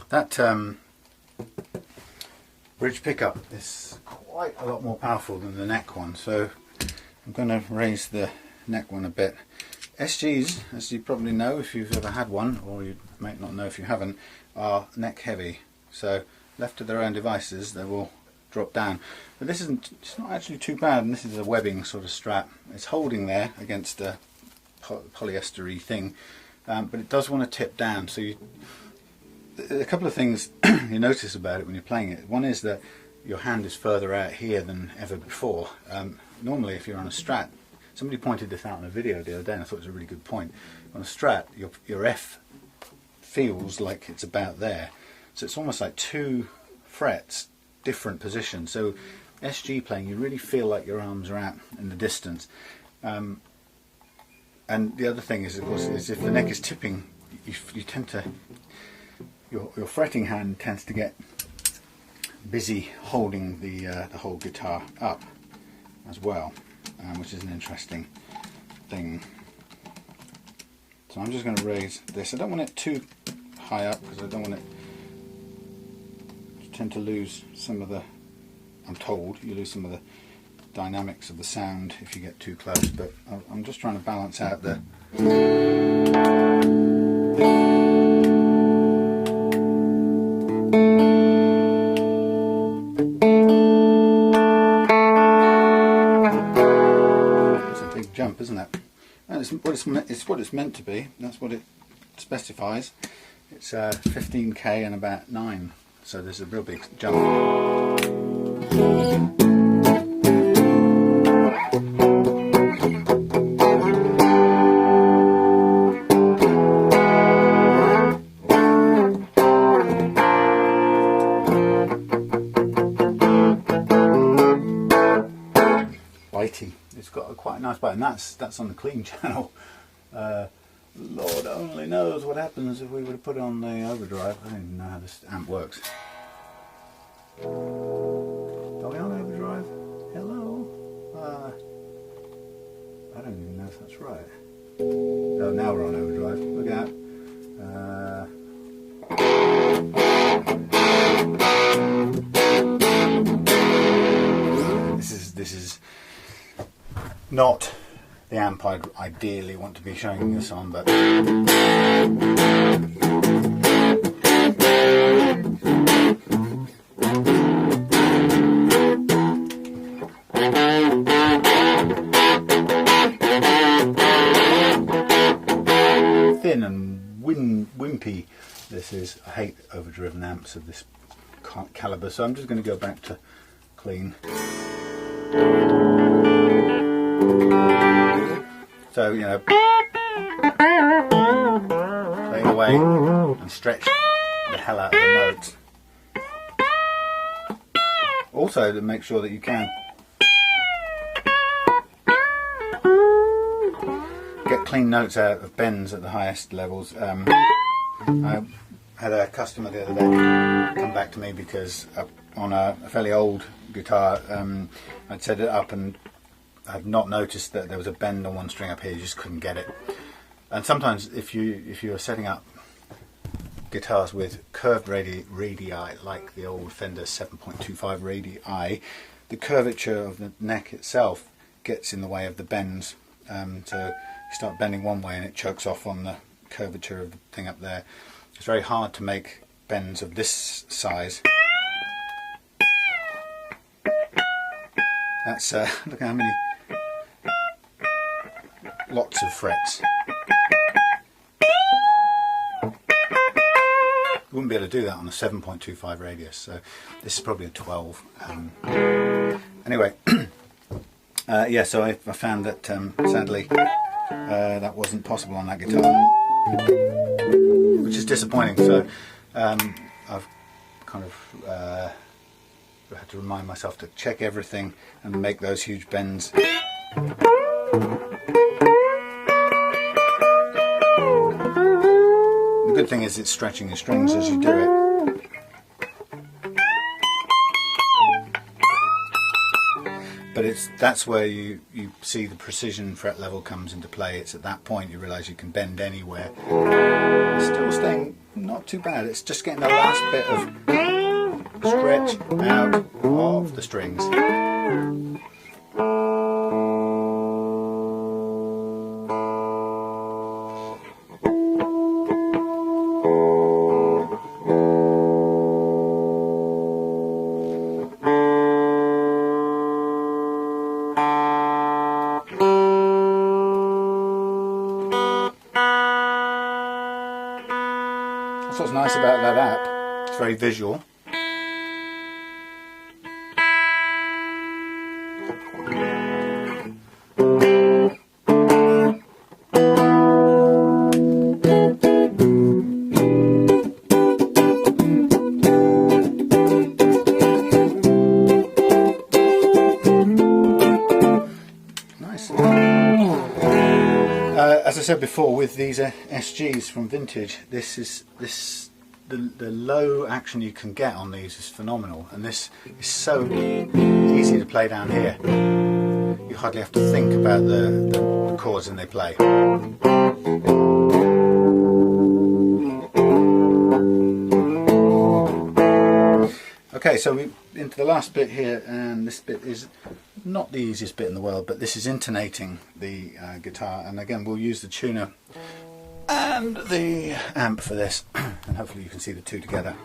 That bridge pickup is quite a lot more powerful than the neck one, so I'm going to raise the neck one a bit. SGs, as you probably know if you've ever had one, or you might not know if you haven't, are neck heavy, so left to their own devices they will drop down. But this it's not actually too bad, and this is a webbing sort of strap. It's holding there against a polyester-y thing, but it does want to tip down. So a couple of things you notice about it when you're playing it. One is that your hand is further out here than ever before. Normally if you're on a Strat, somebody pointed this out in a video the other day and I thought it was a really good point. On a Strat, your F feels like it's about there. So it's almost like 2 frets, different positions. So SG playing, you really feel like your arms are out in the distance. And the other thing is, of course, is if the neck is tipping, you tend to, your fretting hand tends to get busy holding the whole guitar up as well, which is an interesting thing. So I'm just going to raise this. I don't want it too high up because I don't want it to tend to lose some of the, I'm told you lose some of the dynamics of the sound if you get too close, but I'm just trying to balance out the jump, isn't it? And it's what it's meant to be. That's what it specifies. It's 15k and about 9, so there's a real big jump. Bitey. It's got quite a nice bite, and that's on the clean channel. Lord only knows what happens if we were to put it on the overdrive. I don't even know how this amp works. Are we on overdrive? Hello? I don't even know if that's right. Oh, now we're on overdrive. Look out. This is not the amp I'd ideally want to be showing this on, but thin and wimpy this is. I hate overdriven amps of this caliber, so I'm just going to go back to clean. So, you know, play away and stretch the hell out of the notes. Also, to make sure that you can get clean notes out of bends at the highest levels. I had a customer the other day come back to me because on a fairly old guitar, I'd set it up and I've not noticed that there was a bend on one string up here. You just couldn't get it. And sometimes if you are setting up guitars with curved radii like the old Fender 7.25 radii, the curvature of the neck itself gets in the way of the bends. So you start bending one way and it chokes off on the curvature of the thing up there. It's very hard to make bends of this size. That's look how many lots of frets. You wouldn't be able to do that on a 7.25 radius, so this is probably a 12. Anyway, yeah, so I found that sadly that wasn't possible on that guitar, which is disappointing. So I've kind of had to remind myself to check everything and make those huge bends. The good thing is it's stretching the strings as you do it. But that's where you see the precision fret level comes into play. It's at that point you realise you can bend anywhere. It's still staying not too bad. It's just getting the last bit of stretch out of the strings. That's what's nice about that app. It's very visual. as I said before, with these SGs from Vintage, the low action you can get on these is phenomenal, and this is so easy to play down here. You hardly have to think about the chords and they play. Okay, so we're into the last bit here, and this bit is not the easiest bit in the world, but this is intonating the guitar, and again we'll use the tuner and the amp for this, and hopefully you can see the two together.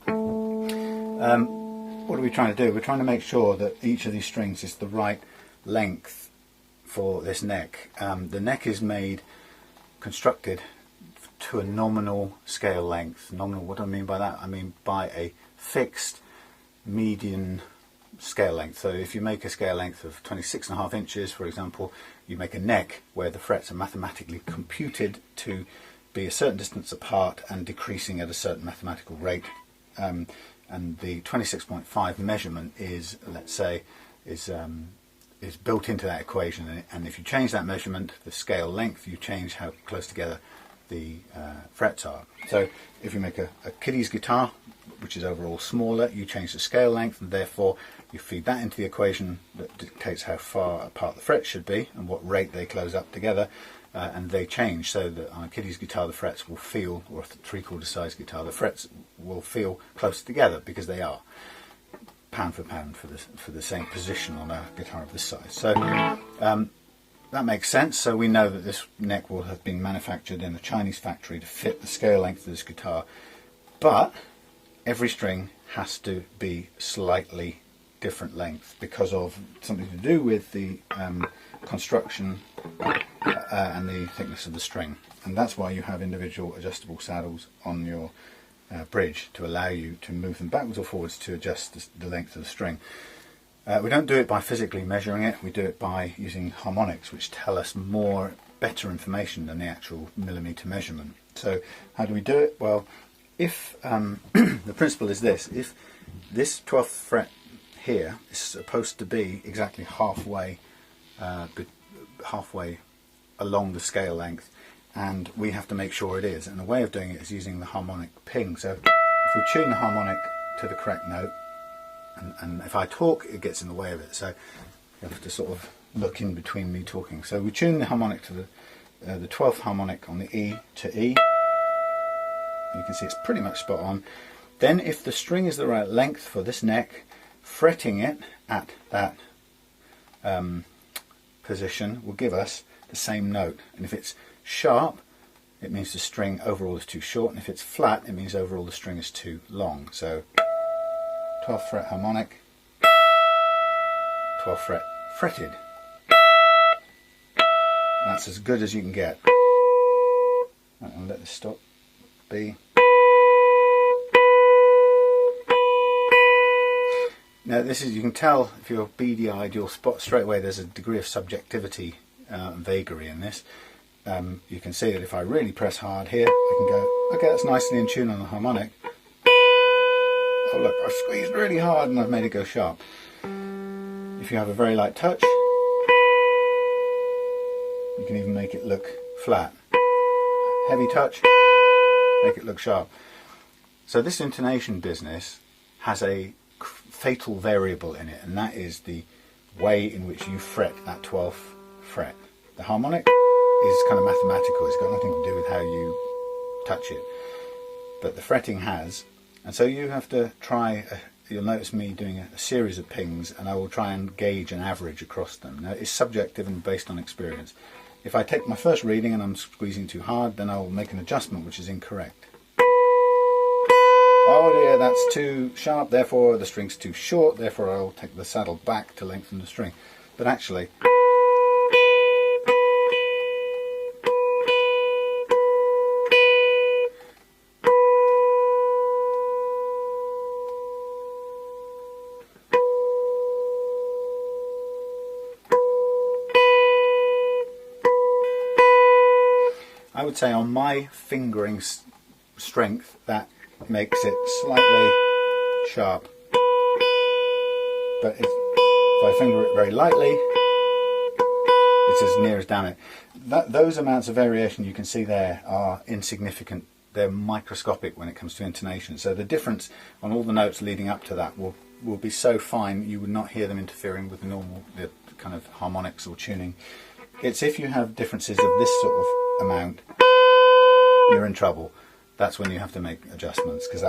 What are we trying to do? We're trying to make sure that each of these strings is the right length for this neck. The neck is constructed to a nominal scale length. Nominal, what do I mean by that? I mean by a fixed median scale length. So if you make a scale length of 26.5 inches, for example, you make a neck where the frets are mathematically computed to be a certain distance apart and decreasing at a certain mathematical rate. And the 26.5 measurement is, let's say, is built into that equation. And if you change that measurement, the scale length, you change how close together the frets are. So if you make a kiddie's guitar, which is overall smaller, you change the scale length, and therefore you feed that into the equation that dictates how far apart the frets should be and what rate they close up together, and they change, so that on a kiddie's guitar the frets will feel, or a 3/4 size guitar, the frets will feel closer together because they are pound for pound for the same position on a guitar of this size. So that makes sense. So we know that this neck will have been manufactured in a Chinese factory to fit the scale length of this guitar, but every string has to be slightly different length because of something to do with the construction and the thickness of the string, and that's why you have individual adjustable saddles on your bridge to allow you to move them backwards or forwards to adjust the length of the string. We don't do it by physically measuring it, we do it by using harmonics, which tell us better information than the actual millimetre measurement. So how do we do it? Well, if the principle is this: if this 12th fret here is supposed to be exactly halfway along the scale length, and we have to make sure it is, and the way of doing it is using the harmonic ping. So if we tune the harmonic to the correct note, and if I talk, it gets in the way of it, so you have to sort of look in between me talking. So we tune the harmonic to the 12th harmonic on the E to E. You can see it's pretty much spot on. Then if the string is the right length for this neck, fretting it at that position will give us the same note. And if it's sharp, it means the string overall is too short, and if it's flat, it means overall the string is too long. So 12th fret harmonic, 12th fret fretted. That's as good as you can get. I'll let this stop. B. Now this is, you can tell if you're beady-eyed, you'll spot straight away there's a degree of subjectivity and vagary in this. You can see that if I really press hard here, I can go, okay, that's nicely in tune on the harmonic. Oh look, I've squeezed really hard and I've made it go sharp. If you have a very light touch, you can even make it look flat. Heavy touch, make it look sharp. So this intonation business has a fatal variable in it, and that is the way in which you fret that 12th fret. The harmonic is kind of mathematical, it's got nothing to do with how you touch it, but the fretting has, and so you have to try, you'll notice me doing a series of pings, and I will try and gauge an average across them. Now it's subjective and based on experience. If I take my first reading and I'm squeezing too hard, then I'll make an adjustment which is incorrect. Oh dear, that's too sharp, therefore the string's too short, therefore I'll take the saddle back to lengthen the string. But actually, I would say on my fingering strength that makes it slightly sharp, but if I finger it very lightly, it's as near as damn it. Those amounts of variation you can see there are insignificant. They're microscopic when it comes to intonation. So the difference on all the notes leading up to that will be so fine you would not hear them interfering with the kind of harmonics or tuning. It's if you have differences of this sort of amount, you're in trouble. That's when you have to make adjustments, because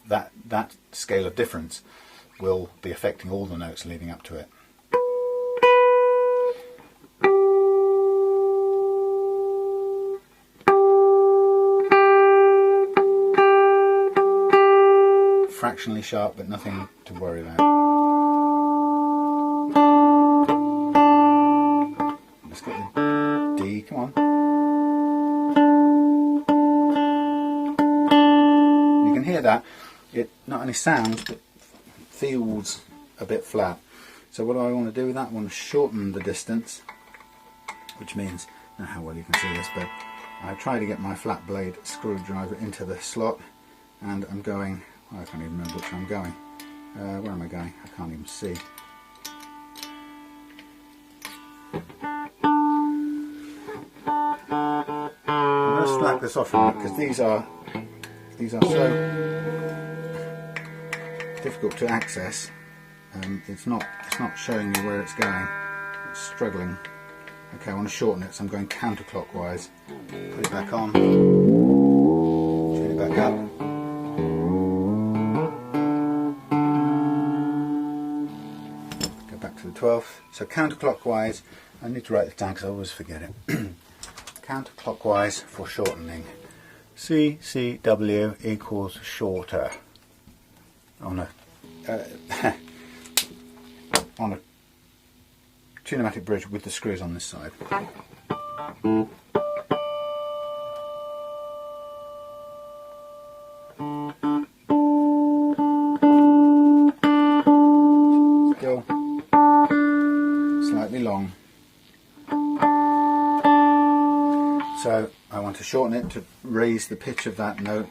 that scale of difference will be affecting all the notes leading up to it. Fractionally sharp, but nothing to worry about. Let's get the D, come on. You can hear that. It not only sounds, but feels a bit flat. So what do I want to do with that? I want to shorten the distance, which means, I don't know how well you can see this, but I try to get my flat blade screwdriver into the slot, and I'm going, I can't even remember which way I'm going. Where am I going? I can't even see. I'm going to slack this off a minute, because these are so difficult to access. It's not showing me where it's going. It's struggling. Okay, I want to shorten it, so I'm going counterclockwise. Put it back on. Tune it back up. Go back to the 12th. So counterclockwise. I need to write this down because I always forget it. Counterclockwise for shortening. CCW equals shorter. On a on a tunematic bridge with the screws on this side. Still slightly long. So I want to shorten it to raise the pitch of that note.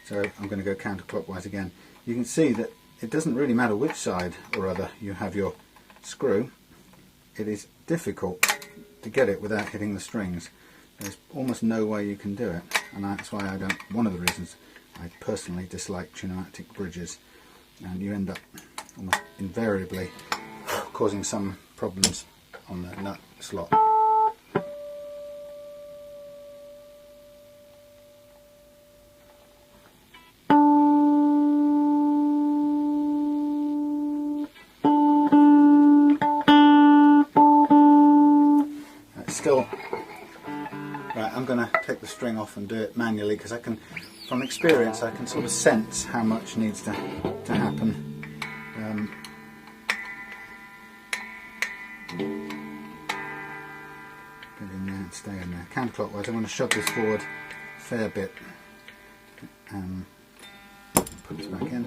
So I'm going to go counterclockwise again. You can see that it doesn't really matter which side or other you have your screw. It is difficult to get it without hitting the strings. There's almost no way you can do it, and that's why I don't. One of the reasons I personally dislike tunematic bridges, and you end up almost invariably causing some problems on the nut slot. Still, right, I'm going to take the string off and do it manually, because I can, from experience, I can sort of sense how much needs to happen. Get in there and stay in there. Counterclockwise, I'm going to shove this forward a fair bit. Put this back in.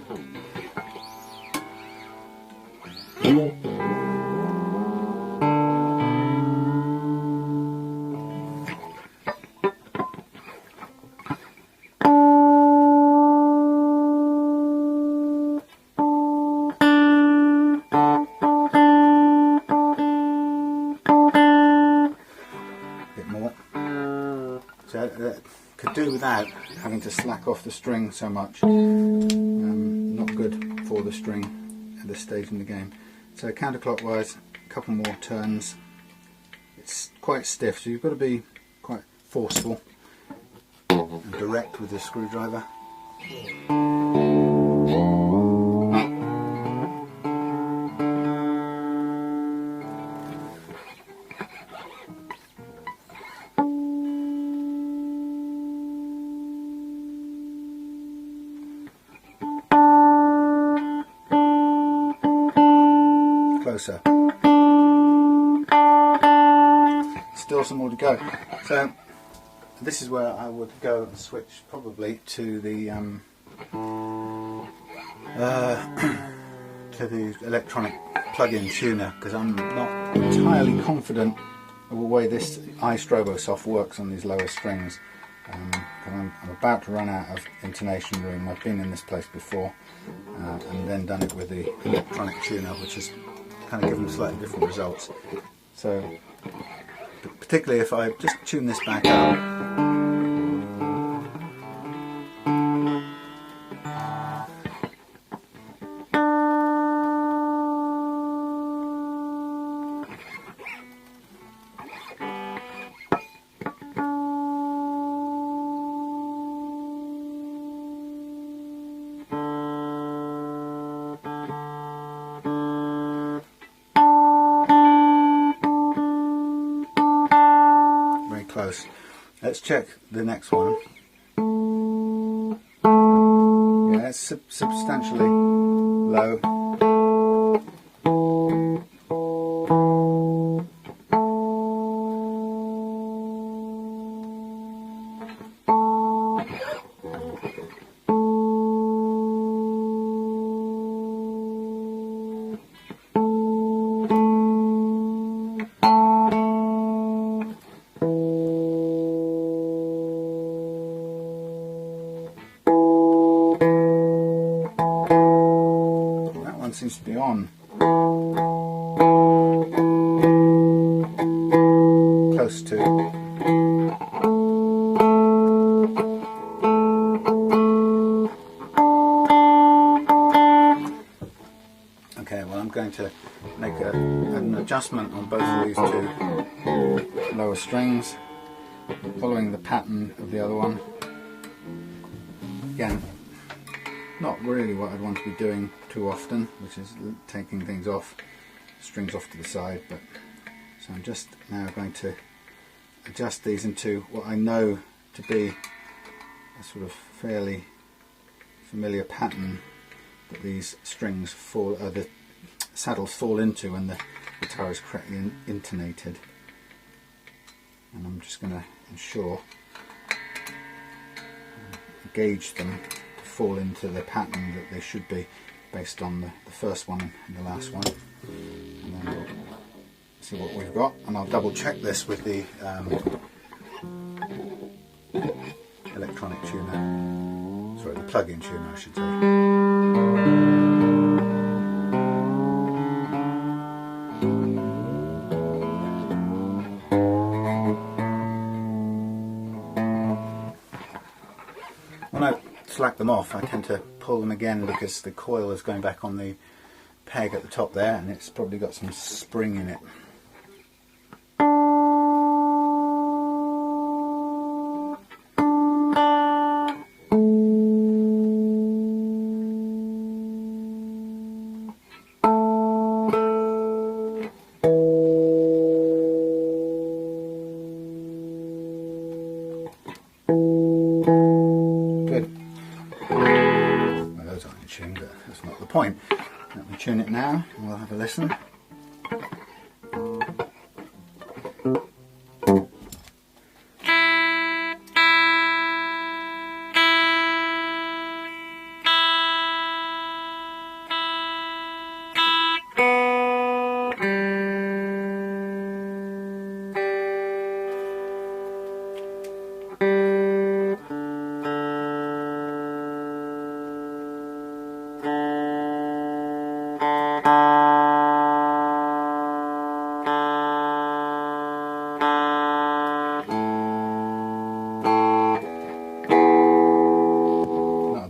Could do without having to slack off the string so much. Not good for the string at this stage in the game. So counterclockwise, a couple more turns. It's quite stiff, so you've got to be quite forceful and direct with the screwdriver. Closer. Still some more to go. So this is where I would go and switch probably to the electronic plug-in tuner, because I'm not entirely confident of the way this iStrobosoft works on these lower strings. I'm about to run out of intonation room. I've been in this place before and then done it with the electronic tuner, which has kind of given slightly different results. So particularly if I just tune this back up. Close. Let's check the next one. Yeah, it's substantially low. Seems to be on. Close to. Okay, well I'm going to make an adjustment on both of these two lower strings, following the pattern of the other one. Again, not really what I'd want to be doing too often, which is taking things off, strings off to the side, but so I'm just now going to adjust these into what I know to be a sort of fairly familiar pattern that these strings fall, the saddles fall into when the guitar is correctly intonated, and I'm just going to ensure gauge them fall into the pattern that they should be based on the first one and the last one, and then we'll see what we've got, and I'll double check this with the electronic tuner, sorry, the plug-in tuner I should say. When I slack them off, I tend to pull them again because the coil is going back on the peg at the top there, and it's probably got some spring in it. But that's not the point. Let me tune it now and we'll have a listen.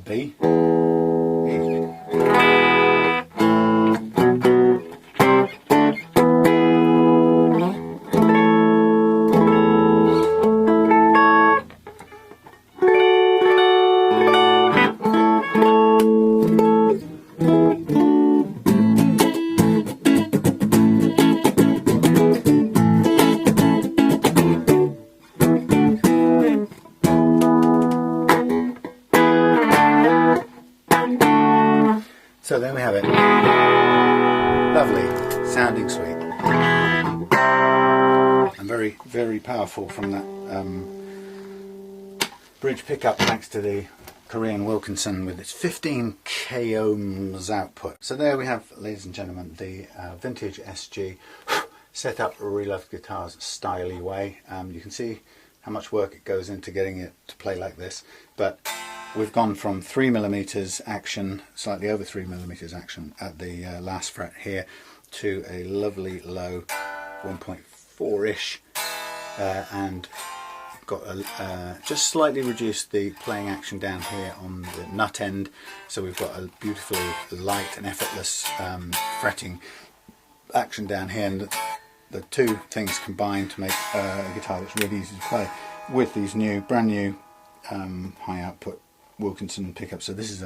B. So there we have it. Lovely sounding suite. And very, very powerful from that bridge pickup, thanks to the Korean Wilkinson with its 15 k ohms output. So there we have, ladies and gentlemen, the vintage SG set up Reloved guitars styly way. You can see how much work it goes into getting it to play like this, but we've gone from 3mm action, slightly over 3mm action at the last fret here, to a lovely low 1.4-ish and got just slightly reduced the playing action down here on the nut end, so we've got a beautifully light and effortless fretting action down here, and the two things combined to make a guitar that's really easy to play with these brand new high output Wilkinson pickups. So this is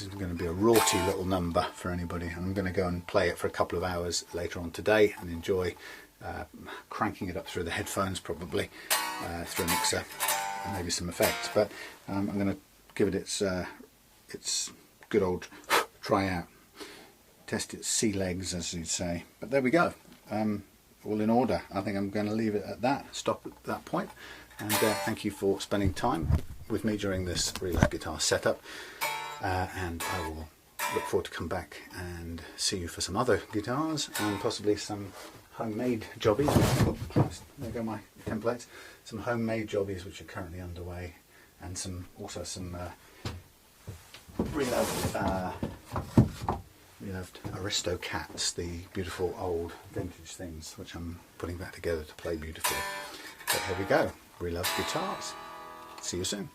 going to be a raughty little number for anybody. I'm going to go and play it for a couple of hours later on today and enjoy cranking it up through the headphones, probably through a mixer, and maybe some effects. But I'm going to give it its good old try out, test its sea legs, as you'd say. But there we go, all in order. I think I'm going to leave it at that, stop at that point, and thank you for spending time with me during this Reloved guitar setup, and I will look forward to come back and see you for some other guitars and possibly some homemade jobbies. Oh, there go my templates. Some homemade jobbies which are currently underway, and also some Reloved Aristocats, the beautiful old vintage things which I'm putting back together to play beautifully. But here we go, Reloved guitars. See you soon.